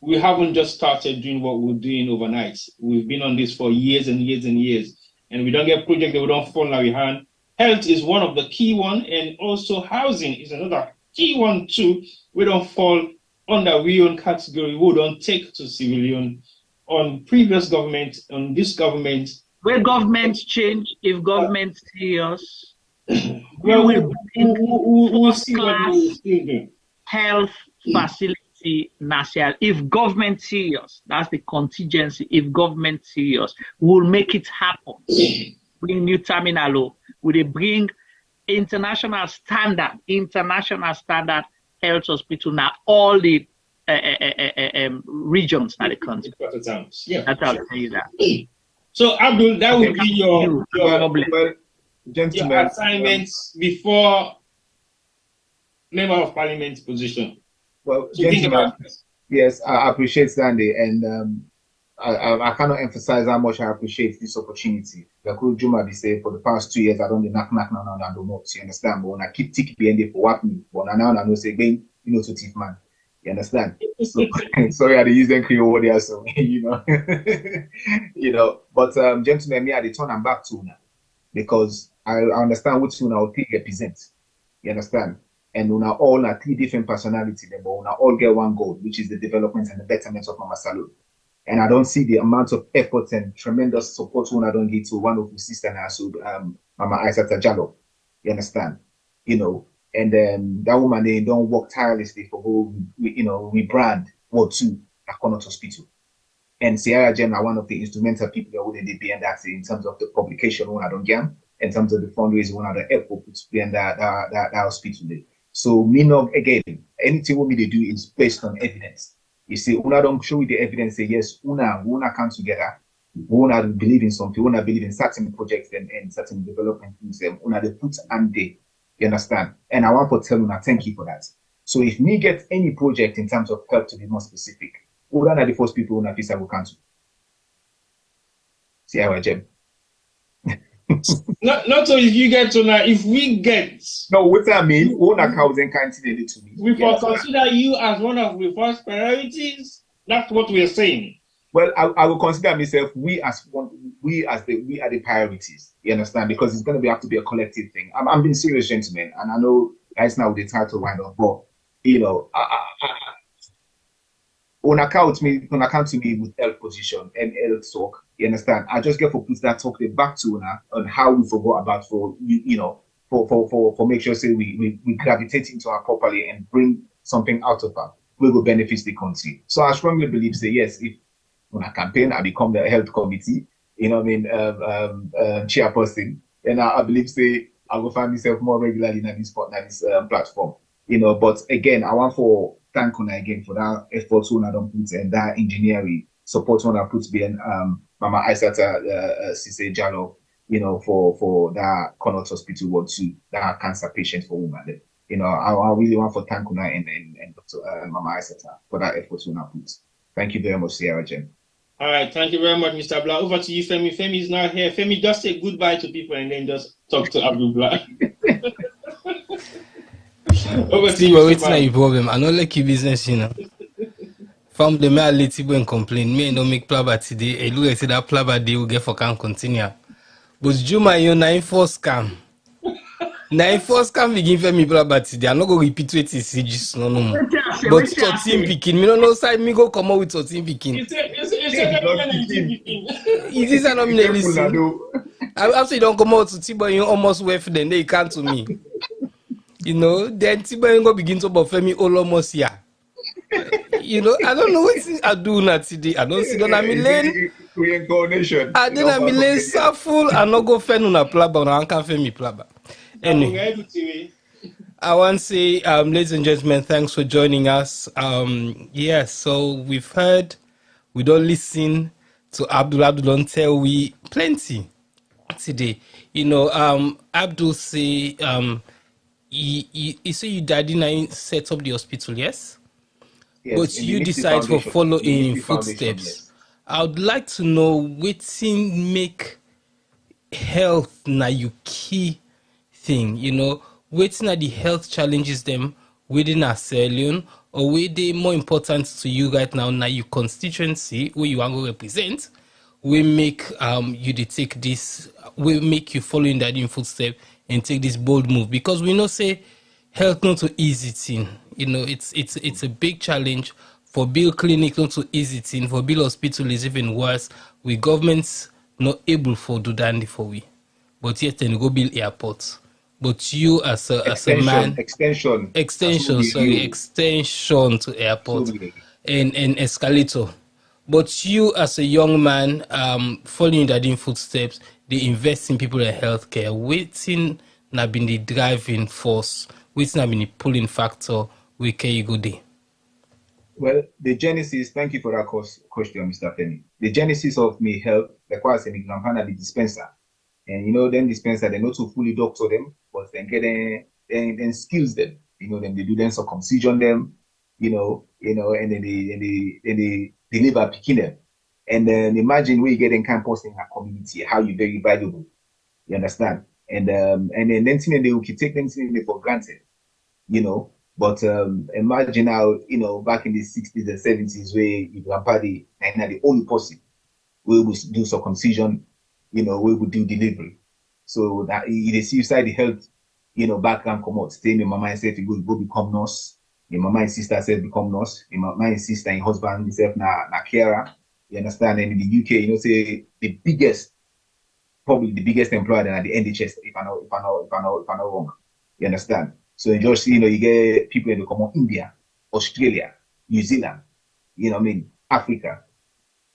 we haven't just started doing what we're doing overnight. We've been on this for years and years and years. And we don't get projects that we don't fall in our hand. Health is one of the key one, and also housing is another key one too. We don't fall under we own category. We don't take to civilian on previous government, on this government. Where government change, if government serious, well, we'll see what we still do. Health facility national. If government serious, that's the contingency. If government serious, we'll make it happen. Bring new terminal. Will they bring international standard health hospital now all the regions in the country. Yeah, that's how I'll tell you that. So Abdul, that would be your gentlemen assignments before member of parliament position. Well, so gentlemen, yes, I appreciate Sandy, and I cannot emphasize how much I appreciate this opportunity. Like Juma be say for the past 2 years, I don't knock now and do not. You understand? But when I keep tick behind for what me, but now I know say again, you know, to thief man. You understand? So, sorry, I use them Creole word there, so you know, you know. But gentlemen, me I turn and back to now because I understand what Una will represent. You understand? And Una all are 3 different personalities, but Una all get one goal, which is the development and the betterment of Mama Salud. And I don't see the amount of effort and tremendous support when I don't get to one of the sisters now, so Mama Aisata Jallo. You understand? You know, and that woman they don't work tirelessly for who we brand Ward 2 at Connaught Hospital. And Sierra Gem are one of the instrumental people that wouldn't be in that in terms of the publication when I don't get, in terms of the fundraising when I don't effort to be in that hospital there. So me no again, anything what me they do is based on evidence. You see, Una don't show you the evidence, say, yes, Una come together. Una believe in something, Una believe in certain projects and certain development things. Una they put and they, you understand? And I want to tell Una, thank you for that. So if me get any project in terms of help to be more specific, Una are the first people Una fisa will cancel. See how I gem. Not so if you get to now, if we get. No, what I mean, own account then can't see it to me. We consider you as one of the first priorities. That's what we're saying. Well, I will consider myself, we are the priorities. You understand? Because it's going to have to be a collective thing. I'm being serious, gentlemen, and I know guys now with the title wind up, but you know, on account to me with health position and health talk. You understand? I just get for put that talk back to on how we forgot about for make sure say we gravitate into her properly and bring something out of her. We will benefit the country. So I strongly believe say yes, if on a campaign I become the health committee, chairperson, and I believe say I will find myself more regularly in this platform. But again, I want for thank you again for that effort one I don't put and that engineering support one I put being Mama Aisata Sise Jalo, for that Connaught Hospital Ward 2, that cancer patient for women. I really want for thank you and Dr. Mama Aisata for that effort one I put. Thank you very much, Sierra Jen. All right, thank you very much, Mr. Gbla. Over to you, Femi. Femi is now here. Femi, just say goodbye to people and then just talk to Abdul Gbla. Over to you, what's not your problem? I don't like your business, From the mail, let you and complain. Me don't make plaba today. I look at that plaba they will get for can continue. But Juma, you 9-4 scam. 9-4 scam begin for me plaba today. I'm not going to repeat what you say just no more. But 13 picking. Me don't know side me go come out with 13 picking. It is an listen. After you don't come out to Tibo, you almost wait for them. They can't to me. Then Tibo ain't gonna begin to buffer me all almost here. I don't know what I do now today. I don't see that I'm lane. Reincarnation. I then I'm lane so full. I not go fend on a plaba. I can't fend me plaba. Anyway, I want to say, ladies and gentlemen, thanks for joining us. So we've heard. We don't listen to Abdul. Abdul don't tell we plenty today. Abdul say you say your daddy now set up the hospital, yes? Yes, but you decide to follow in footsteps. Yes. I would like to know wetin make health na your key thing, wetin are the health challenges them within our Sierra Leone, or were they more important to you right now your constituency where you want to represent, we make you take this, we make you follow in that footstep and take this bold move, because we know say health not so easy thing. It's a big challenge. For build clinic not so easy thing. For build hospital is even worse. We governments not able for do that for we, but yet then go build airports. But you as a man extension to airport and escalator. But you as a young man following that in footsteps, they invest in people in healthcare. Waiting na been the driving force. Waiting na been the pulling factor. Where can you go there? Well, the genesis. Thank you for that question, Mr. Femi. The genesis of me health, like what I said, grandpa the dispenser, and then dispenser they not to fully doctor them, but then get then skills them. Then they do then circumcision them, and then they deliver picking them. And then imagine where you get in campus in a community, how you very valuable. You understand? And then they will take them for granted, But imagine how, back in the 60s and 70s, where your grandpa the only person we would do circumcision, we would do delivery. So that you see inside the health, background come out. Stay my mama and say you go become nurse. Your mama and sister said become nurse. Your mama and sister and husband himself na carer. You understand? And in the UK, say probably the biggest employer than at the NHS, if I'm not wrong. You understand? So you just you get people in the common India, Australia, New Zealand, Africa,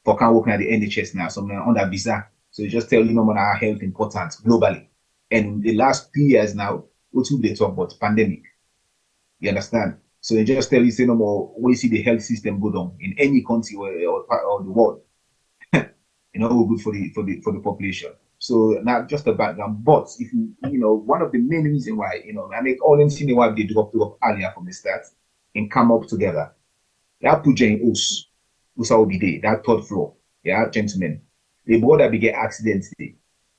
for can work at the NHS now, so on that visa. So you just tell our health important globally. And the last 3 years now, what do they talk about? Pandemic. You understand? So they just tell you say no more. We see the health system go down in any country or the world. Good for the population. So not just the background, but if one of the main reasons why I make all them seen why they drop earlier from the start and come up together. That put in us will be there, that third floor. Yeah, gentlemen. The border began accidents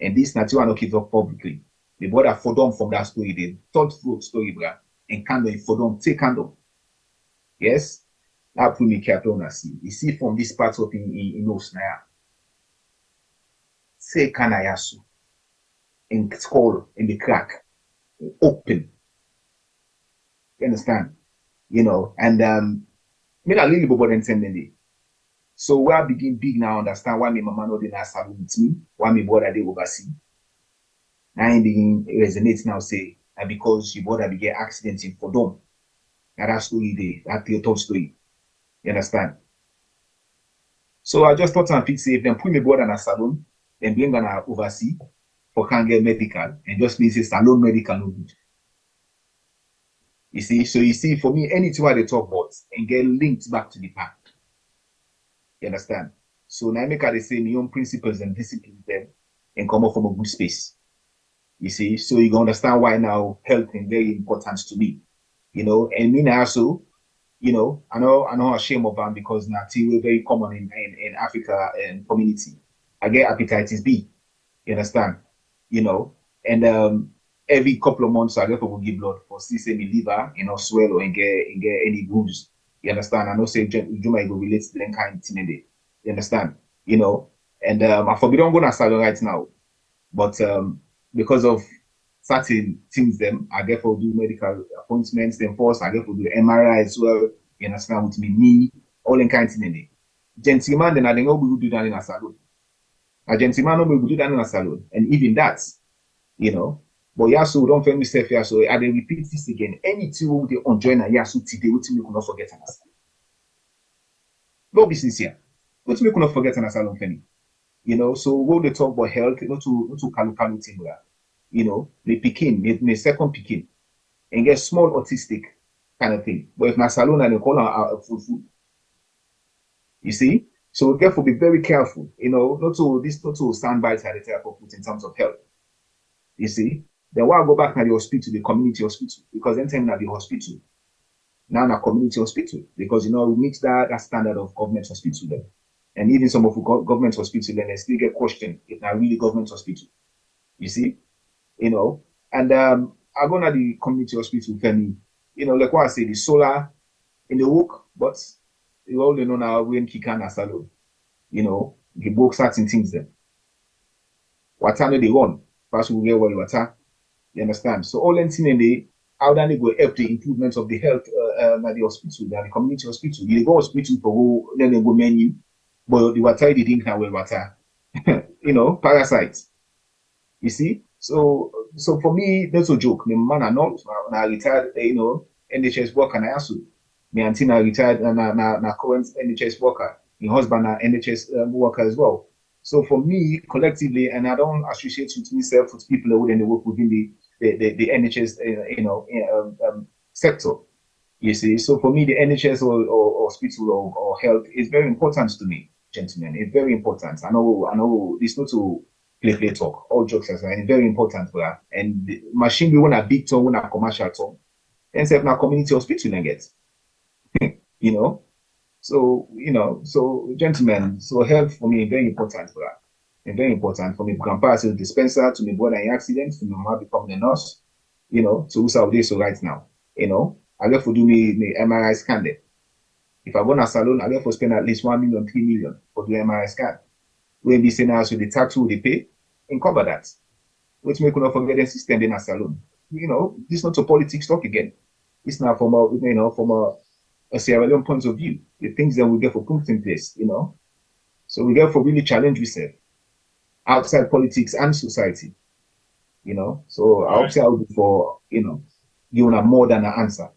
And this not you not talk publicly. The brother for them from that story, the third float story, bra, and candle for them, take candle. Yes? That put me careful on see. You see from this part of in Osnaya. Say kanayasu. In skull, in the crack. Open. You understand? You know, and me not really about intending. So where I begin big now understand why my mama no dey na salon with me, why my brother dey oversee. Now I begin resonate now say and because your brother begin accidents in Fodom. Now that story there, that your top story. You understand? So I just thought and pick say if them put my brother in a salon, then bring gonna oversee for can get medical and just means say salon medical no good. You see, so you see for me anything where they talk about and get linked back to the past. You understand? So now I make her the same your own principles and discipline them and come up from a good space. You see, so you can understand why now health is very important to me. You know, and me now also, you know, I know I'm ashamed of them because now we're very common in Africa and community. I get hepatitis B. You understand? You know, and every couple of months I get to give blood for see say me liver, you know, swell or get any bruise. You understand? I know say you might go relate to them kind of thing in there. You understand? You know, and I forbid don't go to salon right now, but because of certain things, them I get to do medical appointments. Then first I get to do MRI as well. You understand? With me knee, all in kind of thing in there. Gentleman, then I don't know we will do that in a salon. A gentleman, no, we will do that in a salon, and even that, you know. But Yasu, don't find myself here. So I will repeat this again. Anything we will join a Yasu today, which we cannot forget an asylum. No business here. Which we cannot forget an asylum, Penny. You know, so when they talk about health, not to kalu thing, you know, they picking, the second picking, and get small autistic kind of thing. But if my salon and they call her food. You see? So therefore be very careful, you know, not to sound bites at the type of put in terms of health. You see? Then why go back to the hospital, the community hospital? Because then time at the hospital. Now in a community hospital. Because you know we meet that standard of government hospital then. And even some of the government hospital then they still get questioned if not really government hospital. You see? You know, and I go to the community hospital for me, you know, like what I say, the solar in the work, but you all know now when Kikan Asalo, you know, the book certain things then. What time they run? First we get well water. You understand? So all anything in the how then they go help the improvement of the health at the hospital, at the community hospital. You go hospital for go, then they go menu, but the water they didn't have well water. You know, parasites. You see? So for me, that's a joke. My man are not I retired, you know, NHS worker and I also. My auntie are retired and na current NHS worker. My husband are NHS worker as well. So for me, collectively, and I don't associate with myself with people who then work within the NHS, sector. You see, so for me, the NHS or hospital or health is very important to me, gentlemen. It's very important. I know. It's not to play talk. All jokes aside, it's very important for that. And the machine we want a big tone, want a commercial tone, and say na community hospital and get, you know. So, you know, so gentlemen, so health for me is very important for that. It's very important for me. Grandpa as a dispenser to me brother in accident, to my mom become the nurse, you know, so who's out there so right now, you know, I left for do me MRI scan there. If I go to a salon, I left for spend at least 1 million, 3 million for the MRI scan. When be saying now so the tax they pay and cover that. Which make you not forget the system in a salon. You know, this is not a politics talk again. It's not from a Sierra Leone point of view, the things that we get for put in place, you know. So we get for really challenge ourselves outside politics and society, you know. So I hope I will be for, you know, giving a more than an answer.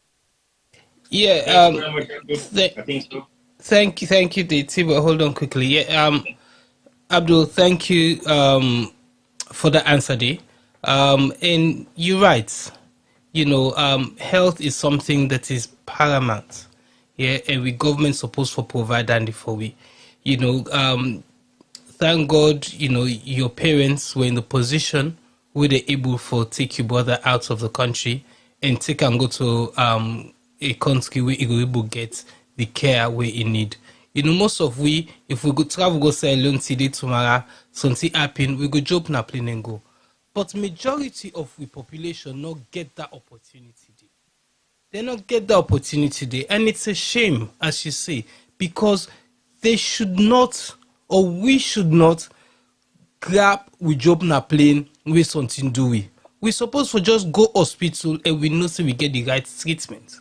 Yeah, Thank you very much, Abdul. I think so. Thank you, DT, but hold on quickly. Yeah, Abdul, thank you for the answer there. And you're right. You know, health is something that is paramount. Yeah, and we government supposed to provide that for we. You know, thank God, you know, your parents were in the position where they're able to take your brother out of the country and take and go to a country where he will able get the care where he need. Most of we, if we go travel, go Sierra Leone today, tomorrow, something happen, we go jump in a plane and go. But majority of the population not get that opportunity. They not get the opportunity there. And it's a shame, as you say, because they should not, or we should not, grab, we jump in a plane, we something do we. We're supposed to just go hospital and we know so we get the right treatment.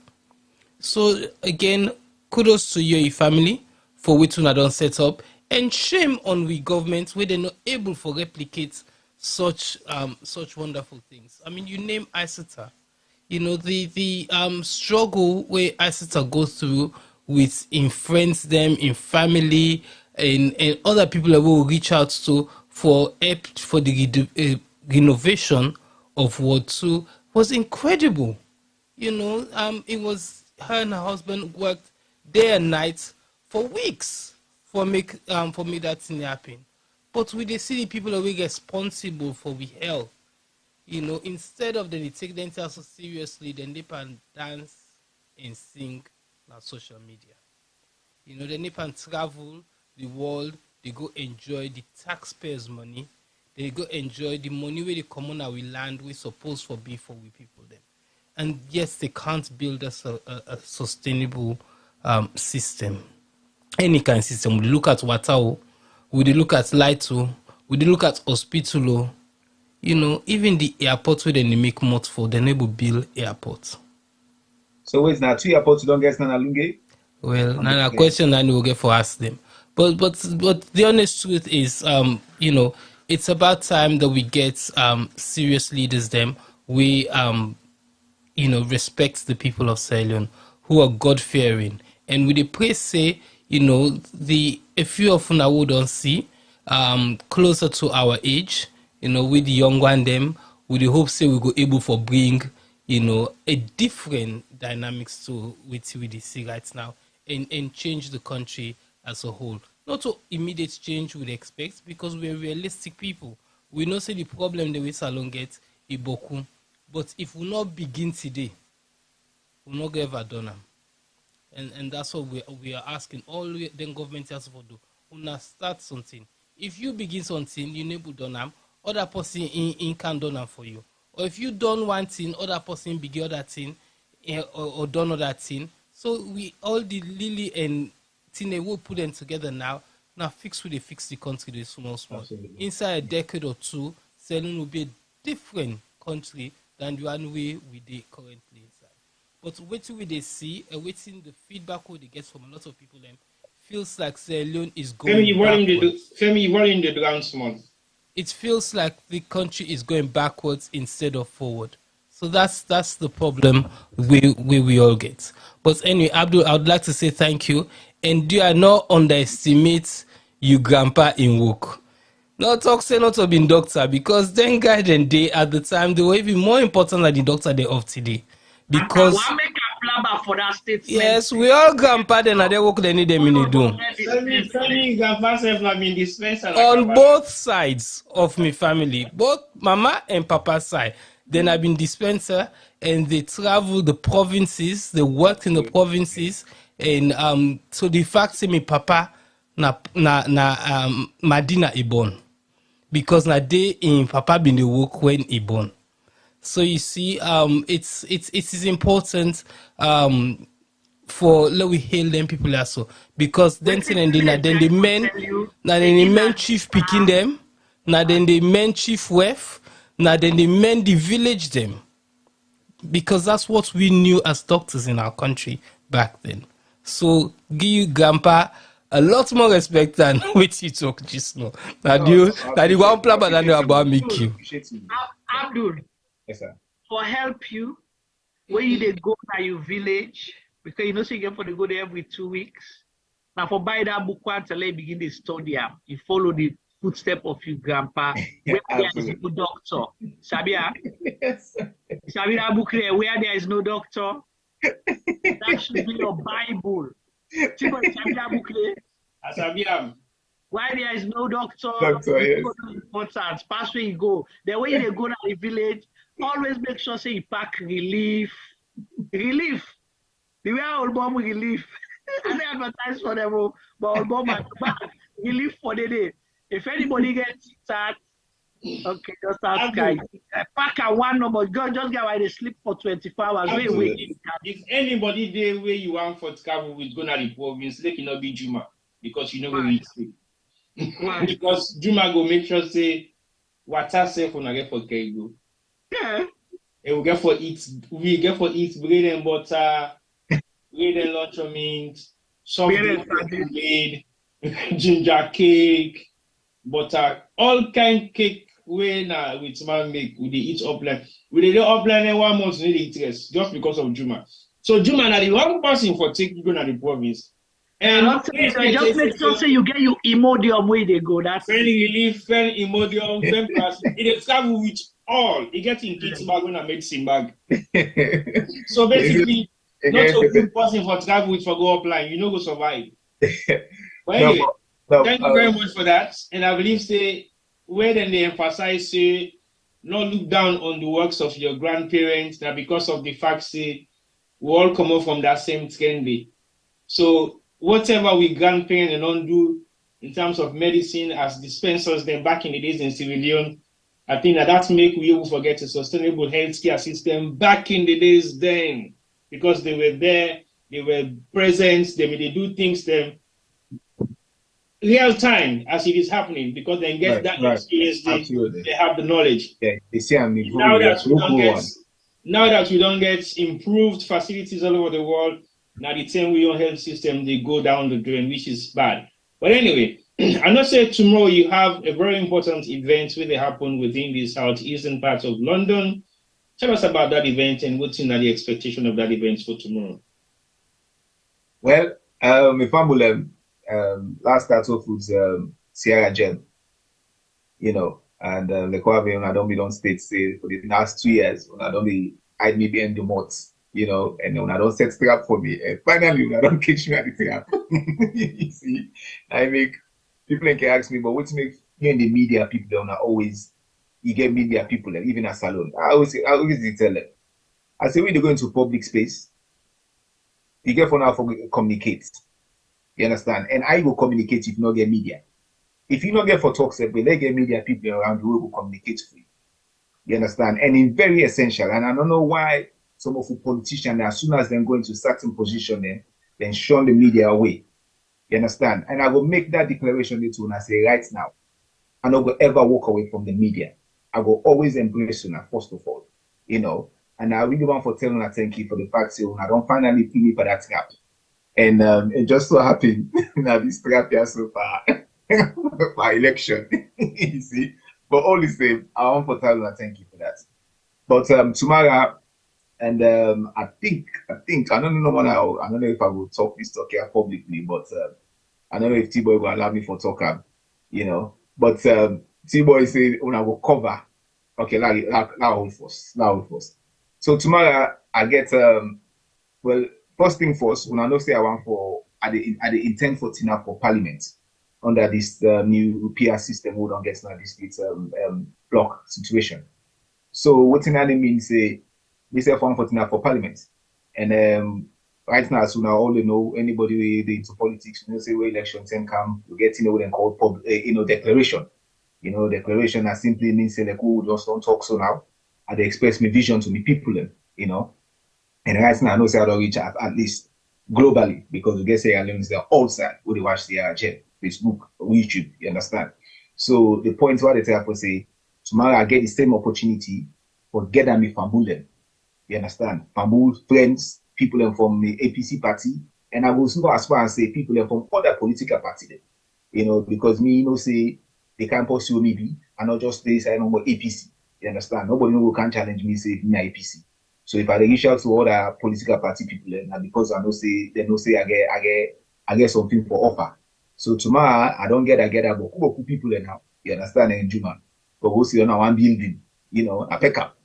So again, kudos to your family for which one I don't set up, and shame on we government where they're not able to replicate such wonderful things. I mean, you name ICETA. The struggle where ICETA goes through with in friends, them, in family, and other people that will reach out to for help for the renovation of Ward 2 was incredible. It was her and her husband worked day and night for weeks for make that thing happen. But we see the people that we responsible for we health. Instead of they take themselves so seriously, then they can dance and sing on social media. They can travel the world, they go enjoy the taxpayers' money, they go enjoy the money where they come on our land we supposed for be for we people then. And yes, they can't build us a sustainable system. Any kind of system. We look at Watao, we look at Lighto, we look at Hospital. Even the airport where they make mods for, they never build airports. So it's not 2 airports you don't get Nanalunge? Well, now a question I will get for ask them. But the honest truth is, it's about time that we get serious leaders them. We respect the people of Sierra Leone who are God fearing. And with the praise say, a few of them I would don't see closer to our age. With the young one them, with the hope say we go able for bring, a different dynamics to with we see right now and change the country as a whole. Not to immediate change we'd expect because we're realistic people. We know say the problem that we salon get iboku. But if we not begin today, we'll not get ever done them. And that's what we are asking all the government has to do. Una start something. If you begin something, you need to done them. Other person in can done them for you. Or if you done one thing, other person begin other thing or done other thing. So we all the Lily and Tine will put them together now. Now fix the country the small. Absolutely. Inside a decade or two, Sierra Leone will be a different country than the one we did currently inside. But waiting we they see and waiting the feedback we they get from a lot of people feels like Sierra Leone is going Femi, volume the ground small. It feels like the country is going backwards instead of forward. So that's the problem we all get. But anyway, Abdul, I would like to say thank you. And do I not underestimate you grandpa in work? No talk say not to be doctor because then guy and day at the time they were even more important than the doctor they of today. Because for that statement. Yes, we all grandpa then they work they need them in the doom. On both sides of my family, both mama and papa side, then I've been dispenser and they travel the provinces, they worked in the provinces, and so the fact say me papa na Madina Ibon. Because na day in papa been the work when Ibon. So you see, it is important for let we hail them people also because then the men chief picking them, now then the men chief wef, now then the men the village them because that's what we knew as doctors in our country back then. So give you grandpa a lot more respect than what you talk just now. Now the one plan but I know about me you. Abdul. Yes, sir. For help you, when you they go to your village, because you know so you get for the go there every 2 weeks. Now for buy that book until they begin the study, you follow the footstep of your grandpa. Where there is no doctor. Sabia? Yes. Sabia that book there, where there is no doctor. That should be your Bible. Sabia book there. Sabia. Why there is no doctor, yes. Important. Pass where you go. The way they go to the village, always make sure say you pack relief. The way I will bomb relief. I don't advertise for them, but we live for the day. If anybody gets that, okay, just ask guys. Pack a one number, just get why they sleep for 24 hours. If anybody there where you want for travel with gonna the province, they cannot be Juma because you know where we sleep. Because Juma go make sure say water safe when I get for Kego. Yeah. And we get for eat bread and butter, bread and lunch of mint, soft bread, ginger cake, butter, all kind cake wey na with man make we dey eat upline. We dey upline in 1 month need eat rest just because of Juma. So Juma na the one person for take you go na the province. And just make sure say you get your Imodium where they go. That's friend relief, friend Imodium, friend plus. It is travel with all. It gets in kids bag and a medicine bag. So basically, not a good person for travel with for go upline. You know go survive. But anyway, thank you very much for that. And I believe say where then they emphasize say not look down on the works of your grandparents now because of the fact say we all come up from that same trend. So whatever we grandparents and don't do in terms of medicine as dispensers then back in the days in Sierra Leone, I think that make we able forget a sustainable healthcare system back in the days then because they were there, they were present, they do things them real time as it is happening because they get experience, they have the knowledge. Yeah, they see now that we don't get improved facilities all over the world, now the same way your health system they go down the drain, which is bad. But anyway, I know say tomorrow you have a very important event where they happen within the southeastern part of London. Tell us about that event and what's in the expectation of that event for tomorrow. Well, if I'm last start off with Sierra Gem, you know, and the Kwame when I don't be on state say for the last 2 years when I don't be hide me behind the moats. You know, and when I don't set trap for me, and finally when I don't catch me at the trap. You see, I make people can ask me, but what make you in the media people don't always you get media people and even a salon. I always tell them. I say when they go into public space, you get for now for communicate. You understand? And I will communicate if you not get media. If you not get for talks, but they get media people around the world will communicate for you. You understand? And it's very essential. And I don't know why some of the politicians, as soon as they go into certain position, then shun the media away. You understand? And I will make that declaration to when I say right now, I don't go ever walk away from the media. I will always embrace you, first of all. You know, and I really want to tell you thank you for the fact that I don't finally put me for that trap. And it just so happened that this trap here so far for election. You see? But all the same, I want to tell you thank you for that. But tomorrow, and I think I don't know what I don't know if I will talk this talk here publicly, but I don't know if T-Boy will allow me for talk, you know. But T-Boy say when I will cover, okay, now hold first. So tomorrow I get well, first thing first, when I know say I want for at the intent for Tina for Parliament under this new PR system we don't get now this block situation. So what in that means say this is one for Tina for Parliament. And right now, so now all you know, anybody who into politics, you know, say where election time come, you get what they call declaration. You know, declaration that simply means say like just don't talk so now. I they express my vision to me people, you know. And right now I know say I don't reach at least globally because we get say alone they're all side who they watch the Facebook, YouTube, you understand? So the point why they tell us say tomorrow I get the same opportunity for get them with family. You understand? Family, friends, people from the APC party, and I will go as far as say people from other political parties. You know, because me, you know, say they can't pursue me, and not just say I know more APC. You understand? Nobody can challenge me, say me APC. So if I reach out to other political party people, and because I know say they know say I get something for offer. So tomorrow I don't get but people now. You understand? In Juma, but we'll see on one building, you know, a pickup.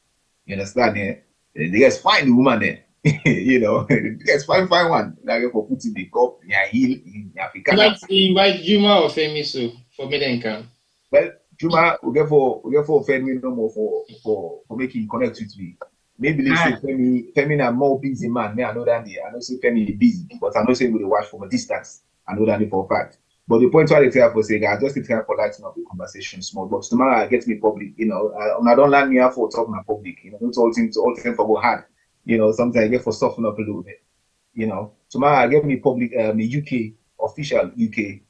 You understand? They guys find the woman there. You know, they guys find one. Like for putting the cup in your heel in Africa. Invite Juma or Femiso for Medenka. Well, Juma, we get for Femi no more for making connect with me. Maybe they say Femi na more busy man. Me, I know that I know say Femi is busy, but I know say we watch from a distance. I know that for a fact. But the point why they tell for saying I just try for lighting up the conversation small. But tomorrow I get me public, you know. I don't land me out for talking my public, you know. Not all things for go hard, you know. Sometimes I get for soften up a little bit, you know. Tomorrow I get me public, the UK official UK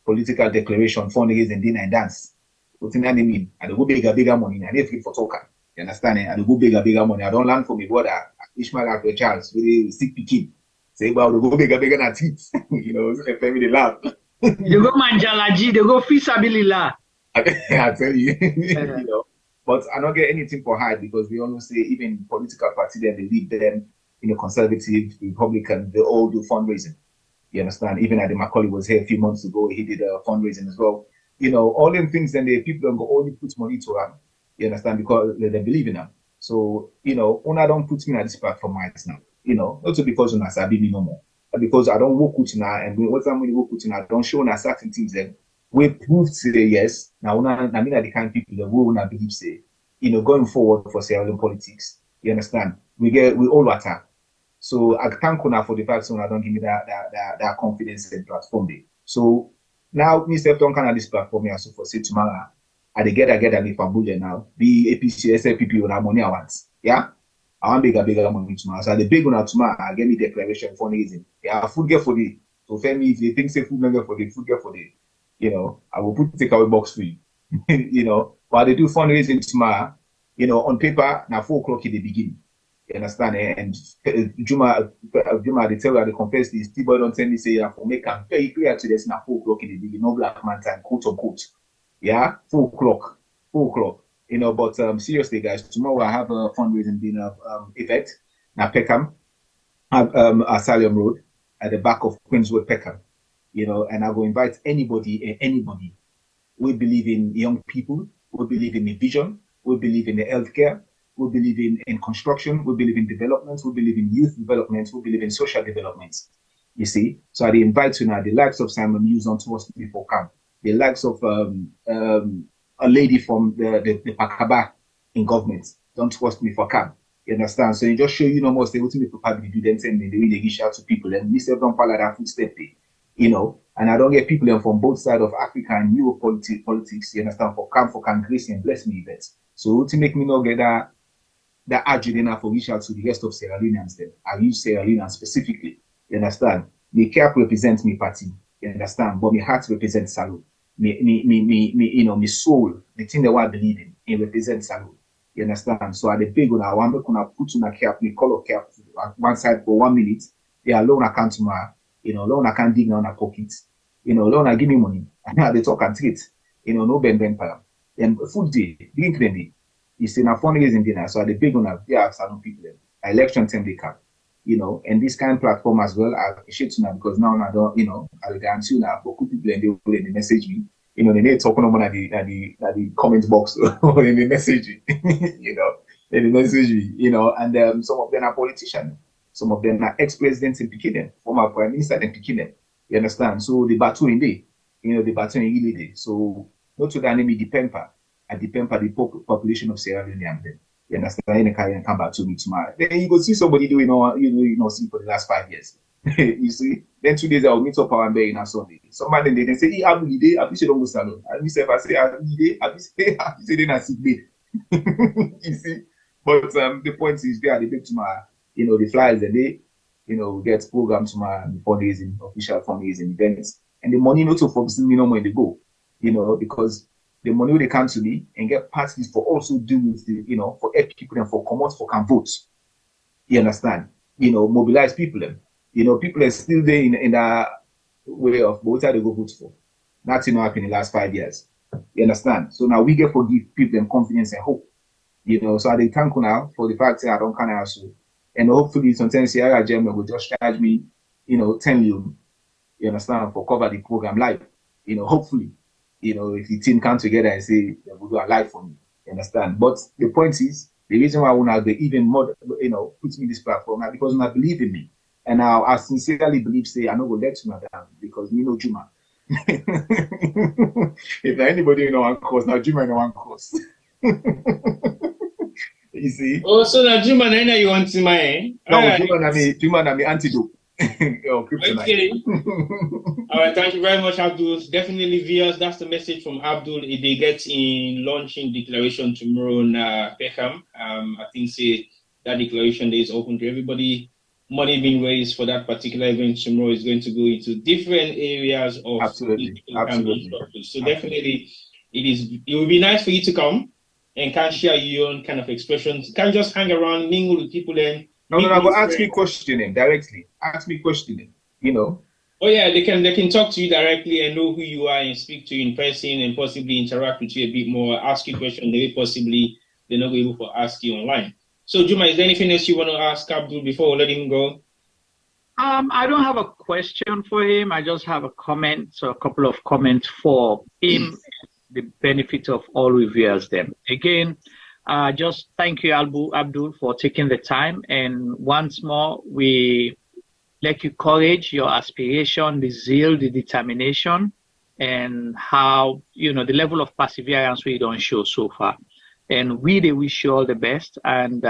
political declaration fundraising dinner and dance. What in that mean? I go bigger money. I need for talker. You understand? I go bigger money. I don't learn from my brother Ishmael after Charles, really sick picking. Say about go bigger than teeth. You know, so they family laugh. They go manjalaji, they go fisabilillah. I tell you, you know. But I don't get anything for hard because we always say even political party then they lead them, you know, conservative, Republican, they all do fundraising. You understand? Even Adi Macaulay was here a few months ago, he did a fundraising as well. You know, all them things then the people don't go only put money to them. You understand? Because they believe in them. So, you know, Una don't put me at this platform right now. You know, not because Una sabi me no more. But because I don't work with Una and what time we work with Una, I don't show Una certain things then. We prove to say yes. Now Una I mean the kind of people that we Una believe say, you know, going forward for Sierra Leone politics. You understand? We all attack. So I thank Una for the fact that Una don't give me that confidence and platform there. So now me self don't kind of this platform here. So for say tomorrow I get a leaf from Buja now. Be APC, SLPP on money I want. Yeah? I want bigger money tomorrow. So the big one tomorrow, I get me declaration fundraising. Yeah, food get for the. So for me, if they think say food not get for the, food get for the. You know, I will put takeaway box for you. You know, while they do fundraising tomorrow, you know, on paper, now 4 o'clock in the beginning. You understand? And Juma, they tell you, they confess this. People don't tell me say, for make them very clear to this now 4 o'clock in the beginning, no black man time, quote unquote. Yeah, 4 o'clock. You know, but seriously, guys, tomorrow I have a fundraising dinner event at Peckham, Asylum Road, at the back of Queenswood, Peckham. You know, and I will invite anybody. We believe in young people. We believe in the vision. We believe in the healthcare. We believe in construction. We believe in development. We believe in youth development. We believe in social development. You see, so I invite you now the likes of Simon Hughes on towards me for camp. The likes of a lady from the Pakaba in government. Don't trust me for camp. You understand? So you just show you no more stable to me probably do them same thing. They really give shout to people and myself don't follow that footstep. You know, and I don't get people from both sides of Africa and Europe politics, you understand, for camp, for Grace and bless me events. So to make me not get that agenda for reach out to the rest of Sierra Leoneans then. I use Sierra Leoneans specifically. You understand? Me cap represents me party. You understand? But my heart represents Salud. You know, my soul, the thing that I believe in, it represents Salud. You understand? So at the big one, I want to put on a cap, me color cap one side for 1 minute. They alone account to my, you know, loan I can't dig down a pocket. You know, loan I give me money. And now they talk and treat. You know, no ben para. Then food day, drink day. You see, now fundraising dinner. So at the big one, they have some people. Election time they come. You know, and this kind of platform as well, I appreciate you now because now I don't, you know, I'll guarantee you now, but people and they message me. You know, they may talk on at the comment box or in the message, you know, they message me, you know, and some of them are politicians. Some of them are ex-presidents in Pekin, former prime minister in Pekin. You understand? So the battle in there, you know, the battle in really there. So not to the enemy depend the population of Sierra Leone and them. You understand? And can come back to me tomorrow. Then you go see somebody doing you know, see for the last 5 years. You see? Then 2 days I'll meet up our Bay on Sunday. Somebody they say, hey, I'll be there, I'll be don't go salon. And myself I say I'll be there, I'll be then I see bed. You see? But the point is there, the big tomorrow. You know, the flyers that they, you know, we get program tomorrow, fundraising, official fundraising events. And the money not to focus me no more in the go, you know, because the money they come to me and get parties for also do with the, you know, for help people and for commons for can vote. You understand? You know, mobilize people. You know, people are still there in that way of what they go vote for. Nothing happened in the last 5 years. You understand? So now we get to give people them confidence and hope. You know, so I thank you now for the fact that I don't kind of also. And hopefully sometimes Sierra German will just charge me, you know, 10 million, you understand, for cover the program live. You know, hopefully, you know, if the team come together and say they will do a live for me, you understand. But the point is, the reason why I want to be even more, you know, put me this platform now because I believe in me. And now I sincerely believe, say, I know go let you down because me know Juma. If anybody in one course, now Juma in one course. You see? Oh, so now Juma, now you want to my? No, Juma na me antidote. Okay. All right, thank you very much, Abdul. Definitely, viewers, that's the message from Abdul. If they get in launching declaration tomorrow in Peckham, I think say that declaration day is open to everybody. Money being raised for that particular event tomorrow is going to go into different areas of absolutely. So definitely, it will be nice for you to come and can share your own kind of expressions. Can just hang around, mingle with people, and no, but ask me questioning directly. Ask me questioning. You know. Oh yeah, they can talk to you directly and know who you are and speak to you in person and possibly interact with you a bit more, ask you questions they possibly they're not able to ask you online. So Juma, is there anything else you want to ask Abdul before we let him go? I don't have a question for him. I just have a comment, so a couple of comments for him, the benefit of all reviewers them. Again, just thank you, Abdul, for taking the time. And once more, we let you courage your aspiration, the zeal, the determination, and how, the level of perseverance we don't show so far. And we wish you all the best and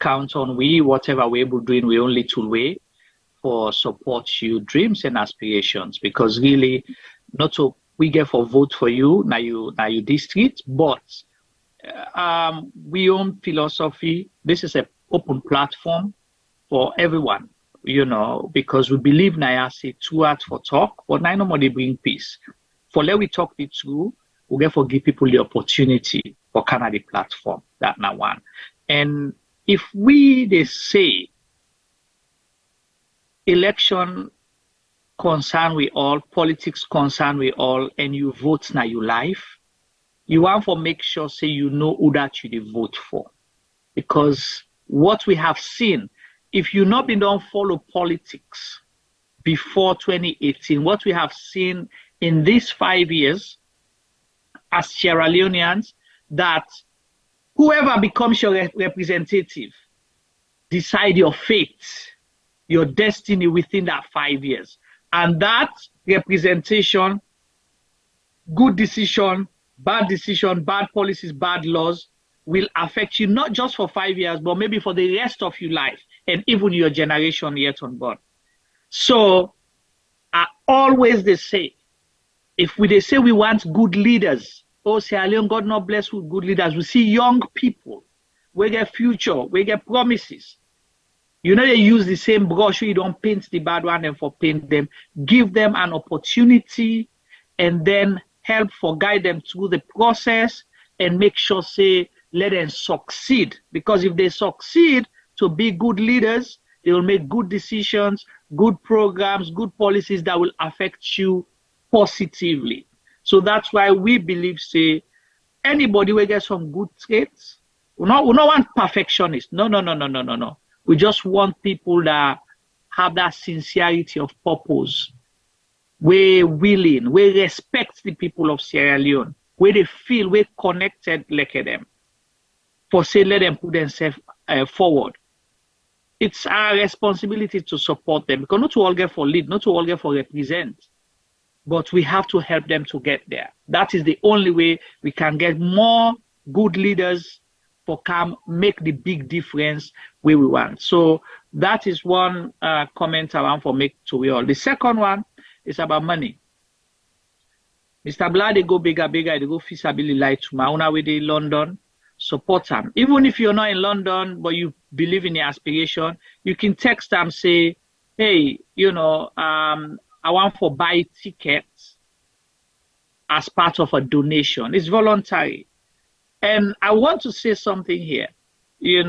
count on whatever we're able doing, we only little way for support your dreams and aspirations, because really not so we get for vote for you now you district, but we own philosophy. This is an open platform for everyone, because we believe now say 2 hours for talk, but now nobody bring peace. For let we talk it through, we get for give people the opportunity for Canada platform. That now one. And if they say election concern we all, politics concern we all, and you vote now your life, you want to make sure say you know who that you vote for. Because what we have seen, if you not been don't follow politics before 2018, what we have seen in these 5 years as Sierra Leoneans, that whoever becomes your representative decide your fate, your destiny within that 5 years. And that representation, good decision, bad policies, bad laws, will affect you not just for 5 years, but maybe for the rest of your life and even your generation yet unborn. So I always they say, if they say we want good leaders, Sierra Leone, God not bless with good leaders. We see young people, we get future, we get promises. They use the same brush, you don't paint the bad one and for paint them. Give them an opportunity and then help for guide them through the process and make sure, say, let them succeed. Because if they succeed to be good leaders, they will make good decisions, good programs, good policies that will affect you positively. So that's why we believe, say, anybody will get some good traits. We don't want perfectionists. No. We just want people that have that sincerity of purpose. We're willing, we respect the people of Sierra Leone, where they feel we're connected like them. For say, let them put themselves forward. It's our responsibility to support them, because not to all get for lead, not to all get for represent. But we have to help them to get there. That is the only way we can get more good leaders for come make the big difference where we want. So that is one comment I want to make to we all. The second one is about money. Mr. Gbla, they go bigger, they go feasibility like to Mauna with the London, support them. Even if you're not in London, but you believe in the aspiration, you can text them, say, hey, I want to buy tickets as part of a donation. It's voluntary. And I want to say something here. They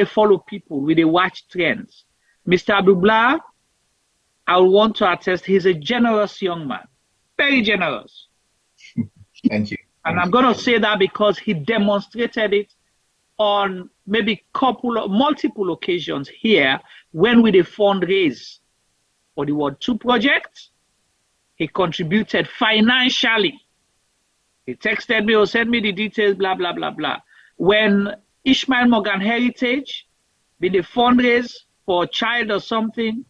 follow people, they watch trends. Mr. Abdul Gbla, I want to attest, he's a generous young man. Very generous. Thank you. And I'm going to say that because he demonstrated it on maybe multiple occasions here when we did fundraise for the Ward 2 project. He contributed financially. He texted me or sent me the details, blah, blah, blah, blah. When Ishmael Morgan Heritage did a fundraise for a child or something,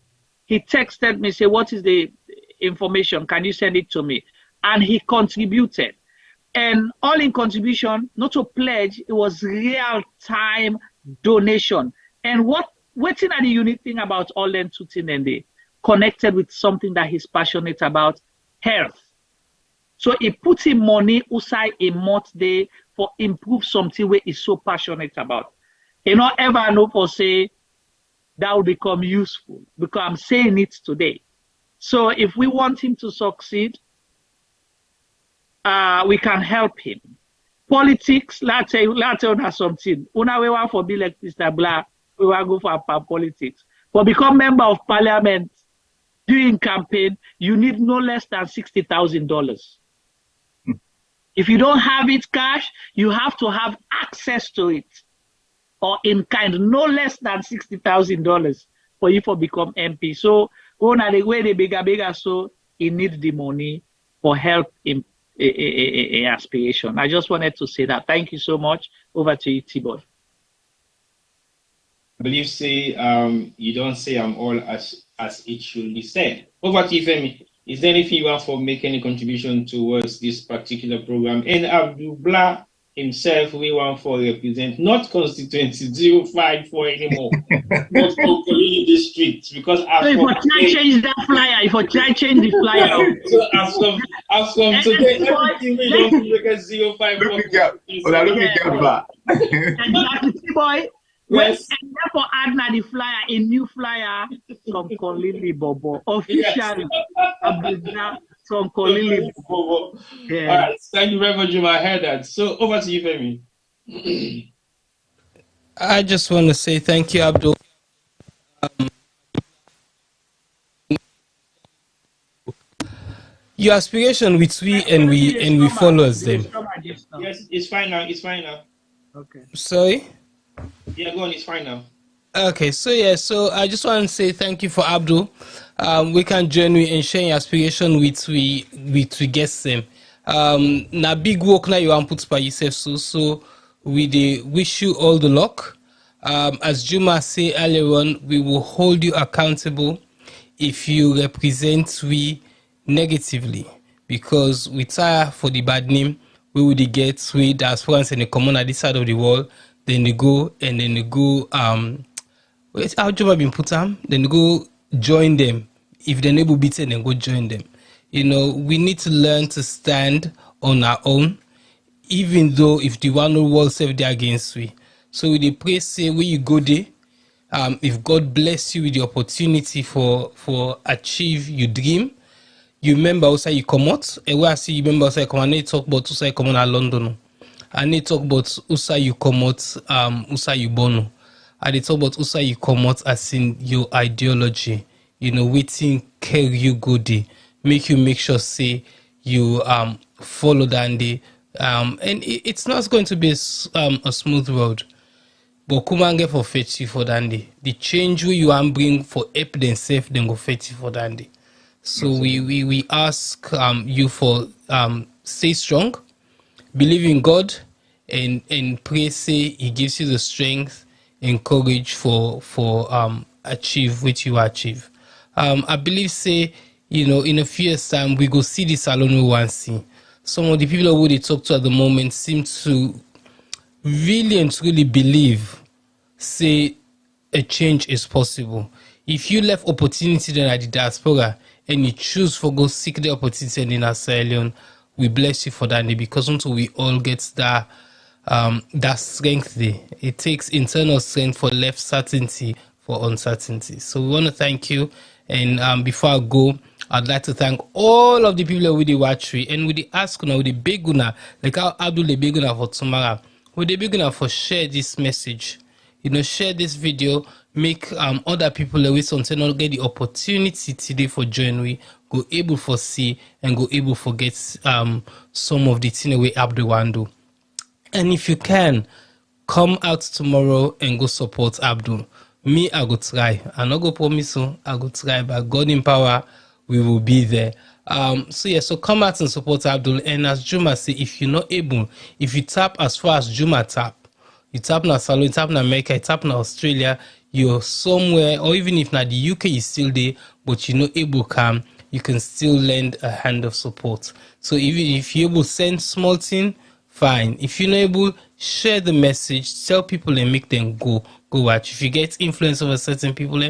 he texted me, say, what is the information? Can you send it to me? And he contributed. And all in contribution, not to pledge, it was real-time donation. And what's the unique thing about all them two things, and they connected with something that he's passionate about, health. So he put in money aside a month day for improve something where he's so passionate about. You know, ever know for say that will become useful, because I'm saying it today. So if we want him to succeed, we can help him. Politics, let's tell you something. Una we want for be like Mr. Gbla, we want to go for politics. For become member of parliament during campaign, you need no less than $60,000. If you don't have it cash, you have to have access to it, or in kind, no less than $60,000 for you to become MP. So, one of the way they bigger, so he needs the money for help in aspiration. I just wanted to say that. Thank you so much. Over to you, T-Boy. I believe you don't say I'm all as it should be said. Over to you, Femi. Is there anything you want for make any contribution towards this particular program? And Abdul Gbla himself, we want for represent not constituency 054 anymore, but Okolili district, because so if I try change that flyer, if I try change the flyer, so as from today, everything we don't make a 054. Exactly, boy. Yes. And therefore add now the flyer, a new flyer from Kolili Bobo. Officially, Abdul Gbla from Kolili Bobo. Yeah. All right, thank you very much, Juma. I heard that. So over to you, Femi. I just want to say thank you, Abdul. Your aspiration with we and we follow them. Yes, it's fine now. It's fine now. Okay. Sorry. Yeah, go on. It's fine now. Okay, so I just want to say thank you for Abdul. We can join you and share your aspiration with we guess them. Na big work now you want put by yourself, so we wish you all the luck. As Juma said earlier on, we will hold you accountable if you represent we negatively, because we tire for the bad name. We will get we the aspirants and the common at this side of the world. Then they go where's our job been put on? Then they go join them. If they're able beaten, then go join them. You know, we need to learn to stand on our own, even though if the one who will serve there against we. So we pray say where you go there, if God bless you with the opportunity for achieve your dream, you remember also you come out, and where I see you remember also come and they talk about also come on to London. And they talk about usa you come out, usa you bono. And they talk about usa you come out as in your ideology. You know, waiting carry you go there. Make sure say you follow Dandy. And it's not going to be a smooth road. But Kumange for fetch you for Dandy. The change we you bring for help themselves, then go fetch you for Dandy. So we ask you for stay strong. Believe in God and pray say he gives you the strength and courage for achieve what you achieve. I believe say, you know, in a few years time we go see the salon we want to see. Some of the people who they talk to at the moment seem to really and truly believe say a change is possible. If you left opportunity then at the diaspora and you choose for go seek the opportunity in Sierra, we bless you for that, because until we all get that strength there, it takes internal strength for left certainty for uncertainty. So we want to thank you. And before I go, I'd like to thank all of the people with the watch and with the ask with the big guna, like how Abdul the big guna for tomorrow, with the big guna for share this message. You know, share this video, make other people away something not get the opportunity today for join we go able for see and go able for get some of the thing away Abdul Wando. And if you can, come out tomorrow and go support Abdul. Me, I go try. I not go promise so I go try, but God in power, we will be there. So come out and support Abdul. And as Juma say, if you're not able, if you tap as far as Juma tap, you tap na Salon, you tap na America, you tap na Australia, you're somewhere, or even if not the UK is still there, but you're not able to come, you can still lend a hand of support. So even if you're able to send small thing, fine. If you're not able, share the message, tell people and make them go watch. If you get influence over certain people,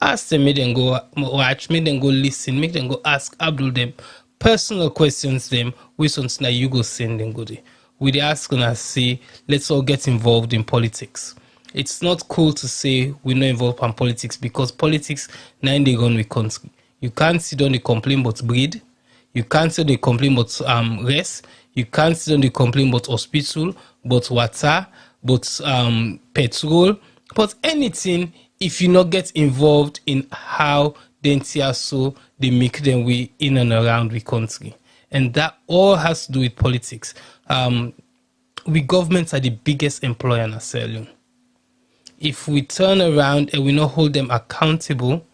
ask them, make them go watch, make them go listen, make them go ask Abdul them personal questions them, which something that you go send them go there. We ask and say, let's all get involved in politics. It's not cool to say we're not involved in politics, because politics 9 days gone with country. You can't sit down and complain about breed. You can't sit down and complain about race. You can't sit down and complain about hospital, about water, about petrol, but anything if you not get involved in how they make them way in and around the country. And that all has to do with politics. We governments are the biggest employer in Sierra Leone. If we turn around and we not hold them accountable,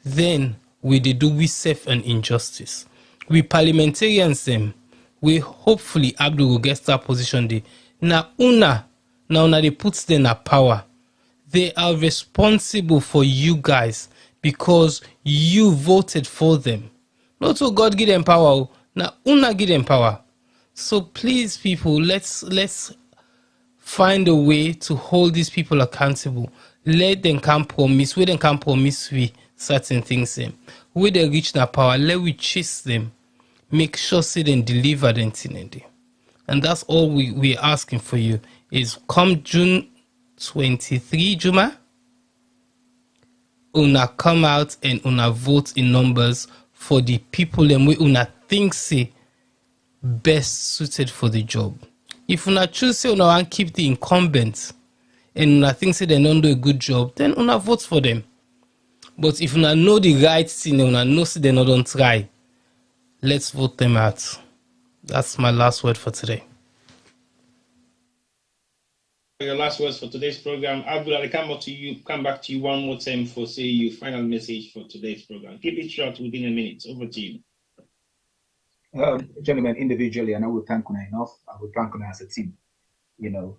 then we do self an injustice. We parliamentarians them, we hopefully Abdul will get that position there. Now they put them in power. They are responsible for you guys because you voted for them. Not so God give them power. Now una give them power. So please, people, let's find a way to hold these people accountable. Let them come promise. We them can promise we certain things. We they reach their power. Let we chase them. Make sure say them deliver them thing. And that's all we're asking for you is come June 23, Juma, una come out and una vote in numbers for the people them we una think say best suited for the job. If una choose say una want keep the incumbents and una think say they don't do a good job, then una vote for them. But if una know the right thing and una know say they don't try, let's vote them out. That's my last word for today. Your last words for today's program. Abdul, I'll come back to you one more time for say your final message for today's program. Keep it short within a minute. Over to you. Gentlemen, individually, and I will thank Kuna enough. I will thank Kuna as a team, and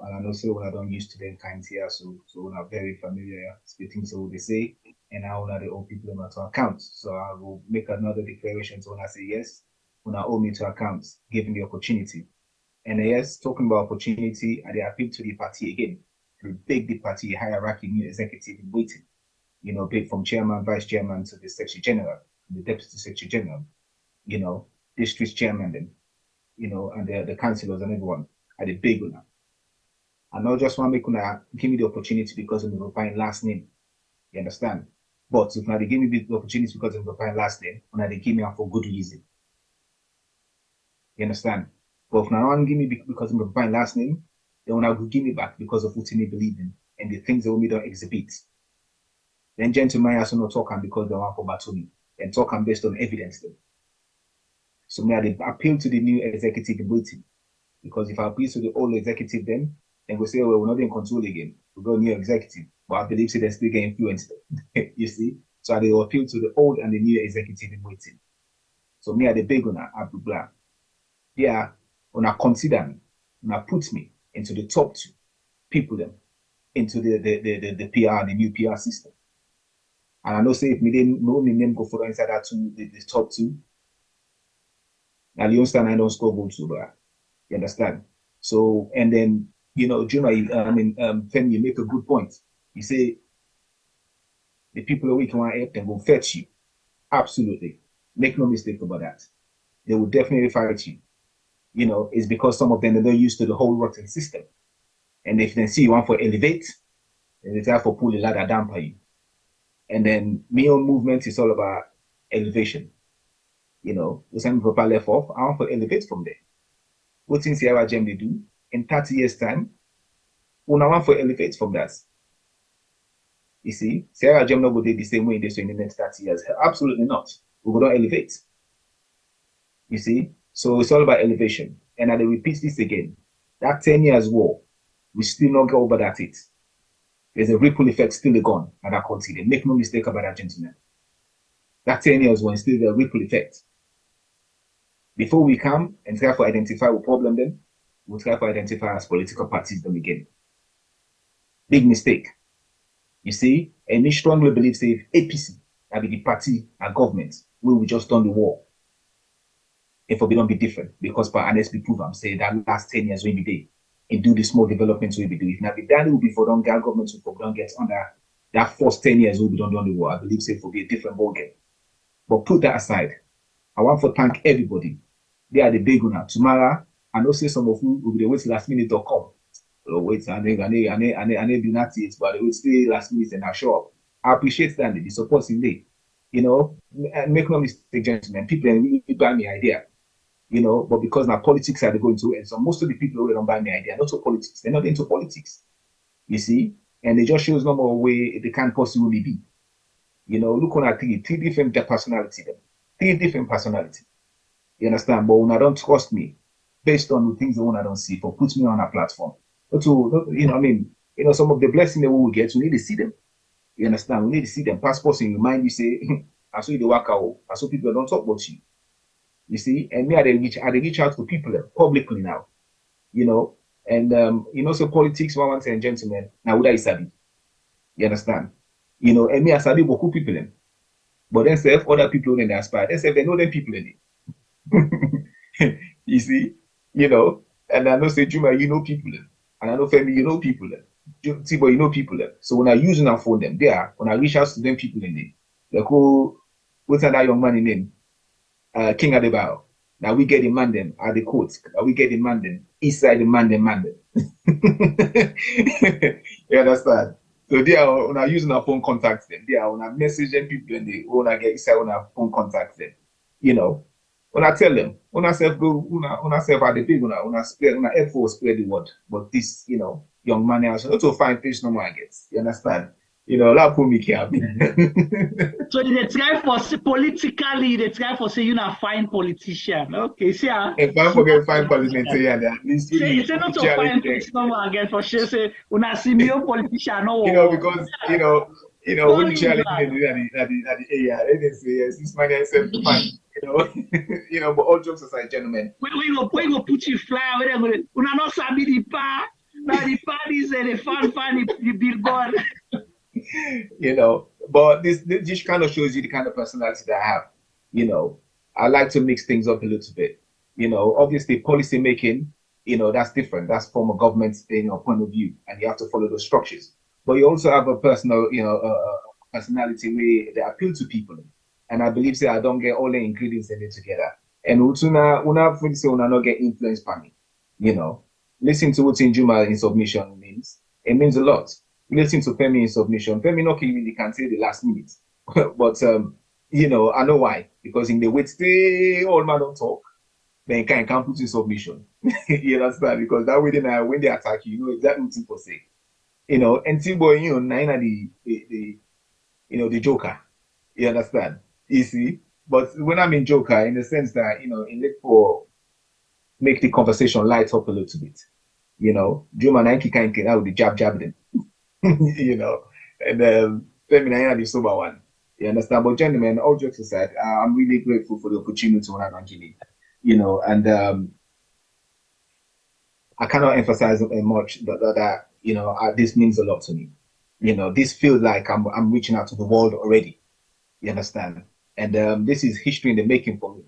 I know so I don't used to them kinds here, so we're not very familiar with things so they say, and I will not the old people to account. So I will make another declaration. So when I say yes, when I owe me to account, given the opportunity. And yes, talking about opportunity, I appeal to the party again, to beg the party hierarchy, new executive in waiting, big from chairman, vice chairman to the secretary general, the deputy secretary general, district chairman, then, and the councillors and everyone are the big one. I not just want to give me the opportunity because of the European last name. You understand? But if now they give me the opportunity because of the European last name, now they give me out for good reason. You understand? But if now one give me because of the European last name, then when I will give me back because of what they believe in and the things that we don't exhibit. Then gentlemen also not talk because they want for battle and talk based on evidence then. So may I appeal to the new executive in waiting. Because if I appeal to the old executive then we say, well, we're not in control again. We go new executive. But I believe they still get influenced. You see? So I will appeal to the old and the new executive in waiting. So me are the big one, Abdul Gbla. Yeah, when I consider me, when I put me into the top two people them, into the PR, the new PR system. And I know say if me didn't know me name go for inside that two, the top two. Now you understand I don't score goals, bro. You understand? So and then Juma, Femi, you make a good point. You say the people who can help them will fetch you. Absolutely. Make no mistake about that. They will definitely fight you. It's because some of them are not used to the whole rotten system. And if they see you want for elevate, then they try for pull the ladder down for you. And then my own movement is all about elevation. The same proper left off, I want to elevate from there. What things Sierra Gem they do in 30 years' time, when I want to elevate from that. You see, Sierra Gem not go do the same way in the next 30 years. Absolutely not. We will not elevate. You see? So it's all about elevation. And I will repeat this again. That 10 years war, we still not go over that it. There's a ripple effect still gone at that country. Make no mistake about that, gentlemen. That 10 years war is still the ripple effect. Before we come and try to identify what problem then, we'll try to identify as political parties them again. Big mistake. You see, and me strongly believe say if APC, that be the party and government, we just done the war. If we don't be different, because per honestly prove I'm saying that last 10 years we be there and do the small developments we be doing. Now be done will be for don't get government for don't get under that first 10 years will be done the war. I believe say for be a different ball game. But put that aside. I want to thank everybody. They are the big one. Tomorrow, I know say some of you will be wait last minute to come. So wait, and they do not see it, but they will stay last minute and I show up. I appreciate that the support in there. You know, and make no mistake, gentlemen. People really buy me idea. You know, but because now politics are going to, and so most of the people who don't buy me idea, not to politics. They're not into politics. You see, and it just shows no more way they can't possibly be. You know, look on at three different personality them. 3 different personalities. You understand? But when I don't trust me, based on the things that I don't see, for put me on a platform. You know, I mean, you know, some of the blessings that we will get, we need to see them. You understand? We need to see them. Passports in your mind, you say, I saw you the work out. I saw people don't talk about you. You see? And me, I reach out to people publicly now. You know? And, you know, so politics, one and gentlemen, now would I sabi? You understand? You know, and me, I sabi beaucoup people in. But then say other people in the aspire, they say they know them people in it. You see? You know? And I know say Juma, you know people in. And I know Femi, you know people in. Tibo, you know people in. So when I use and phone them, there, when I reach out to them people in there, like, oh, what's that young man in name? King Adebayo. Now we get the man them at the court. Now we get the man them. East side the man them. You understand? So they are when I using our phone contacts them. They are when I messaging people and they when I get inside when I phone contacts them. You know, when I tell them, when I self go, when I self at the big when I spread when I effort spread the word. But this, you know, young man else also find fish no more I get. You understand? You know, that put me care. So they try for politically, they try for say you not find politician. Okay, see if I forget find parliamentarian, at least you say not to find fish no more again for sure. Say una see me politician no. You know, because you know when you challenge them at the area, they say yes, this man is self defined. You know, but all jokes aside, gentlemen. We go put you fly. Una not sabi the pa. Now the party say the fan the billboard. You know, but this kind of shows you the kind of personality that I have. You know, I like to mix things up a little bit. You know, obviously policy making, you know, that's different. That's from a government point of view, and you have to follow those structures. But you also have a personal, you know, personality where they appeal to people. And I believe say I don't get all the ingredients in it together. And una not get influenced by me. You know, listen to what in Juma in submission means. It means a lot. Listen to Femi in submission. Femi not really can say the last minute. But you know, I know why. Because in the wait stay all man don't talk, then can't put in submission. You understand? Because that way then when they attack you, you know exactly what people say. You know, and T-boy, you know, nine are the joker. You understand? You see? But when I'm in joker, in the sense that, you know, in look for make the conversation light up a little bit. You know, Juma Nike can't get out with the jab them. You know, and Femi the sober one. You understand? But gentlemen, all jokes aside, I'm really grateful for the opportunity when I'm Gini. You know, and I cannot emphasize much that you know, this means a lot to me. You know, this feels like I'm reaching out to the world already. You understand? And this is history in the making for me.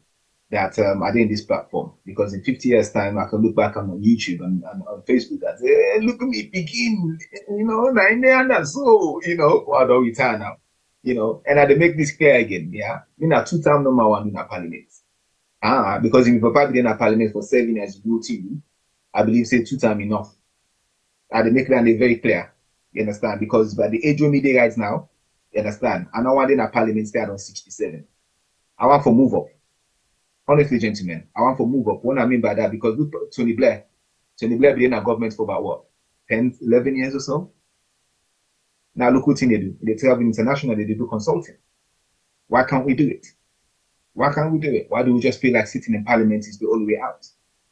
That I did in this platform, because in 50 years' time I can look back on YouTube and on Facebook and say, hey, look at me begin, you know, and so, you know, I don't retire now, you know, and I had to make this clear again, yeah. Me na 2-time number 1 in a parliament. Because if you provide in a parliament for 7 years, you TV, I believe say 2-time enough. I had to make that very clear, you understand? Because by the age of me right now, you understand? I don't want in a parliament stay on 67. I want to move up. Honestly, gentlemen, I want to move up. What I mean by that, because look, Tony Blair been in a government for about what, 10, 11 years or so? Now look what they do. They travel internationally, they do consulting. Why can't we do it? Why can't we do it? Why do we just feel like sitting in parliament is the only way out?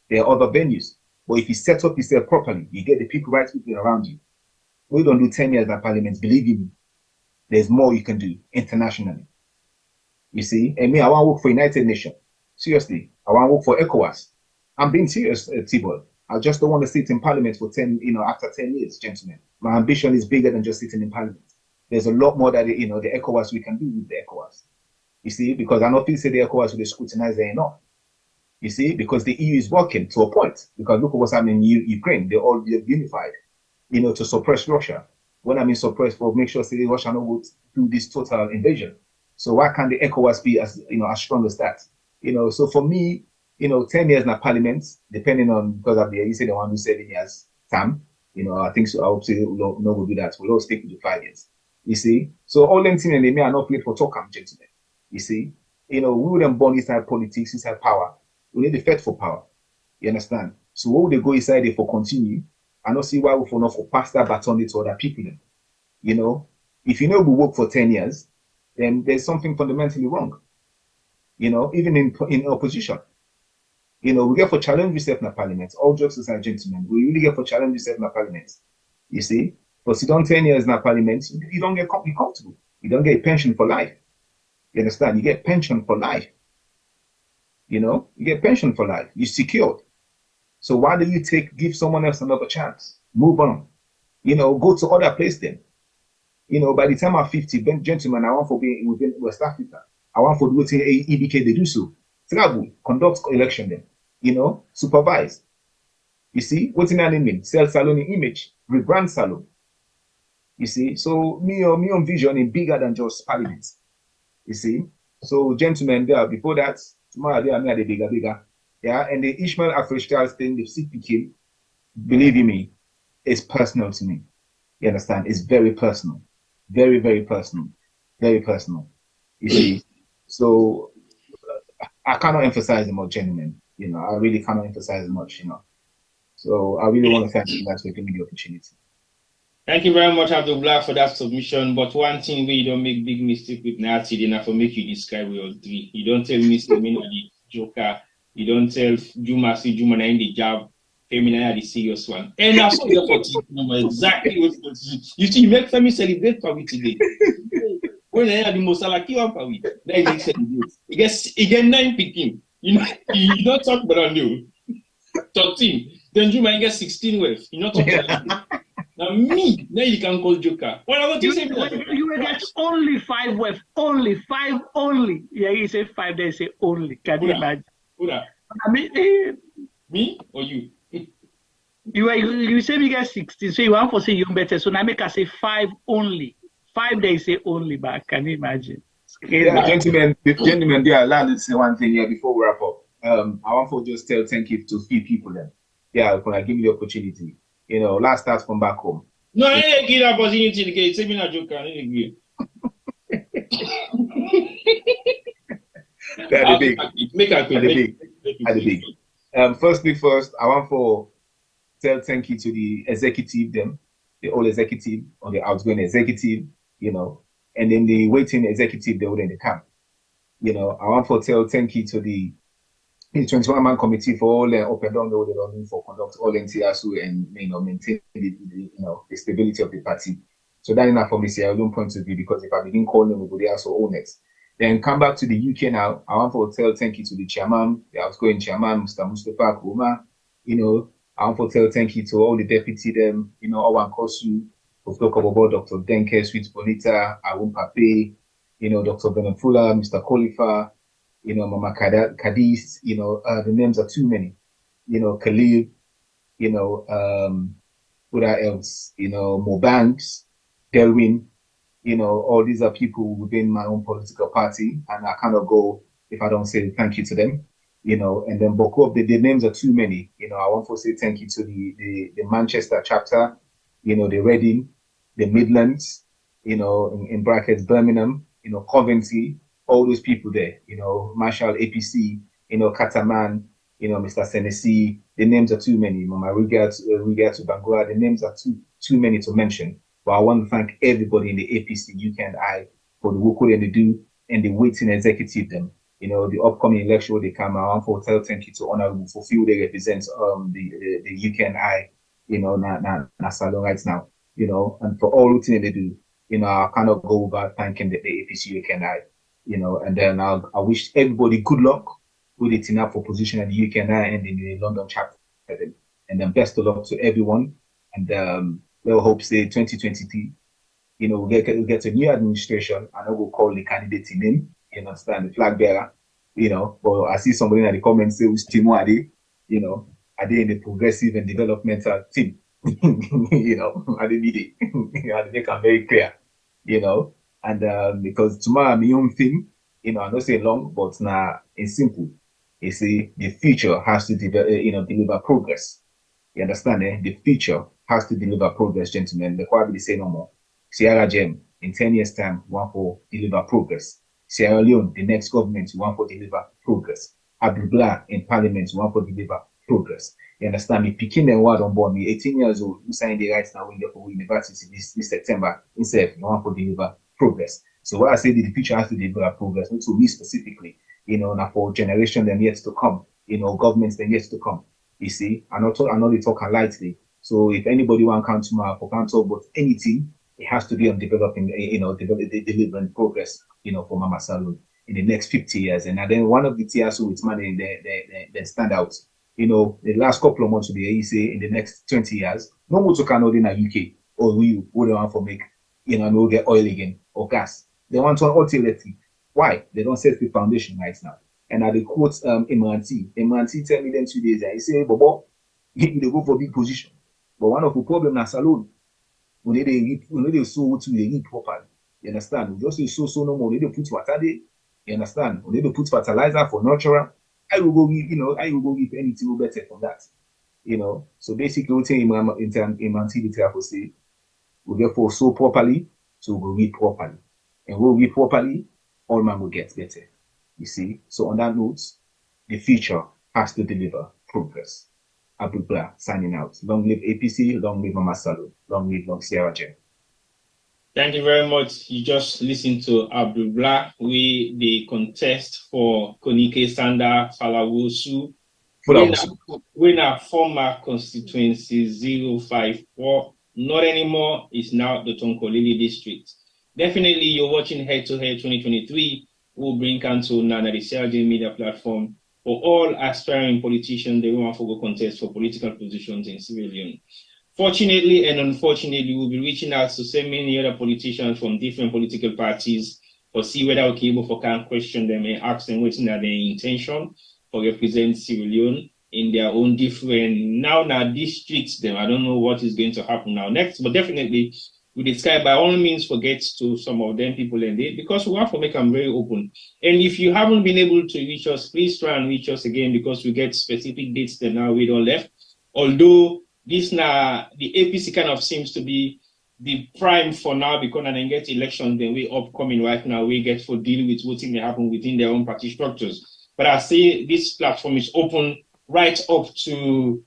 There are other venues. But if you set up yourself properly, you get the people, right people around you. We don't do 10 years at parliament, believe me. There's more you can do internationally. You see? And me, I want to work for United Nations. Seriously, I want to work for ECOWAS. I'm being serious, T-Boy. I just don't want to sit in parliament for 10, you know, after 10 years, gentlemen. My ambition is bigger than just sitting in parliament. There's a lot more that, you know, the ECOWAS we can do with the ECOWAS. You see, because I know people say the ECOWAS will scrutinize them enough. You see, because the EU is working to a point. Because look at what's happening in Ukraine. They're unified, to suppress Russia. When I mean suppress, for make sure that Russia not go do this total invasion. So why can't the ECOWAS be as strong as that? So for me, 10 years in a parliament, depending on, because of you say the one who 7 years term, I think so. I hope say no will do that. We'll all stick with the 5 years. You see, so all them things and they may are not played for talk, gentlemen. You see, we wouldn't born inside politics, inside power. We need the fight for power. You understand? So what would they go inside there for continue? I don't see why we for not for pass that baton to other people. Then, if we work for 10 years, then there's something fundamentally wrong. Even in opposition. We get for challenge yourself in the parliament. All jokes aside, gentlemen, we really get for challenge yourself in the parliament. You see? But you don't 10 years in the parliament, you don't get comfortable. You don't get a pension for life. You understand? You get pension for life. You get pension for life. You're secured. So why do you give someone else another chance? Move on. Go to other place then. By the time I'm 50, gentlemen, I want for being within West Africa. I want for doing EBK, they do so. Travel, conduct election then. Supervise. You see, what's in that mean? Sell salon image, rebrand salon. You see, so me on vision is bigger than just parliament. You see, so gentlemen, there before that, tomorrow they are the bigger. Yeah, and the Ishmael Afro-Stars thing, the sick became, believe you me, it's personal to me. You understand? It's very personal. Very, very personal. Very personal. You see, so I cannot emphasize it much, gentlemen. I really cannot emphasize it much, So I really want to thank you guys for giving me the opportunity. Thank you very much, Abdul Gbla, for that submission. But one thing where you don't make big mistake with Nati, then I for make you describe your three. You don't tell Mr. Mina the joker. You don't tell Juma see Juma in the job. Femina the serious one. And I saw the 14 number exactly what you see. You make Femi celebrate for me today. When I had the most lucky one for me, then he celebrate. He get 9 picking. You don't talk about on you. 13. Then Juma get 16 with. You not talk about now me, now you can call Joker. What about you say? You will get only 5 with only 5 only. Yeah, he said 5. They say only. Can you imagine? I mean, me or you? You say we get 16, so you want to say you better. So now make us say 5 only. 5 they say only back. Can you imagine? Yeah, gentlemen, they are allowed to say one thing here before we wrap up. I want to just tell thank you to a few people then. Yeah, when I give me the opportunity. Last start from back home. No, I didn't give the opportunity to get me a joker. I didn't give. They're the big. Firstly, I want to tell thank you to the executive, the old executive or the outgoing executive, and then the waiting executive they were in the camp. I want to tell thank you to the 21-man committee for all up and down the road for conduct all NTSU and maintain the stability of the party. So that enough for me say I don't point to view because if I begin calling them, we would also own it. Then come back to the UK now. I want to tell thank you to the chairman, the outgoing chairman, Mr. Mustafa Kuma. I want to tell thank you to all the deputy them, Owan Kosu, Dr. Dr. Denke, Sweet Bonita, Awun Pape, Dr. Benafula, Mr. Khalifa, Mama Kadis, the names are too many. Khalil, what else? Mo Banks, Derwin, all these are people within my own political party, and I cannot go if I don't say thank you to them. And then Boko, the names are too many. I want to say thank you to the Manchester chapter, the Reading, the Midlands, in brackets, Birmingham, Coventry, all those people there, Marshall APC, Kataman, Mr. Senesi, the names are too many. Mama Riga to Bangura, the names are too many to mention. But I want to thank everybody in the APC, UK and I, for the work they do and the waiting executive them. The upcoming election they come. I want to tell thank you to Honorable Fulfill they represent the UK and I, na salon right now, and for all the things they do, I cannot go without thanking the APC UK and I, and then I wish everybody good luck with the team up for position at the UK and I and in the London chapter, and then best of luck to everyone, and we'll hope say 2023, we'll get a new administration, and I will call the candidate name. You understand? The flag bearer, but I see somebody in the comments say, which team are they? Are they in the progressive and developmental team? Are they need it? I make them very clear, and because tomorrow my own thing, I don't say long, but now it's simple. You see, the future has to deliver progress. You understand? The future has to deliver progress, gentlemen. The quality say no more. Sierra Gem, in 10 years' time, we want to deliver progress. Sierra Leone, the next government, we want to deliver progress. Abdul Gbla in parliament, we want to deliver progress. You understand me? Picking the word on board me, 18 years old, who signed the rights now in the university this September, instead, we want to deliver progress. So what I say the future has to deliver progress, not to me specifically, now for generation then yet to come, governments then yet to come. You see, I know they talk lightly. So if anybody want to come to my can't talk about anything, it has to be on developing, delivering progress, for Mama Salon in the next 50 years. And then one of the TSO with money, they stand out. The last couple of months of the year, you say in the next 20 years, no more to Canada in the UK or we would want to make, no get oil again or gas. They want to utility. Why? They don't set the foundation right now. And I quote Imranti tell me them 2 days and he say, Bobo, they go for big position. But one of the problems na salon, when they sow to the reap properly. You understand? We just sow no more. They put water there. You understand? When they put fertilizer for nurturer, I will go give anything better from that. So basically what Imranti will say, we therefore sow properly, so we'll reap properly. And we'll reap properly, all man will get better. You see? So on that note, the future has to deliver progress. Abdul Gbla signing out. Long live APC, long live Mama Salon, long live Sierra Gem. Thank you very much. You just listened to Abdul Gbla, the contest for Kunike Sander Fulawoso. Winner former constituency 054. Not anymore. It's now the Tonkolili district. Definitely, you're watching Head to Head 2023. We'll bring Council now at the CRJ media platform for all aspiring politicians. They want to go contest for political positions in Sierra Leone. Fortunately and unfortunately, we'll be reaching out to so many other politicians from different political parties to see whether we're able to can question them and ask them what's their intention for represent Sierra Leone in their own different now districts. Them I don't know what is going to happen now next, but definitely we discuss by all means forget to some of them people and they because we want to make them very open. And if you haven't been able to reach us, please try and reach us again because we get specific dates that now we don't left. Although this now the APC kind of seems to be the prime for now because then get elections then we upcoming right now we get for deal with what's going to happen within their own party structures. But I say this platform is open right up to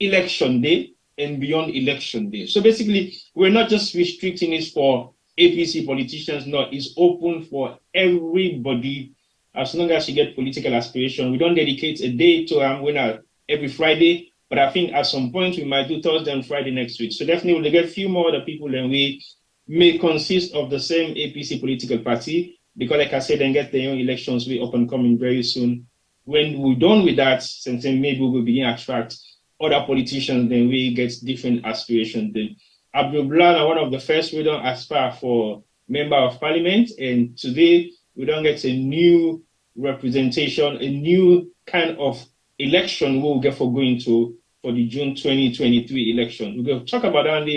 election day and beyond election day. So basically, we're not just restricting it for APC politicians, no, it's open for everybody as long as you get political aspiration. We don't dedicate a day to winner every Friday, but I think at some point we might do Thursday and Friday next week. So definitely we'll get a few more other people than we may consist of the same APC political party, because like I said, then get their own elections we up and coming very soon. When we're done with that, since then maybe we'll begin to attract other politicians, then we get different aspirations. Then Abdul Gbla, one of the first we don't aspire for member of parliament, and today we don't get a new representation, a new kind of election we'll get for going to for the June 2023 election. We're going to talk about that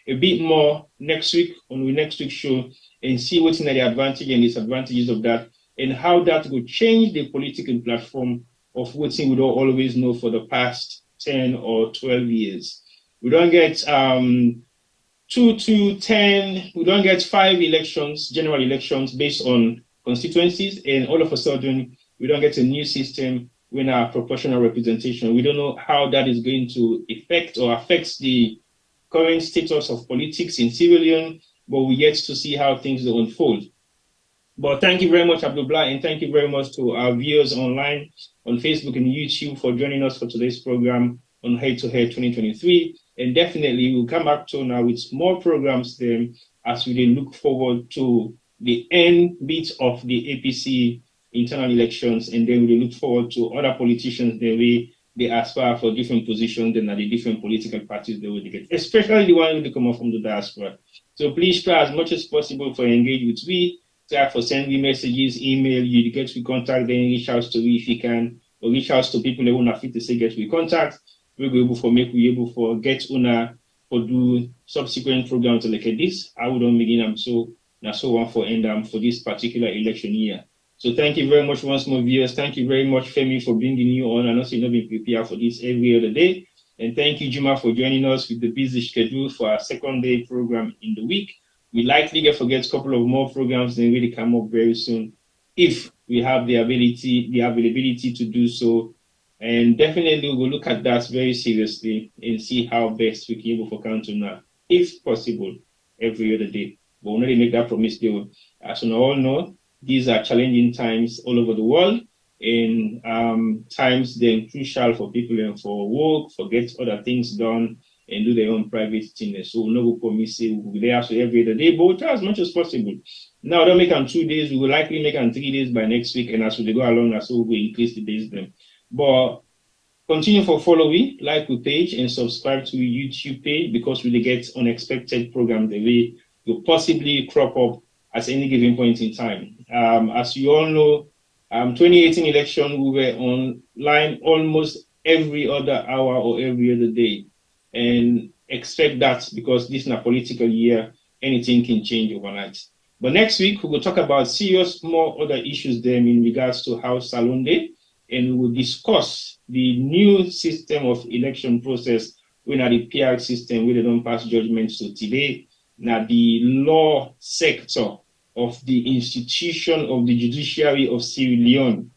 a bit more next week on the next week's show and see what's in the advantage and disadvantages of that and how that will change the political platform of what we don't always know for the past 10 or 12 years. We don't get 2 to 10, we don't get 5 elections, general elections based on constituencies, and all of a sudden we don't get a new system with our proportional representation. We don't know how that is going to affect the current status of politics in Sierra Leone, but we yet to see how things will unfold. But thank you very much, Abdul Gbla, and thank you very much to our viewers online on Facebook and YouTube for joining us for today's program on Head to Head 2023. And definitely we'll come back to now with more programs then as we look forward to the end bit of the APC internal elections, and then we look forward to other politicians they aspire for different positions and at the different political parties they will get, especially the one who come up from the diaspora. So please try as much as possible for engage with we try for send me messages, email you, get we contact, then reach out to me if you can, or reach out to people who are fit to say get we contact. We'll be able for make we able for get una for do subsequent programs like this. I would not begin so one for end for this particular election year. So thank you very much once more, viewers. Thank you very much, Femi, for bringing you on. I know you've not been prepared for this every other day. And thank you, Juma, for joining us with the busy schedule for our second day program in the week. We likely get forget a couple of more programs that really come up very soon if we have the availability to do so. And definitely we'll look at that very seriously and see how best we can be able to count on that, if possible, every other day. But we'll not make that promise though. As we all know, these are challenging times all over the world, and times then crucial for people and for work, for get other things done and do their own private thing. So we'll not promise we'll be there every other day, but we'll try as much as possible. Now don't make them 2 days, we will likely make them 3 days by next week, and as we go along, as we will increase the days then. But continue for following, like the page, and subscribe to YouTube page, because we get unexpected programs the way will possibly crop up at any given point in time. As you all know, 2018 election, we were online almost every other hour or every other day. And expect that, because this is a political year, anything can change overnight. But next week, we will talk about serious more other issues then in regards to House Salon Day, and we will discuss the new system of election process when the PR system, where they don't pass judgments. So today, now the law sector of the institution of the judiciary of Sierra Leone.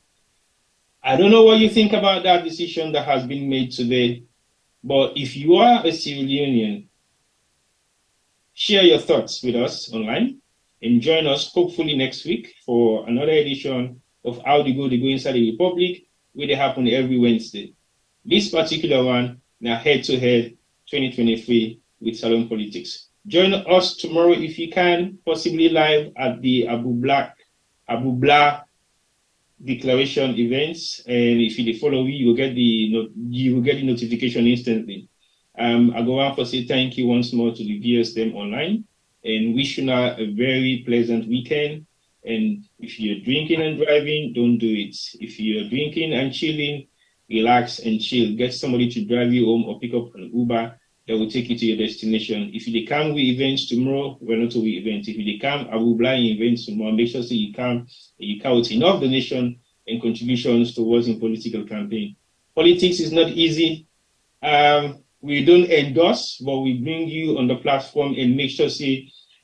I don't know what you think about that decision that has been made today, but if you are a Sierra Leonean, share your thoughts with us online and join us hopefully next week for another edition of How They Go Inside the Republic, where they happen every Wednesday. This particular one, now head-to-head 2023 with Salon Politics. Join us tomorrow if you can, possibly live at the Abdul Gbla declaration events. And if you follow me, you will get the notification instantly. I go on for say thank you once more to the viewers them online, and wish you now a very pleasant weekend. And if you're drinking and driving, don't do it. If you're drinking and chilling, relax and chill. Get somebody to drive you home or pick up an Uber that will take you to your destination. If you come with events tomorrow, we're not to with events. If you come, I will blind events tomorrow. Make sure you come with enough donation and contributions towards in political campaign. Politics is not easy. We don't endorse, but we bring you on the platform and make sure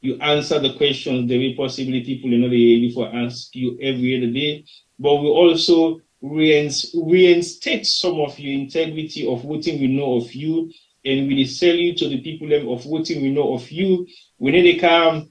you answer the questions the way possibly people in the area for ask you every other day. But we also reinstate some of your integrity of what we know of you, and we sell you to the people of what we know of you. We need to come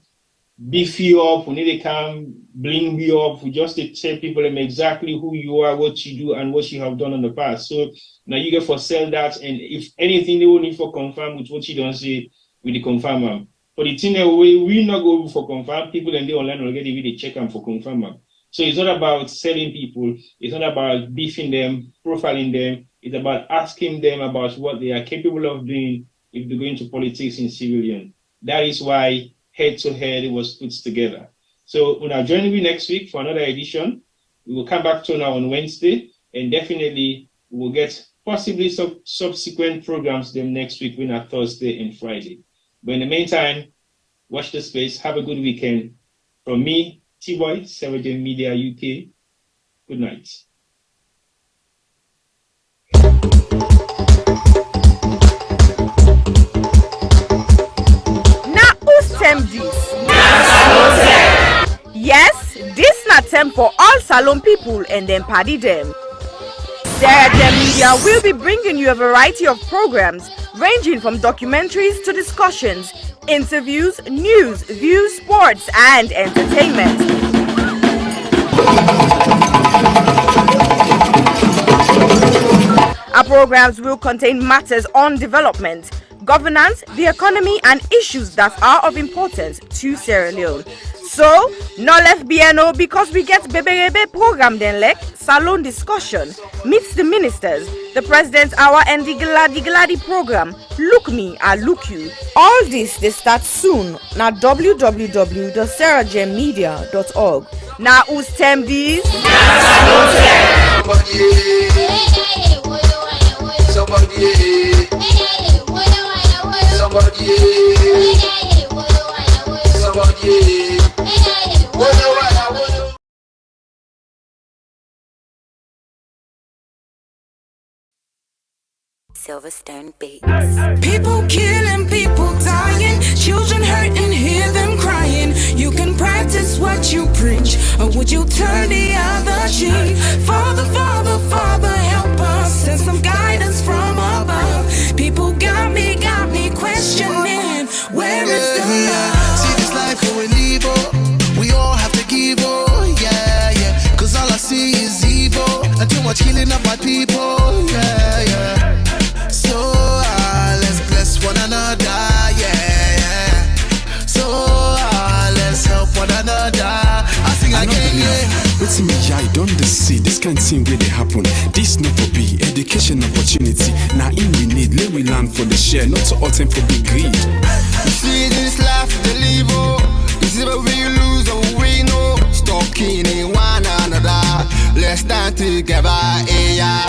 beef you up, we need to come bling you up. We just tell people exactly who you are, what you do, and what you have done in the past. So now you get for sell that, and if anything they will need for confirm with what you don't say, we confirm them. But the thing that we not go for confirm, people and they online already really check them for confirm them. So it's not about selling people, it's not about beefing them, profiling them. It's about asking them about what they are capable of doing if they go into politics in Sierra Leone. That is why head-to-head was put together. So when I join you next week for another edition, we will come back to now on Wednesday, and definitely we will get possibly some subsequent programs them next week, when are Thursday and Friday. But in the meantime, watch the space. Have a good weekend. From me, T-Boy, SGM Media UK. Good night. Yes, this na term for all Salon people and them party them. SGM Media will be bringing you a variety of programs ranging from documentaries to discussions, interviews, news, views, sports, and entertainment. Our programs will contain matters on development, governance, the economy, and issues that are of importance to Sierra Leone. So, no left BNO because we get Beberebe program then like salon discussion, meets the ministers, the president's hour and the Gladi program. Look me, I look you. All this they start soon na www.sarahjemmedia.org. Now who's tem these? Silverstone Beats. People killing, people dying, children hurting, hear them crying. You can practice what you preach, or would you turn the other cheek? Father, Father, Father, help us, send some guidance from above. People got me questioning, where is the love? See this life going evil, we all have to give, oh yeah, yeah. Cause all I see is evil, and too much killing of my people, yeah, yeah. So let's bless one another, yeah, yeah. So let's help one another. I sing again, yeah. What's me, I don't see this kind of thing really happen. This not for be education opportunity. Now in we need, let we learn for the share, not to attempt for big greed. You see this life, the live, oh. This is where we lose and we know. Stop killing one another. Let's stand together, yeah.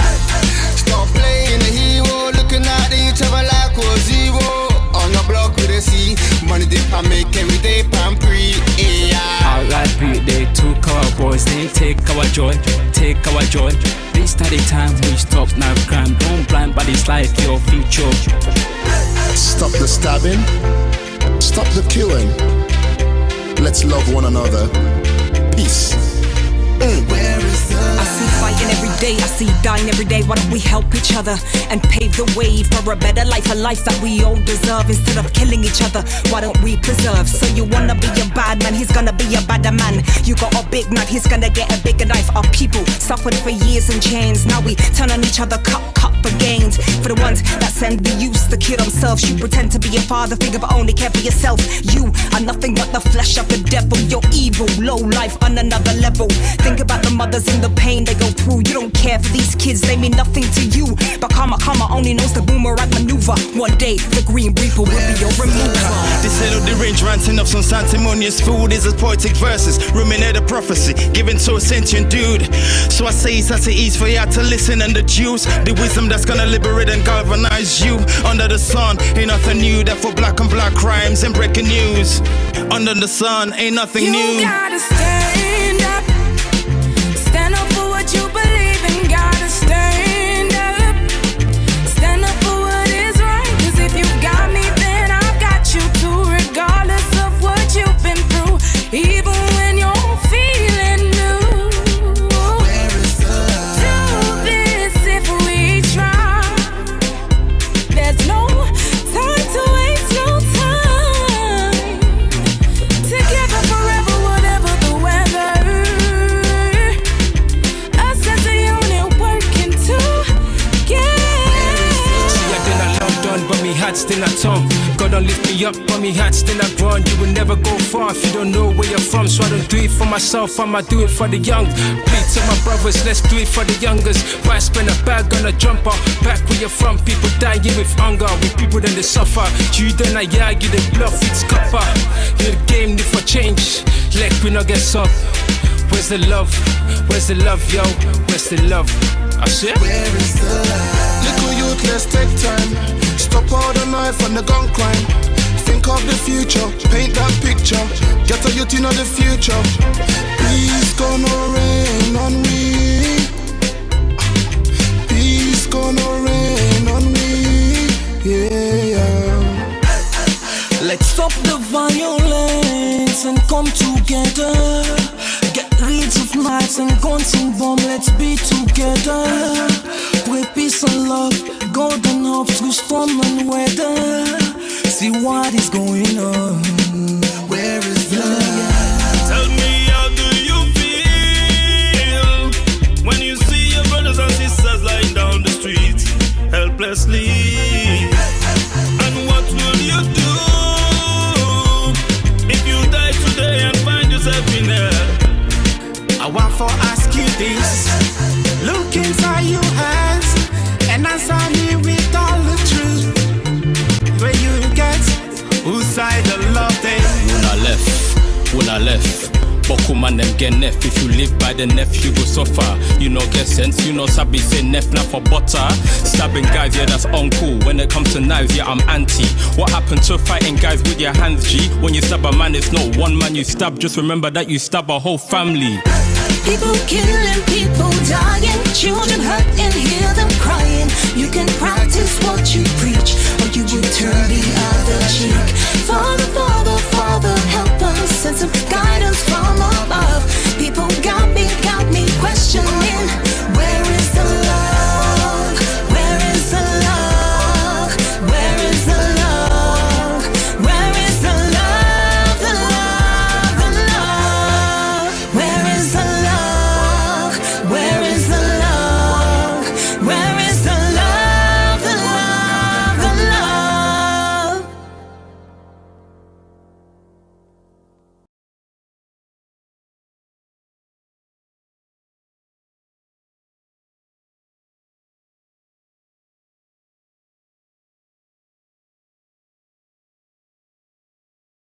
Stop playing the hero, looking at each other like we're zero. On the block with a C, money dip and make every day pan pre, yeah. R.I.P. they took our boys, they take our joy, take our joy. This are the time we stop now crime. Don't blind bodies like your future. Stop the stabbing, stop the killing. Let's love one another. Peace. Where is the I see fighting every day, I see dying every day. Why don't we help each other and pave the way for a better life, a life that we all deserve? Instead of killing each other, why don't we preserve? So you wanna be a bad man, he's gonna be a badder man. You got a big knife, he's gonna get a bigger knife. Our people suffered for years in chains. Now we turn on each other, cut for gains. For the ones that send the youth to kill themselves, you pretend to be a father figure but only care for yourself. You are nothing but the flesh of the devil. You're evil, low life on another level. Think about the mothers and the pain they go through. You don't care for these kids, they mean nothing to you. But karma only knows the boomerang maneuver. One day the green reaper will be your remover. They settle the range, ranting up some sanctimonious food. Is as poetic verses, ruminate a prophecy given to a sentient dude. So I say it's as it is for you to listen and deduce the wisdom that's gonna liberate and galvanize you. Under the sun ain't nothing new, that for black on black crimes and breaking news. Under the sun ain't nothing new. You gotta stand up. Stand up for what you believe in. Gotta stand up. Stand up for what is right. Cause if you got me, then I've got you too. Regardless of what you've been through. Even when you're feeling new. Where is the love? Do this if we try. There's no time to waste, no time. Together forever, whatever the weather. Us as a unit working together. See, I did not London, but me heart still at home. God don't lift me up, but me heart still at run. You will never go far if you don't know where you're from. So I don't do it for myself, I'ma do it for the young. Please to my brothers, let's do it for the youngers. Why spend a bag on a jumper? Back where you're from, people dying with hunger. With people then they suffer. You then I you the bluff, it's copper. You the game need for change, like we not get up. Where's the love? Where's the love, yo? Where's the love? I said, Where is the love? Little youth, let's take time. Stop all the knife and the gun crime. Think of the future, paint that picture. Get a youth in the future. Peace gonna rain on me. Peace gonna rain on me. Yeah. Let's stop the violence and come together. Get rid of knives and guns and bombs, let's be together. With peace and love, golden hopes through storm and weather. See what is going on. Where is the love? Tell me, how do you feel when you see your brothers and sisters lying down the street helplessly? And for ask you this. Look inside your hands and answer me with all the truth. Where you get, whose side the love they? When I left. Boku man them get nef. If you live by the nef, you go suffer. You know get sense, you know sabi say nef not for butter. Stabbing guys, yeah that's uncool. When it comes to knives, yeah I'm anti. What happened to fighting guys with your hands, G? When you stab a man, it's not one man you stab. Just remember that you stab a whole family. People killing, people dying, children hurt and hear them crying. You can practice what you preach, or you will turn the other cheek. Father, Father, Father, help